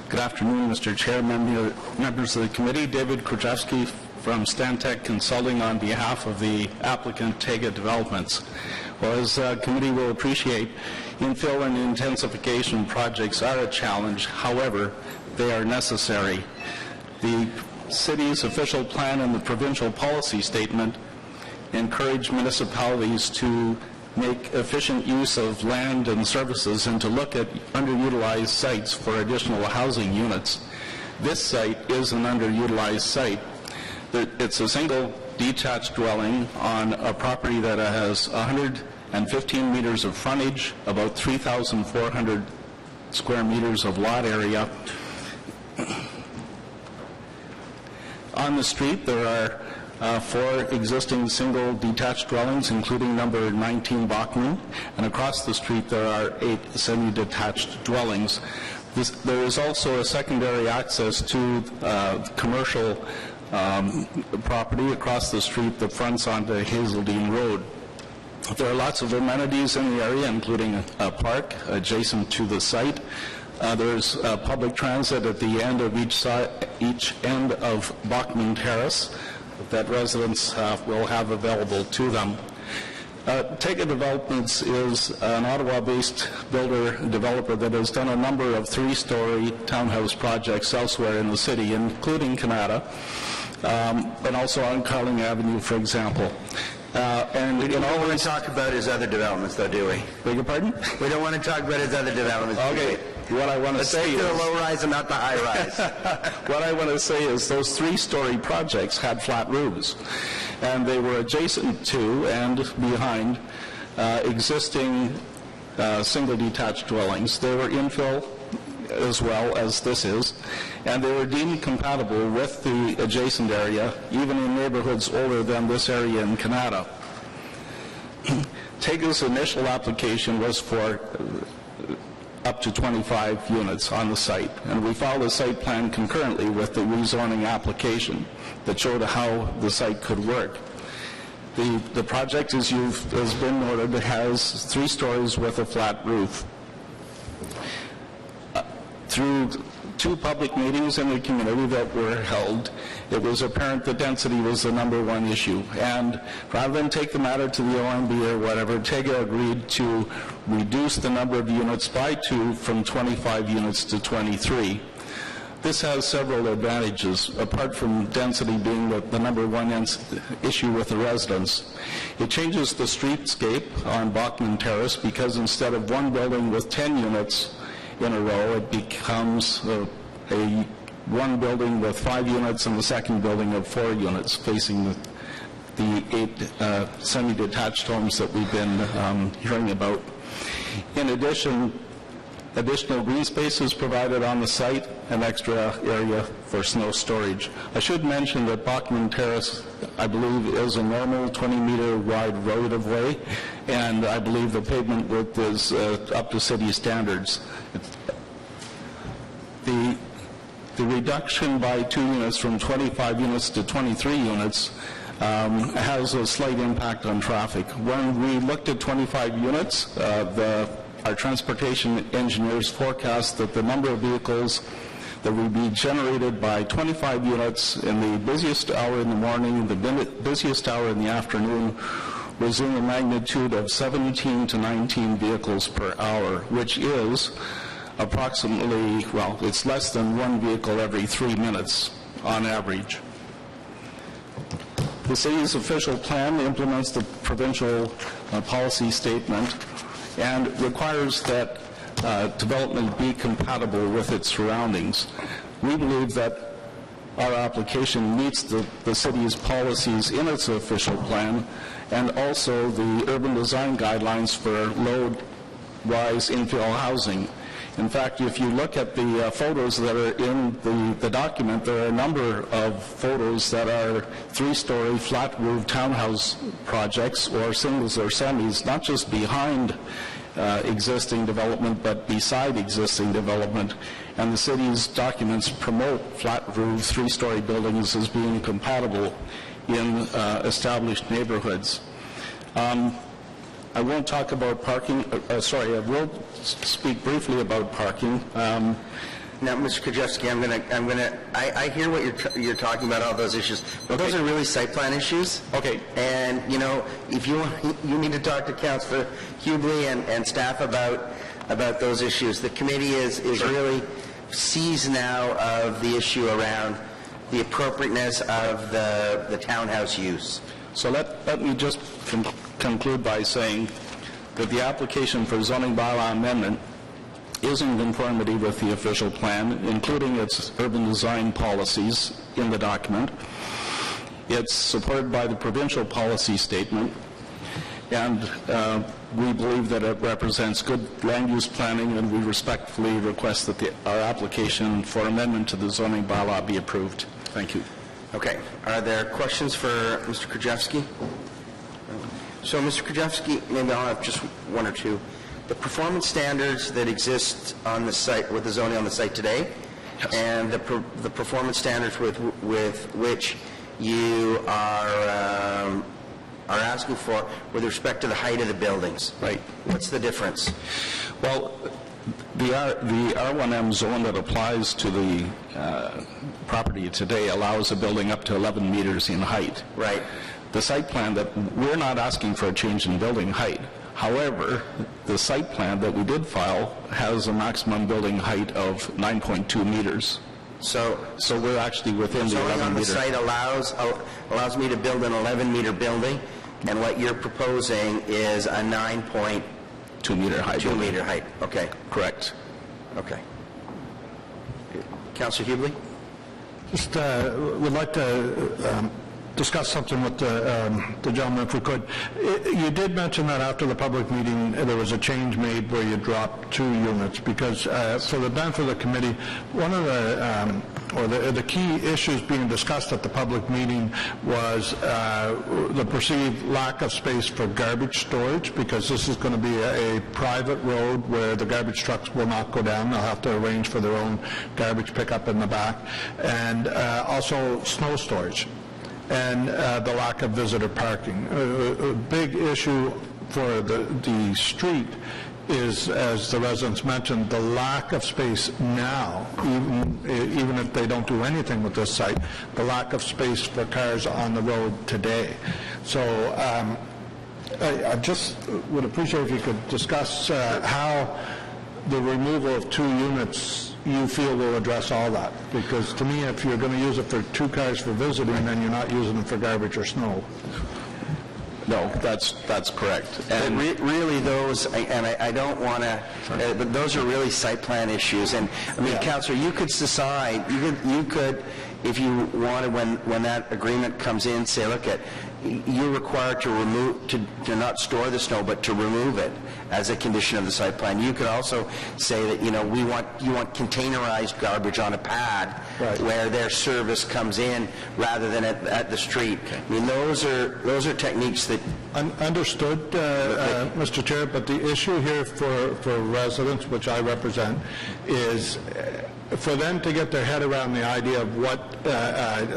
Good afternoon, Mr. Chair, members of the committee. David Krajewski from Stantec Consulting on behalf of the applicant Tega Developments. Well, as the committee will appreciate, infill and intensification projects are a challenge. However, they are necessary. The city's official plan and the provincial policy statement encourage municipalities to make efficient use of land and services and to look at underutilized sites for additional housing units. This site is an underutilized site. It's a single detached dwelling on a property that has 115 meters of frontage, about 3,400 square meters of lot area. On the street, there are 4 existing single detached dwellings, including number 19 Bachman, and across the street there are 8 semi-detached dwellings. There is also a secondary access to commercial property across the street that fronts onto Hazeldean Road. There are lots of amenities in the area, including a park adjacent to the site. There's public transit at the end of each end of Bachman Terrace that residents will have available to them. Tega Developments is an Ottawa-based builder-developer that has done a number of 3-story townhouse projects elsewhere in the city, including Canada, but also on Carling Avenue, for example. And we don't want to talk about his other developments, though, do we? Beg your pardon? We don't want to talk about his other developments. Okay. What I want to say is... Let's stick to the low-rise and not the high-rise. What I want to say is those 3-story projects had flat roofs, and they were adjacent to and behind existing single detached dwellings. They were infill as well as this is, and they were deemed compatible with the adjacent area, even in neighborhoods older than this area in Canada. Tega's initial application was for up to 25 units on the site. And we filed a site plan concurrently with the rezoning application that showed how the site could work. The project, as been noted, has 3 stories with a flat roof. Through 2 public meetings in the community that were held, it was apparent that density was the #1 issue. And rather than take the matter to the OMB or whatever, TEGA agreed to reduce the number of units by 2 from 25 units to 23. This has several advantages, apart from density being the #1 issue with the residents. It changes the streetscape on Bachman Terrace because instead of one building with 10 units in a row, it becomes one building with 5 units and the second building of 4 units facing the 8 semi-detached homes that we've been hearing about. In addition, additional green space is provided on the site, an extra area for snow storage. I should mention that Bachman Terrace, I believe, is a normal 20-meter wide right of way, and I believe the pavement width is up to city standards. The reduction by 2 units from 25 units to 23 units has a slight impact on traffic. When we looked at 25 units, our transportation engineers forecast that the number of vehicles that would be generated by 25 units in the busiest hour in the morning, the busiest hour in the afternoon, was in the magnitude of 17 to 19 vehicles per hour, which is approximately, well, it's less than 1 vehicle every 3 minutes on average. The city's official plan implements the provincial policy statement and requires that development be compatible with its surroundings. We believe that our application meets the city's policies in its official plan and also the urban design guidelines for low-rise infill housing. In fact, if you look at the photos that are in the document, there are a number of photos that are 3-story flat-roof townhouse projects or singles or semis, not just behind existing development, but beside existing development. And the city's documents promote flat-roof 3-story buildings as being compatible in established neighborhoods. I won't talk about parking. I will speak briefly about parking. Now, Mr. Krajewski, I hear what you're talking about, all those issues, but those are really site plan issues. Okay. And, if you need to talk to Councillor Hubley and staff about those issues. The committee is really seized now of the issue around the appropriateness of the townhouse use. So let me just conclude by saying that the application for zoning bylaw amendment is in conformity with the official plan, including its urban design policies in the document. It's supported by the provincial policy statement, and we believe that it represents good land use planning, and we respectfully request that our application for amendment to the zoning bylaw be approved. Thank you. Okay. Are there questions for Mr. Krajewski? So, Mr. Krajewski, maybe I'll have just one or two. The performance standards that exist on the site, with the zoning on the site today, yes, and the performance standards with which you are asking for with respect to the height of the buildings. Right. What's the difference? Well, the R1M zone that applies to the property today allows a building up to 11 meters in height. Right. The site plan that we're not asking for a change in building height. However, the site plan that we did file has a maximum building height of 9.2 meters. So we're actually within the 11 meter. The site allows me to build an 11-meter building, and what you're proposing is a 9.2 meter height. 2 meter height. Okay. Correct. Okay. Councillor Hubley? Just would like to discuss something with the gentleman, if we could. You did mention that after the public meeting, there was a change made where you dropped 2 units, because for the benefit of the committee, one of the key issues being discussed at the public meeting was the perceived lack of space for garbage storage, because this is going to be a private road where the garbage trucks will not go down. They'll have to arrange for their own garbage pickup in the back, and also snow storage, and the lack of visitor parking. A big issue for the street is, as the residents mentioned, the lack of space now, even if they don't do anything with this site, the lack of space for cars on the road today. So I just would appreciate if you could discuss how the removal of 2 units you feel will address all that. Because to me, if you're going to use it for 2 cars for visiting, then you're not using them for garbage or snow. No, that's correct. And really those, and I don't want to, but those are really site plan issues. And I mean, Councillor, you could decide, you could, if you wanted, when that agreement comes in, say, look, you're required to remove, to not store the snow, but to remove it as a condition of the site plan. You could also say that, you want containerized garbage on a pad, where their service comes in rather than at the street. I mean, those are techniques that... Understood, Mr. Chair, but the issue here for residents, which I represent, is for them to get their head around the idea of what,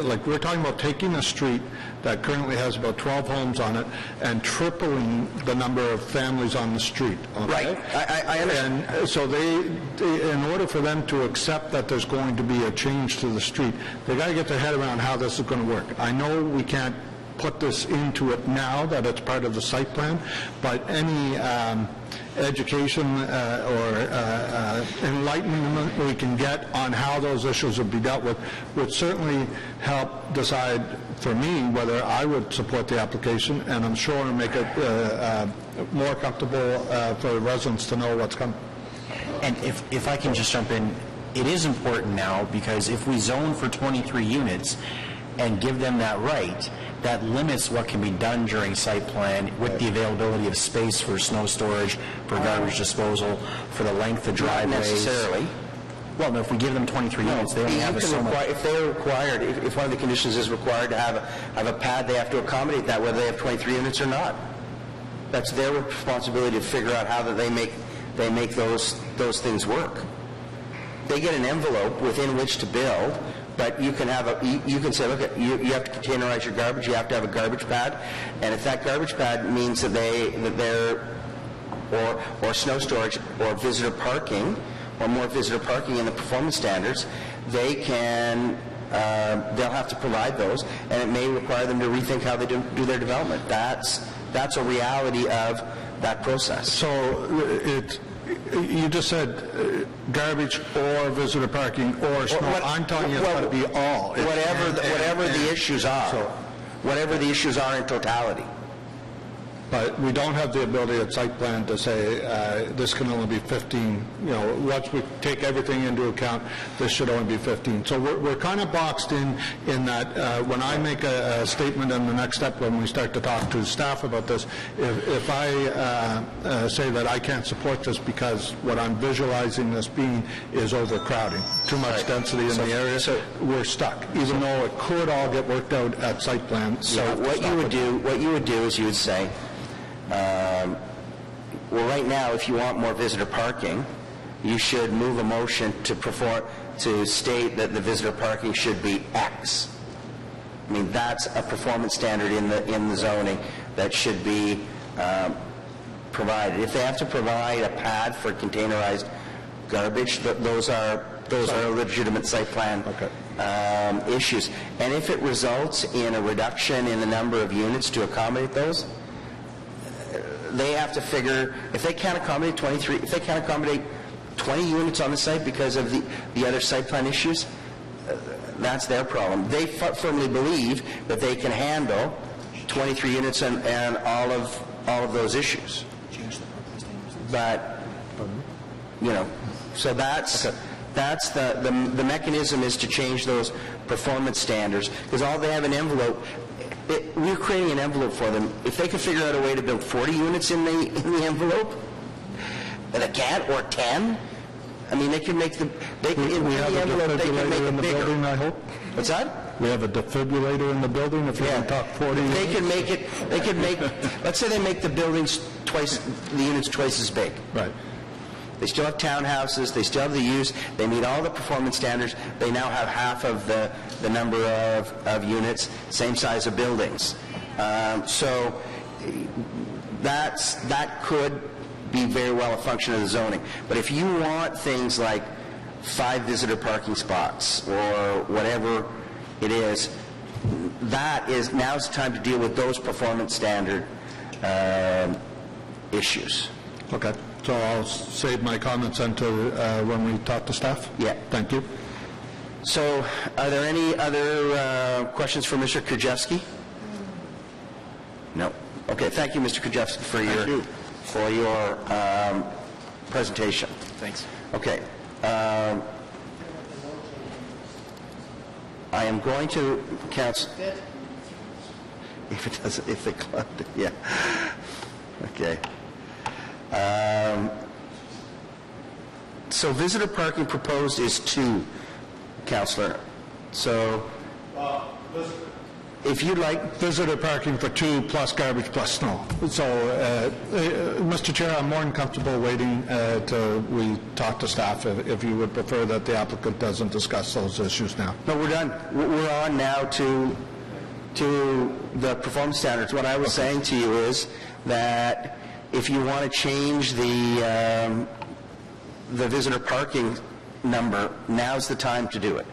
like we're talking about taking a street that currently has about 12 homes on it and tripling the number of families on the street. Okay? Right. I understand. And so in order for them to accept that there's going to be a change to the street, they got to get their head around how this is going to work. I know we can't put this into it now that it's part of the site plan, but any education or enlightenment we can get on how those issues would be dealt with would certainly help decide for me whether I would support the application, and I'm sure make it more comfortable for the residents to know what's coming. And if I can just jump in, it is important now, because if we zone for 23 units and give them that right, that limits what can be done during site plan with the availability of space for snow storage, for garbage disposal, for the length of driveways. Not necessarily. Well, no, if we give them 23 units, they only have a so much. If they're required, if one of the conditions is required to have a pad, they have to accommodate that, whether they have 23 units or not. That's their responsibility to figure out how that they make those things work. They get an envelope within which to build, but you can say, look, you have to containerize your garbage. You have to have a garbage pad, and if that garbage pad means that they're or snow storage or visitor parking, or more visitor parking in the performance standards, they'll have to provide those, and it may require them to rethink how they do their development. That's a reality of that process. So you just said garbage or visitor parking or snow. I'm telling you it's got to be all. Whatever the issues are. Whatever the issues are in totality. But we don't have the ability at site plan to say this can only be 15. Once we take everything into account, this should only be 15. So we're kind of boxed in that when I make a statement in the next step, when we start to talk to staff about this, if I say that I can't support this because what I'm visualizing this being is overcrowding, too much density in the area, we're stuck. Even though it could all get worked out at site plan. So what you would do is you would say, well, right now, if you want more visitor parking, you should move a motion to state that the visitor parking should be X. I mean, that's a performance standard in the zoning that should be provided. If they have to provide a pad for containerized garbage, those are legitimate site plan issues. And if it results in a reduction in the number of units to accommodate those, they have to figure, if they can't accommodate 23, if they can't accommodate 20 units on the site because of the other site plan issues, that's their problem. They firmly believe that they can handle 23 units and all of those issues. But, so that's the mechanism is to change those performance standards, because all they have an envelope. we're creating an envelope for them. If they could figure out a way to build 40 units in the envelope, but they can't, or 10, I mean, they can make the, they can, in We have the a envelope, they can make defibrillator it in the bigger. building, I hope? What's that? We have a defibrillator in the building, if you can talk 40 They units? can make it, they could make, let's say they make the buildings twice, the units twice as big. Right. They still have townhouses, they still have the use, they meet all the performance standards, they now have half of the number of units, same size of buildings. So that could be very well a function of the zoning. But if you want things like 5 visitor parking spots or whatever it is, now's the time to deal with those performance standard issues. Okay. So I'll save my comments until when we talk to staff? Yeah. Thank you. So are there any other questions for Mr. Krajewski? No. Okay, thank you, Mr. Krajewski, for your presentation. Thanks. Okay. I am going to counsel... If the club... Yeah. Okay. So visitor parking proposed is 2, Councillor. So if you'd like... Visitor parking for 2 plus garbage plus snow. So, Mr. Chair, I'm more than comfortable waiting till we talk to staff if you would prefer that the applicant doesn't discuss those issues now. No, we're done. We're on now to the performance standards. What I was saying to you is that if you want to change the visitor parking number, now's the time to do it.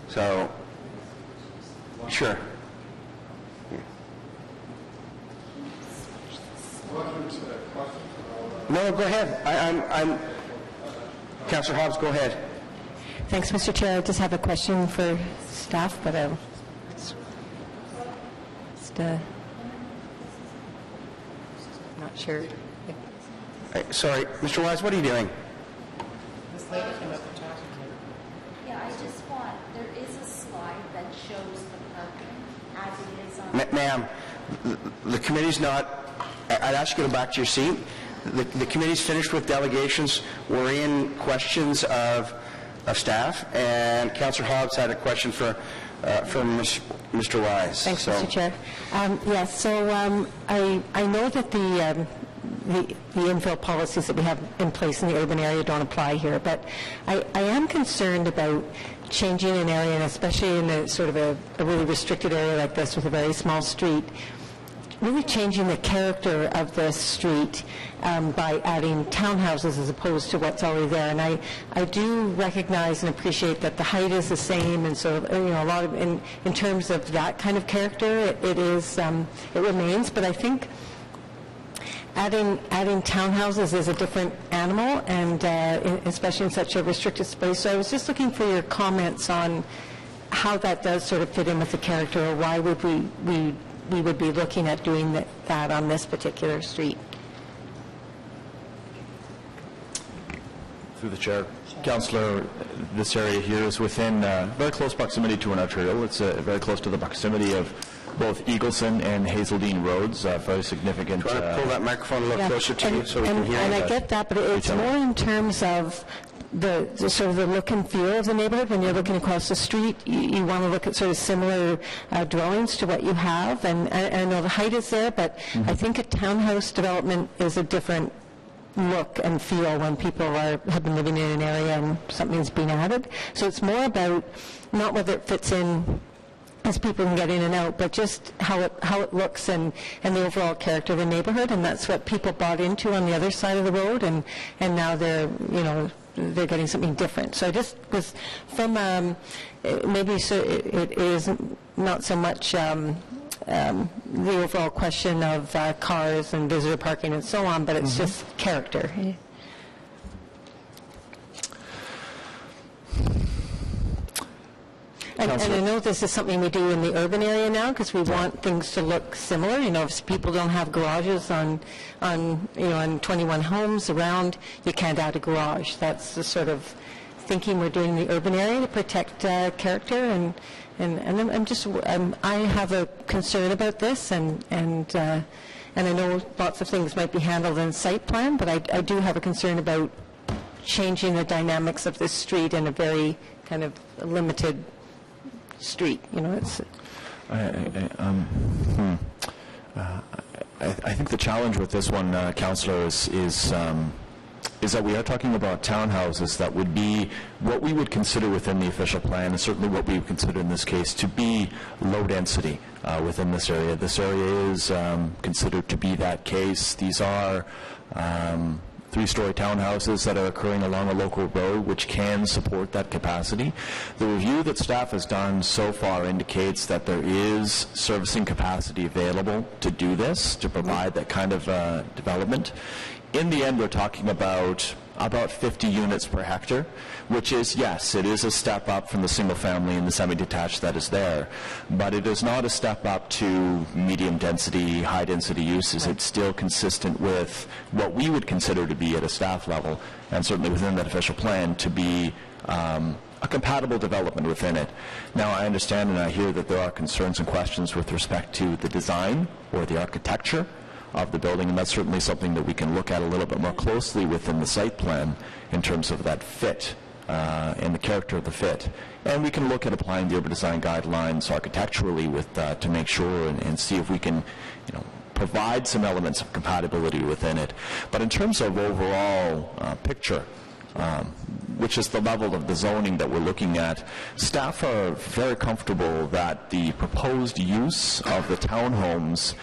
So, sure. No, go ahead. I'm Councillor Hobbs, go ahead. Thanks, Mr. Chair. I just have a question for staff, but I'm just not sure. Sorry, Mr. Wise, what are you doing? This lady came up and talked to me. Yeah, I just want, there is a slide that shows the parking as it is on... Ma'am, the committee's not, I'd ask you to go back to your seat. The committee's finished with delegations. We're in questions of staff, and Councillor Hobbs had a question for Mr. Wise. Thanks, Mr. Chair. Yes, so I know that the infill policies that we have in place in the urban area don't apply here, but I am concerned about changing an area, and especially in a sort of a really restricted area like this with a very small street, really changing the character of the street by adding townhouses as opposed to what's already there. And I do recognize and appreciate that the height is the same, and so a lot of in terms of that kind of character, it remains. But I think adding townhouses is a different animal, and especially in such a restricted space. So I was just looking for your comments on how that does sort of fit in with the character, or why would we would be looking at doing that on this particular street. Through the chair, Councillor, this area here is within very close proximity to an arterial. It's very close to the proximity of both Eagleson and Hazeldean roads, very significant. Do you want to pull that microphone a little closer to you so we can hear you? And I get that, but it's more in terms of the sort of the look and feel of the neighborhood. When you're looking across the street, you want to look at sort of similar dwellings to what you have. And I know the height is there, but I think a townhouse development is a different look and feel when people have been living in an area and something's being added. So it's more about not whether it fits in as people can get in and out, but just how it looks and the overall character of the neighborhood. And that's what people bought into on the other side of the road, and now they're getting something different. So I just was from maybe so it is not so much the overall question of cars and visitor parking and so on, but it's just character. And I know this is something we do in the urban area now because we want things to look similar. If people don't have garages on 21 homes around, you can't add a garage. That's the sort of thinking we're doing the urban area to protect character, and I have a concern about this, and I know lots of things might be handled in site plan, but I do have a concern about changing the dynamics of this street in a very kind of limited street. You know, it's. I think the challenge with this one, Councillor, is that we are talking about townhouses that would be what we would consider within the official plan, and certainly what we would consider in this case to be low density within this area. This area is considered to be that case. These are three-story townhouses that are occurring along a local road, which can support that capacity. The review that staff has done so far indicates that there is servicing capacity available to do this, to provide that kind of development. In the end, we're talking about 50 units per hectare, which is, yes, it is a step up from the single family and the semi-detached that is there, but it is not a step up to medium density, high density uses. It's still consistent with what we would consider to be at a staff level, and certainly within that official plan, to be a compatible development within it. Now, I understand and I hear that there are concerns and questions with respect to the design or the architecture of the building, and that's certainly something that we can look at a little bit more closely within the site plan in terms of that fit and the character of the fit. And we can look at applying the urban design guidelines architecturally with to make sure and see if we can, provide some elements of compatibility within it. But in terms of overall picture, which is the level of the zoning that we're looking at, staff are very comfortable that the proposed use of the townhomes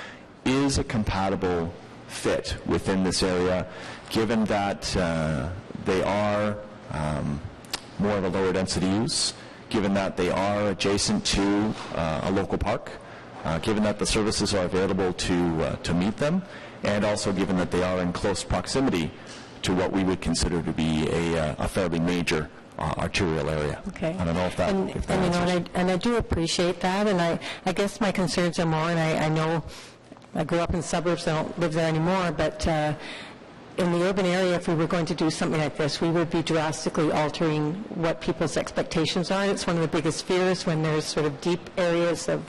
is a compatible fit within this area, given that they are more of a lower density use, given that they are adjacent to a local park, given that the services are available to meet them, and also given that they are in close proximity to what we would consider to be a fairly major arterial area. Okay. I don't know if that, and I do appreciate that, and I guess my concerns are more, and I know I grew up in suburbs, I don't live there anymore, but in the urban area, if we were going to do something like this, we would be drastically altering what people's expectations are. It's one of the biggest fears when there's sort of deep areas of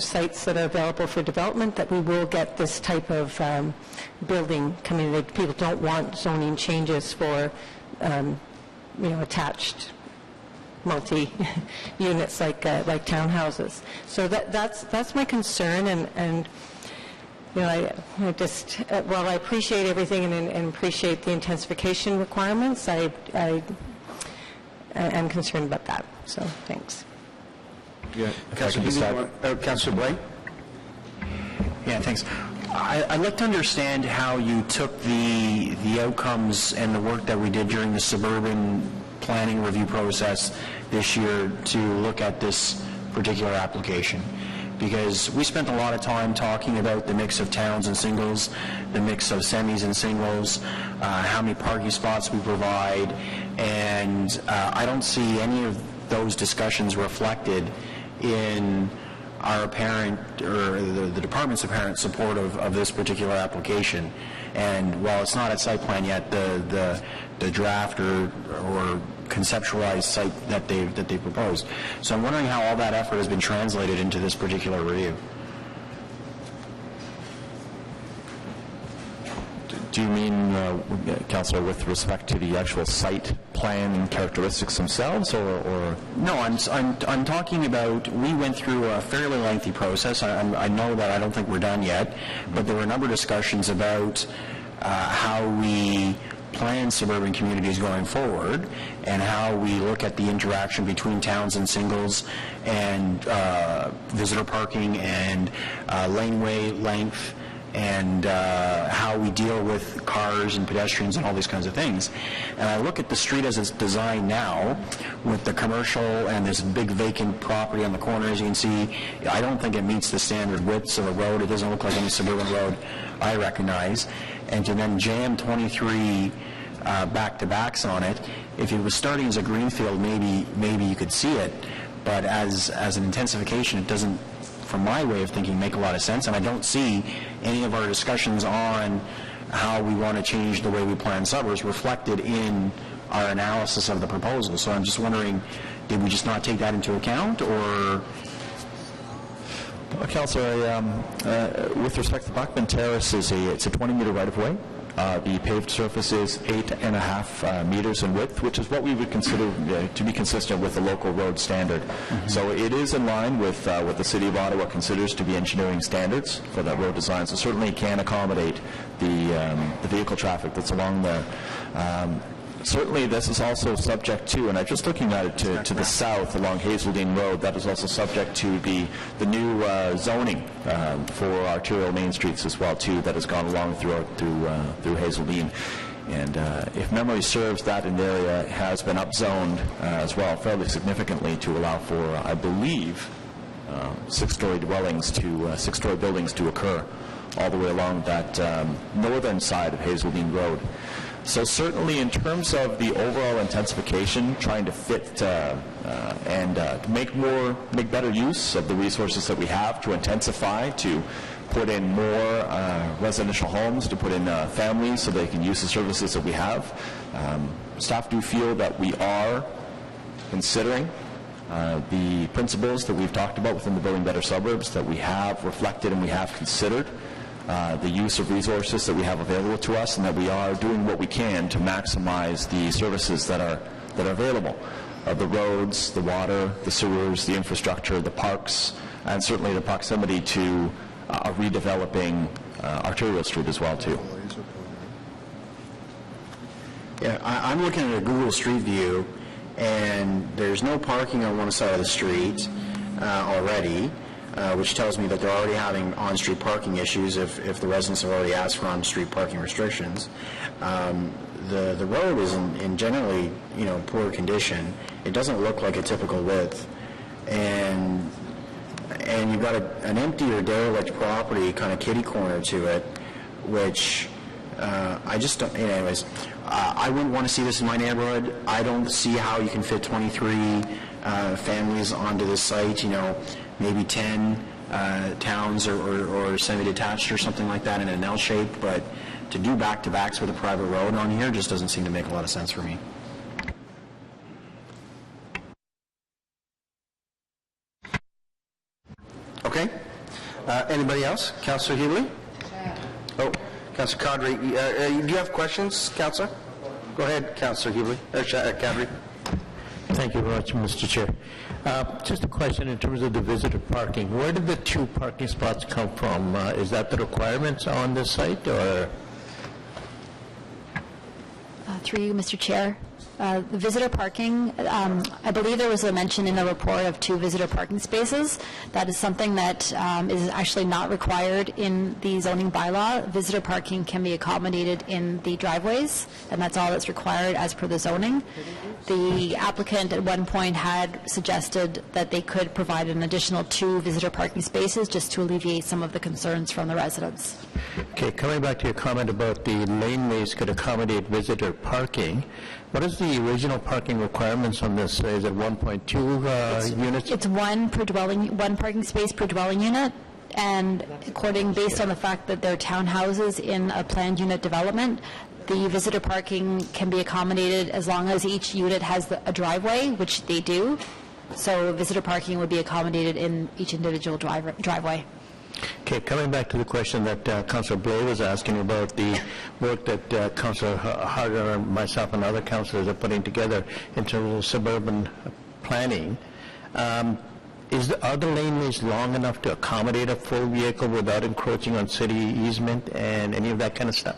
sites that are available for development, that we will get this type of building coming. That people don't want zoning changes for attached multi-units like townhouses. So that's my concern, and I just while I appreciate everything and appreciate the intensification requirements, I am concerned about that. So thanks. Yeah, Councillor Blake. Yeah, thanks. I'd like to understand how you took the outcomes and the work that we did during the suburban planning review process this year to look at this particular application, because we spent a lot of time talking about the mix of towns and singles, the mix of semis and singles, how many parking spots we provide, and I don't see any of those discussions reflected in our apparent, or the department's apparent support of this particular application. And while it's not at site plan yet, the draft or conceptualized site that they proposed. So I'm wondering how all that effort has been translated into this particular review. Do you mean, Councillor, with respect to the actual site plan and characteristics themselves, or? No, I'm talking about, we went through a fairly lengthy process. I know that I don't think we're done yet, but there were a number of discussions about how we plan suburban communities going forward, and how we look at the interaction between towns and singles, and visitor parking, and laneway length, and how we deal with cars and pedestrians and all these kinds of things. And I look at the street as it's designed now, with the commercial and this big vacant property on the corner, as you can see. I don't think it meets the standard widths of a road. It doesn't look like any suburban road I recognize. And to then jam 23 back-to-backs on it, if it was starting as a greenfield, maybe you could see it, but as an intensification, it doesn't, from my way of thinking, make a lot of sense. And I don't see any of our discussions on how we want to change the way we plan suburbs reflected in our analysis of the proposal. So I'm just wondering, did we just not take that into account, or? Councillor, with respect to Bachman Terrace, it's a 20-meter right-of-way. The paved surface is 8.5 meters in width, which is what we would consider to be consistent with the local road standard. So it is in line with what the City of Ottawa considers to be engineering standards for that road design. So certainly it can accommodate the vehicle traffic that's along there. Certainly this is also subject to, and I'm just looking at it to the south along Hazeldean Road, that is also subject to the new zoning for arterial main streets as well too, that has gone along through Hazeldean. And if memory serves, that area has been upzoned as well fairly significantly to allow for, I believe, six-story buildings to occur all the way along that northern side of Hazeldean Road. So certainly in terms of the overall intensification, trying to fit and make better use of the resources that we have to intensify, to put in more residential homes, to put in families so they can use the services that we have. Staff do feel that we are considering the principles that we've talked about within the Building Better Suburbs, that we have reflected and we have considered the use of resources that we have available to us, and that we are doing what we can to maximize the services that are available. The roads, the water, the sewers, the infrastructure, the parks, and certainly the proximity to redeveloping Arterial Street as well too. Yeah, I'm looking at a Google Street View, and there's no parking on one side of the street already. Which tells me that they're already having on-street parking issues if the residents have already asked for on-street parking restrictions. The road is in generally poor condition. It doesn't look like a typical width, and you've got an empty or derelict property kind of kitty corner to it, which I just don't. Anyways, I wouldn't want to see this in my neighborhood. I don't see how you can fit 23 families onto this site. Maybe 10 towns or semi-detached or something like that in an L shape, but to do back-to-backs with a private road on here just doesn't seem to make a lot of sense for me. Okay. Anybody else? Councillor Healy? Oh, Councillor Cadre. Do you have questions, Councillor? Go ahead, Councillor Healy. Cadre. Thank you very much, Mr. Chair. Just a question in terms of the visitor parking. Where did the 2 parking spots come from? Is that the requirements on this site, or? Through you, Mr. Chair. The visitor parking, I believe there was a mention in the report of 2 visitor parking spaces. That is something that is actually not required in the zoning bylaw. Visitor parking can be accommodated in the driveways, and that's all that's required as per the zoning. The applicant at one point had suggested that they could provide an additional 2 visitor parking spaces just to alleviate some of the concerns from the residents. Okay, coming back to your comment about the laneways could accommodate visitor parking, what is the original parking requirements on this? Is it 1.2 units? It's one parking space per dwelling unit, and based on the fact that they're townhouses in a planned unit development, the visitor parking can be accommodated as long as each unit has a driveway, which they do. So visitor parking would be accommodated in each individual driveway. Okay, coming back to the question that Councillor Blair was asking about the work that Councillor Harder and myself and other councillors are putting together in terms of suburban planning, are the laneways long enough to accommodate a full vehicle without encroaching on city easement and any of that kind of stuff?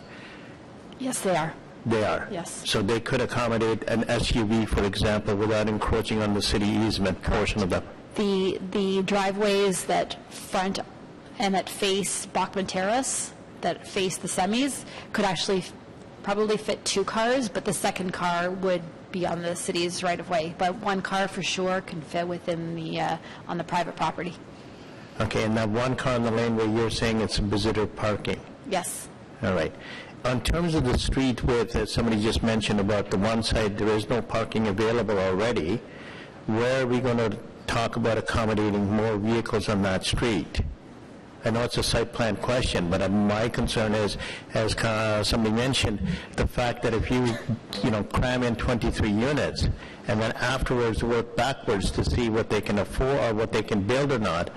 Yes, they are. They are? Yes. So they could accommodate an SUV, for example, without encroaching on the city easement portion of that? The driveways that front and that face Bachman Terrace, that face the semis, could actually probably fit 2 cars, but the second car would be on the city's right-of-way. But 1 car for sure can fit within on the private property. Okay, and that 1 car on the laneway, you're saying it's visitor parking? Yes. All right. In terms of the street width, as somebody just mentioned about the one side, there is no parking available already. Where are we going to talk about accommodating more vehicles on that street? I know it's a site plan question, but my concern is, as somebody mentioned, the fact that if you cram in 23 units and then afterwards work backwards to see what they can afford or what they can build or not,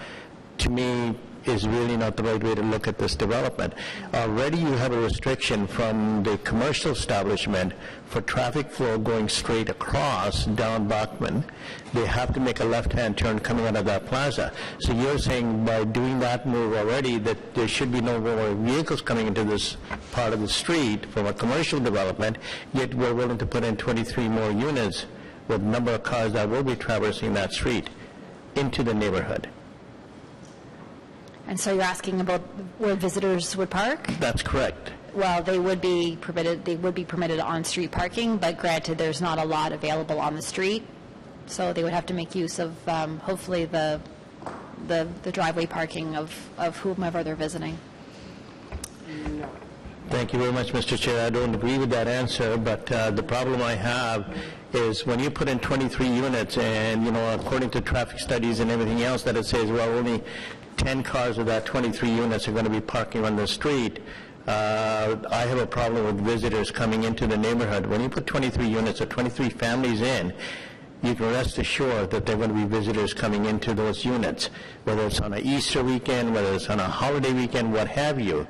to me, is really not the right way to look at this development. Already you have a restriction from the commercial establishment for traffic flow going straight across down Bachman. They have to make a left-hand turn coming out of that plaza. So you're saying by doing that move already that there should be no more vehicles coming into this part of the street from a commercial development, yet we're willing to put in 23 more units with the number of cars that will be traversing that street into the neighborhood. And so you're asking about where visitors would park? That's correct. Well, they would be permitted on-street parking, but granted, there's not a lot available on the street, so they would have to make use of hopefully the driveway parking of whomever they're visiting. Thank you very much, Mr. Chair. I don't agree with that answer, but the problem I have is when you put in 23 units and, according to traffic studies and everything else that it says, well, only 10 cars of that 23 units are going to be parking on the street, I have a problem with visitors coming into the neighborhood. When you put 23 units or 23 families in, you can rest assured that there are going to be visitors coming into those units, whether it's on an Easter weekend, whether it's on a holiday weekend, what have you.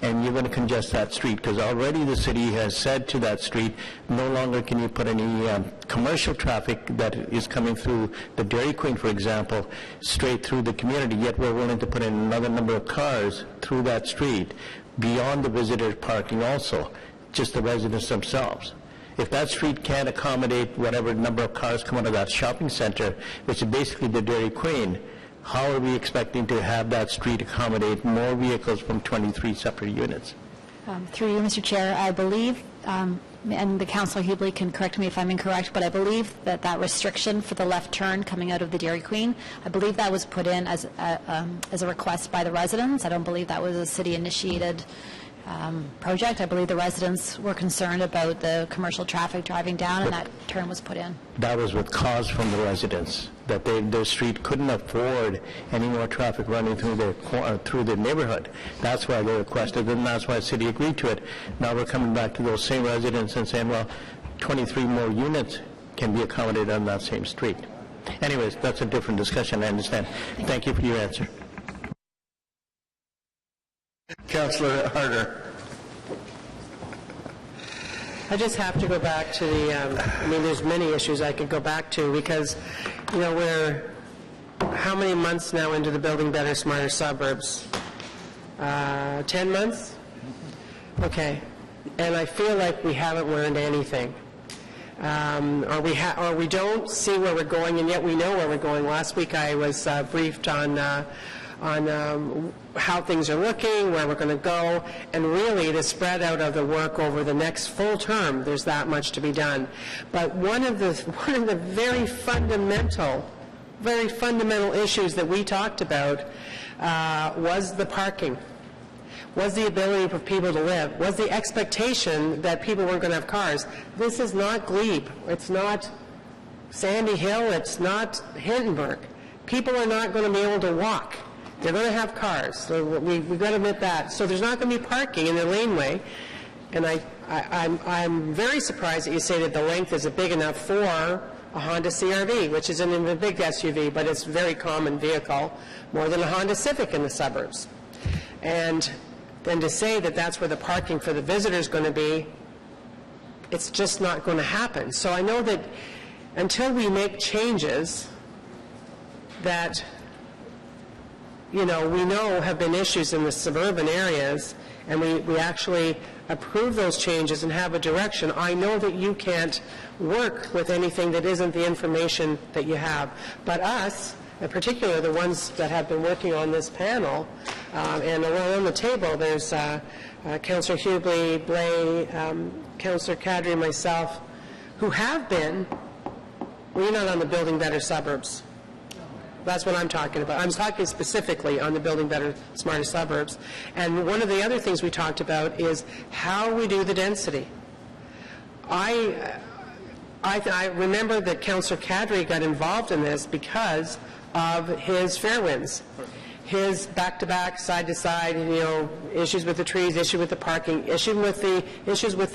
And you're going to congest that street, because already the city has said to that street, no longer can you put any commercial traffic that is coming through the Dairy Queen, for example, straight through the community, yet we're willing to put in another number of cars through that street beyond the visitor parking also, just the residents themselves. If that street can't accommodate whatever number of cars come out of that shopping center, which is basically the Dairy Queen, how are we expecting to have that street accommodate more vehicles from 23 separate units? Through you, Mr. Chair, I believe, and the Councillor Hubley can correct me if I'm incorrect, but I believe that restriction for the left turn coming out of the Dairy Queen, I believe that was put in as a request by the residents. I don't believe that was a city-initiated project. I believe the residents were concerned about the commercial traffic driving down, and that turn was put in. That was with cause from the residents, that their street couldn't afford any more traffic running through their neighborhood. That's why they requested it, and that's why the city agreed to it. Now we're coming back to those same residents and saying, well, 23 more units can be accommodated on that same street. Anyways, that's a different discussion, I understand. Thank you for your answer. Councillor Harder. I just have to go back to there's many issues I could go back to, because, we're how many months now into the Building Better, Smarter Suburbs? 10 months? Okay. And I feel like we haven't learned anything. Or we don't see where we're going, and yet we know where we're going. Last week I was briefed on how things are looking, where we're going to go, and really the spread out of the work over the next full term, there's that much to be done. But one of the very fundamental issues that we talked about was the parking, was the ability for people to live, was the expectation that people weren't going to have cars. This is not Glebe, it's not Sandy Hill, it's not Hindenburg. People are not going to be able to walk. They're going to have cars, so we've got to admit that. So there's not going to be parking in the laneway, and I'm very surprised that you say that the length isn't big enough for a Honda CR-V, which isn't even a big SUV, but it's a very common vehicle, more than a Honda Civic in the suburbs. And then to say that that's where the parking for the visitor is going to be, it's just not going to happen. So I know that until we make changes that we know have been issues in the suburban areas, and we actually approve those changes and have a direction, I know that you can't work with anything that isn't the information that you have. But us, in particular the ones that have been working on this panel, and around the table, there's Councillor Hubley, Blais, Councillor Kadri, and myself, who have been, we're not on the Building Better Suburbs. That's what I'm talking about. I'm talking specifically on the Building Better, Smarter Suburbs. And one of the other things we talked about is how we do the density. I remember that Councillor Kadri got involved in this because of his Fairwinds. his back-to-back, side-to-side, issues with the trees, issue with the parking, issues with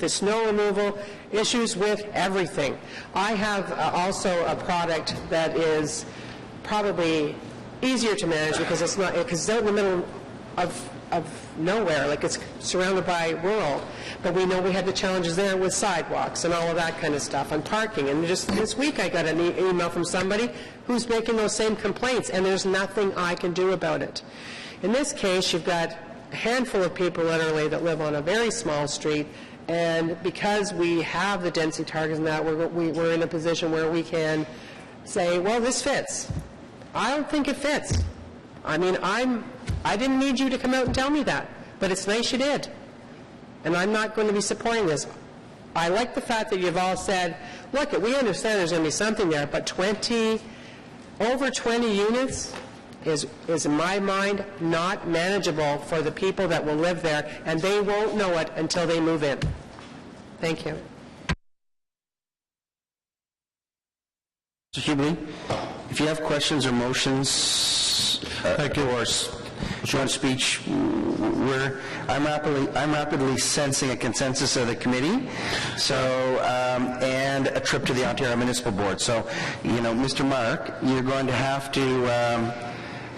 the snow removal, issues with everything. I have also a product that is probably easier to manage because it's out in the middle of nowhere, like it's surrounded by rural. But we know we had the challenges there with sidewalks and all of that kind of stuff, and parking. And just this week I got an email from somebody who's making those same complaints, and there's nothing I can do about it. In this case, you've got a handful of people literally that live on a very small street, and because we have the density targets and that, we're in a position where we can say, well, this fits. I don't think it fits. I mean, I didn't need you to come out and tell me that, but it's nice you did. And I'm not going to be supporting this. I like the fact that you've all said, look, we understand there's going to be something there, but over 20 units is in my mind not manageable for the people that will live there, and they won't know it until they move in. Thank you. Mr. Hubley, if you have questions or motions or short speech, I'm rapidly sensing a consensus of the committee. So and a trip to the Ontario Municipal Board. So, Mr. Mark, you're going to have to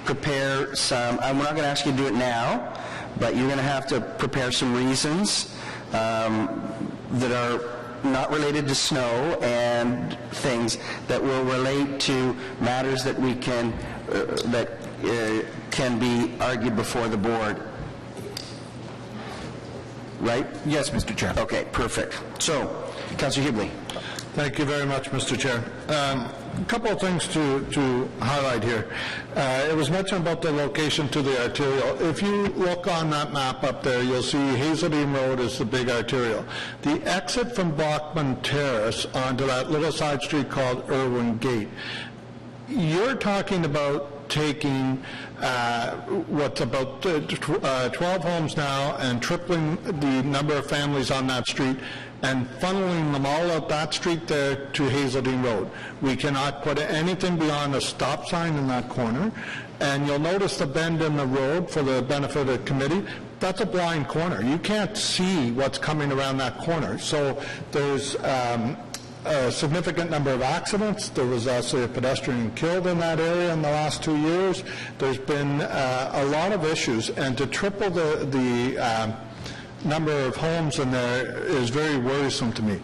prepare some. We're not going to ask you to do it now, but you're going to have to prepare some reasons that are not related to snow and things that will relate to matters that we can can be argued before the board. Right? Yes, Mr. Chair. Okay, perfect. So, Councillor Hubley. Thank you very much, Mr. Chair. A couple of things to highlight here. It was mentioned about the location to the arterial. If you look on that map up there, you'll see Hazeldean Road is the big arterial. The exit from Bachman Terrace onto that little side street called Irwin Gate, you're talking about taking what's about 12 homes now and tripling the number of families on that street and funneling them all up that street there to Hazeldean Road. We cannot put anything beyond a stop sign in that corner. And you'll notice the bend in the road for the benefit of the committee. That's a blind corner. You can't see what's coming around that corner. So there's a significant number of accidents. There was also a pedestrian killed in that area in the last 2 years. There's been a lot of issues, and to triple the number of homes in there is very worrisome to me.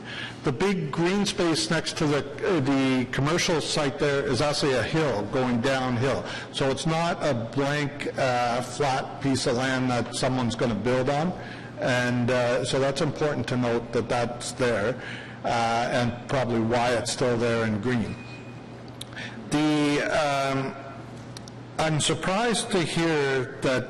The big green space next to the commercial site there is actually a hill going downhill. So it's not a blank, flat piece of land that someone's going to build on. And so that's important to note that that's there. And probably why it's still there in green. I'm surprised to hear that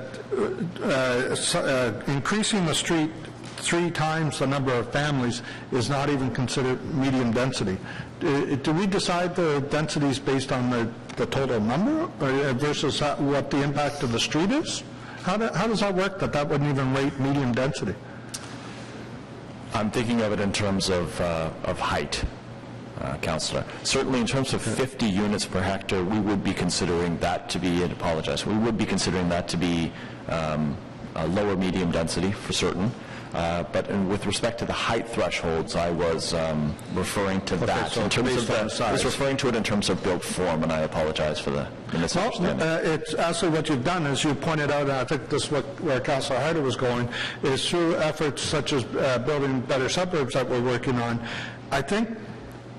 increasing the street 3 times the number of families is not even considered medium density. Do we decide the densities based on the total number versus what the impact of the street is? How does that work, that wouldn't even rate medium density? I'm thinking of it in terms of height, Councillor. Certainly in terms of 50 units per hectare, we would be considering that to be, we would be considering that to be a lower medium density for certain. But with respect to the height thresholds, I was referring to that. So in terms of I was referring to it in terms of built form, and I apologize for the misunderstanding. It's actually what you've done is you pointed out, and I think this is where Councillor Harder was going, is through efforts such as building better suburbs that we're working on. I think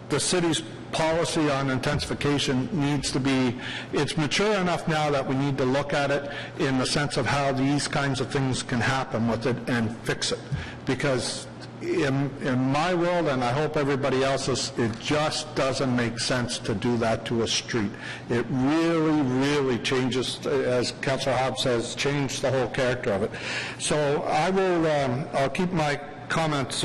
the city's policy on intensification needs to be, it's mature enough now that we need to look at it in the sense of how these kinds of things can happen with it and fix it. Because in my world, and I hope everybody else's, it just doesn't make sense to do that to a street. It really, really changes, as Councillor Hobbs says, changed the whole character of it. So I'll keep my comments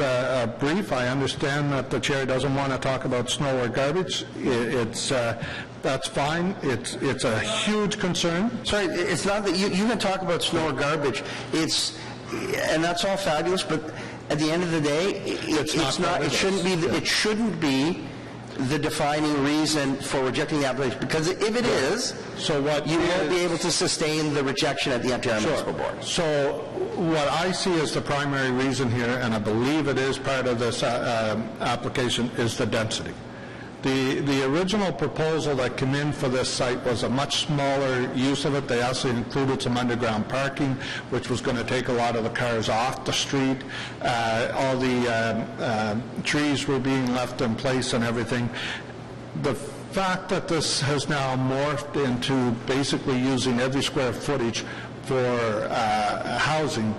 brief. I understand that the chair doesn't want to talk about snow or garbage. That's fine. It's a huge concern. Sorry, it's not that you can talk about snow or garbage. And that's all fabulous. But at the end of the day, it's not. It shouldn't be. It shouldn't be the defining reason for rejecting the application? Because if it is, you won't be able to sustain the rejection at the Ontario Municipal Board. So what I see as the primary reason here, and I believe it is part of this application, is the density. The original proposal that came in for this site was a much smaller use of it. They also included some underground parking, which was going to take a lot of the cars off the street. All the trees were being left in place and everything. The fact that this has now morphed into basically using every square footage for housing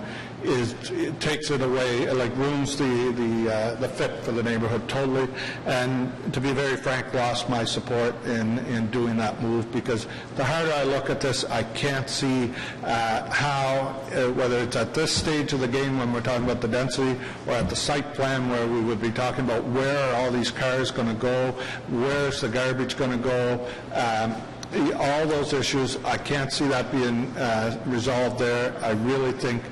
it takes it away, like ruins the fit for the neighborhood totally, and to be very frank, lost my support in doing that move, because the harder I look at this, I can't see how, whether it's at this stage of the game when we're talking about the density, or at the site plan where we would be talking about where are all these cars going to go, where's the garbage going to go, all those issues, I can't see that being resolved there. I really think,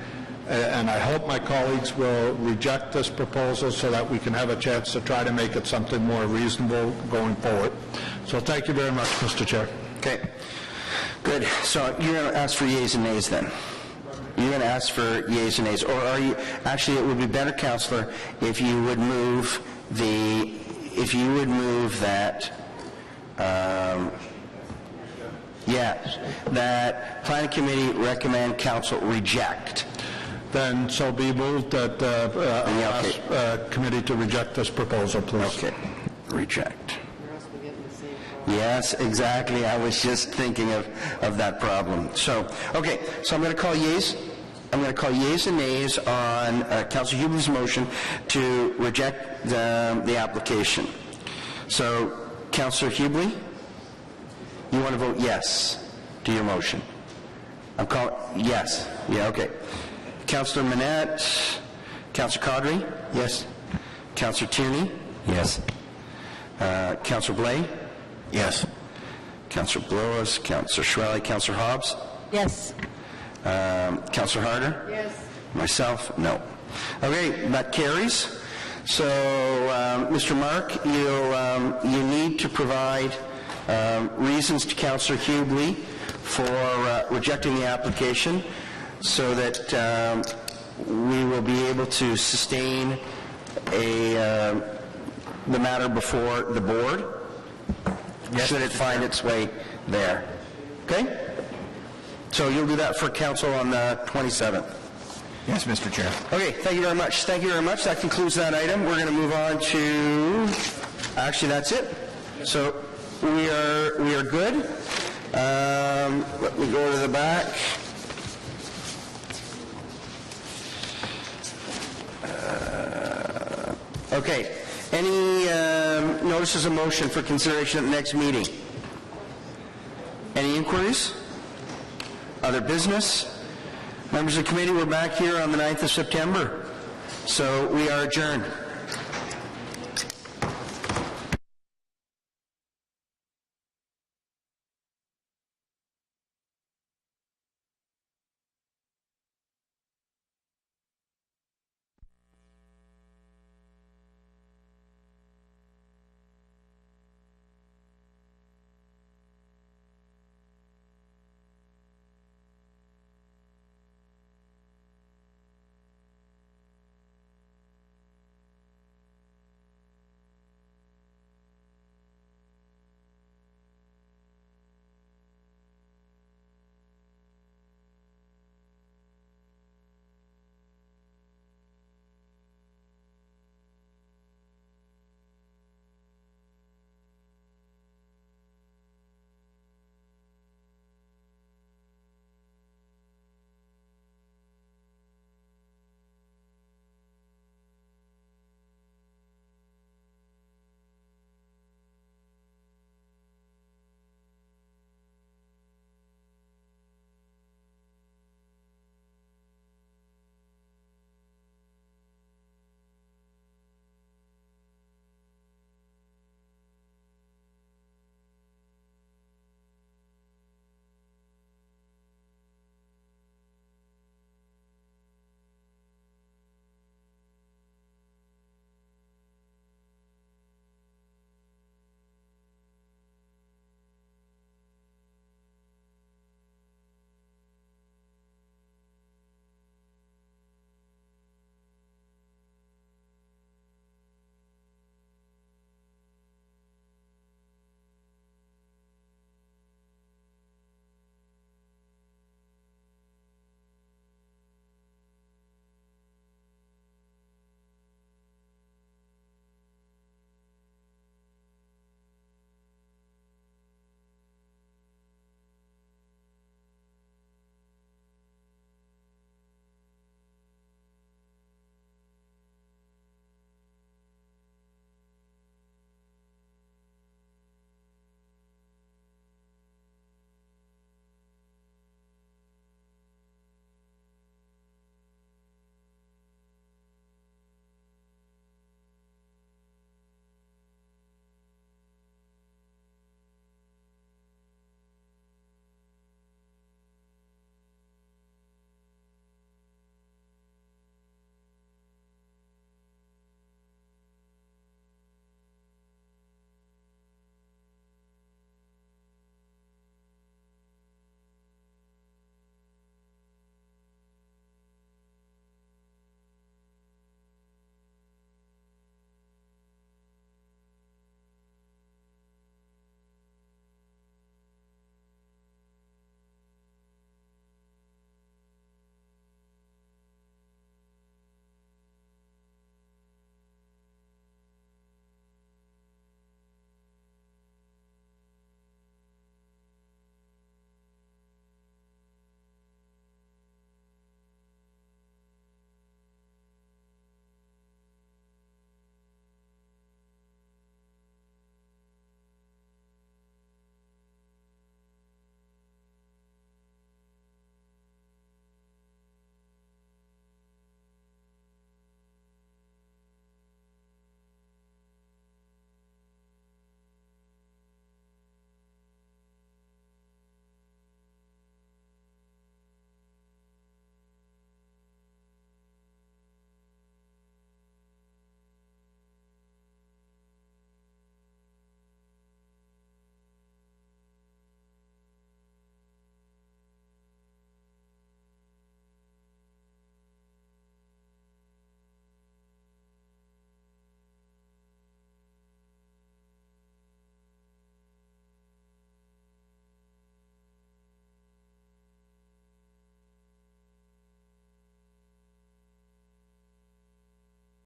and I hope my colleagues will reject this proposal so that we can have a chance to try to make it something more reasonable going forward. So thank you very much, Mr. Chair. Okay, good. So you're going to ask for yeas and nays then? You're going to ask for yeas and nays, or are you, actually it would be better, Councillor, if you would move that, that Planning Committee recommend Council reject. Then so be moved that ask committee to reject this proposal, please. Okay, reject. Yes, exactly. I was just thinking of that problem. So, okay, so I'm going to call yeas. I'm going to call yeas and nays on Councillor Hubley's motion to reject the application. So, Councillor Hubley, you want to vote yes to your motion? I'm calling yes. Yeah, okay. Councillor Manette, Councillor Caudry? Yes. Councillor Tierney? Yes. Councillor Blais? Yes. Councillor Blois, Councillor Schwelle, Councillor Hobbs? Yes. Councillor Harder? Yes. Myself? No. Okay, that carries. So, Mr. Mark, you need to provide reasons to Councillor Hubley for rejecting the application, so that we will be able to sustain the matter before the board, should it find its way there. Okay? So you'll do that for council on the 27th. Yes, Mr. Chair. Okay, thank you very much. Thank you very much. That concludes that item. We're going to move on to, actually that's it. So we are good. Let me go to the back. Okay. Any notices of motion for consideration at the next meeting? Any inquiries? Other business? Members of the committee, we're back here on the 9th of September. So we are adjourned.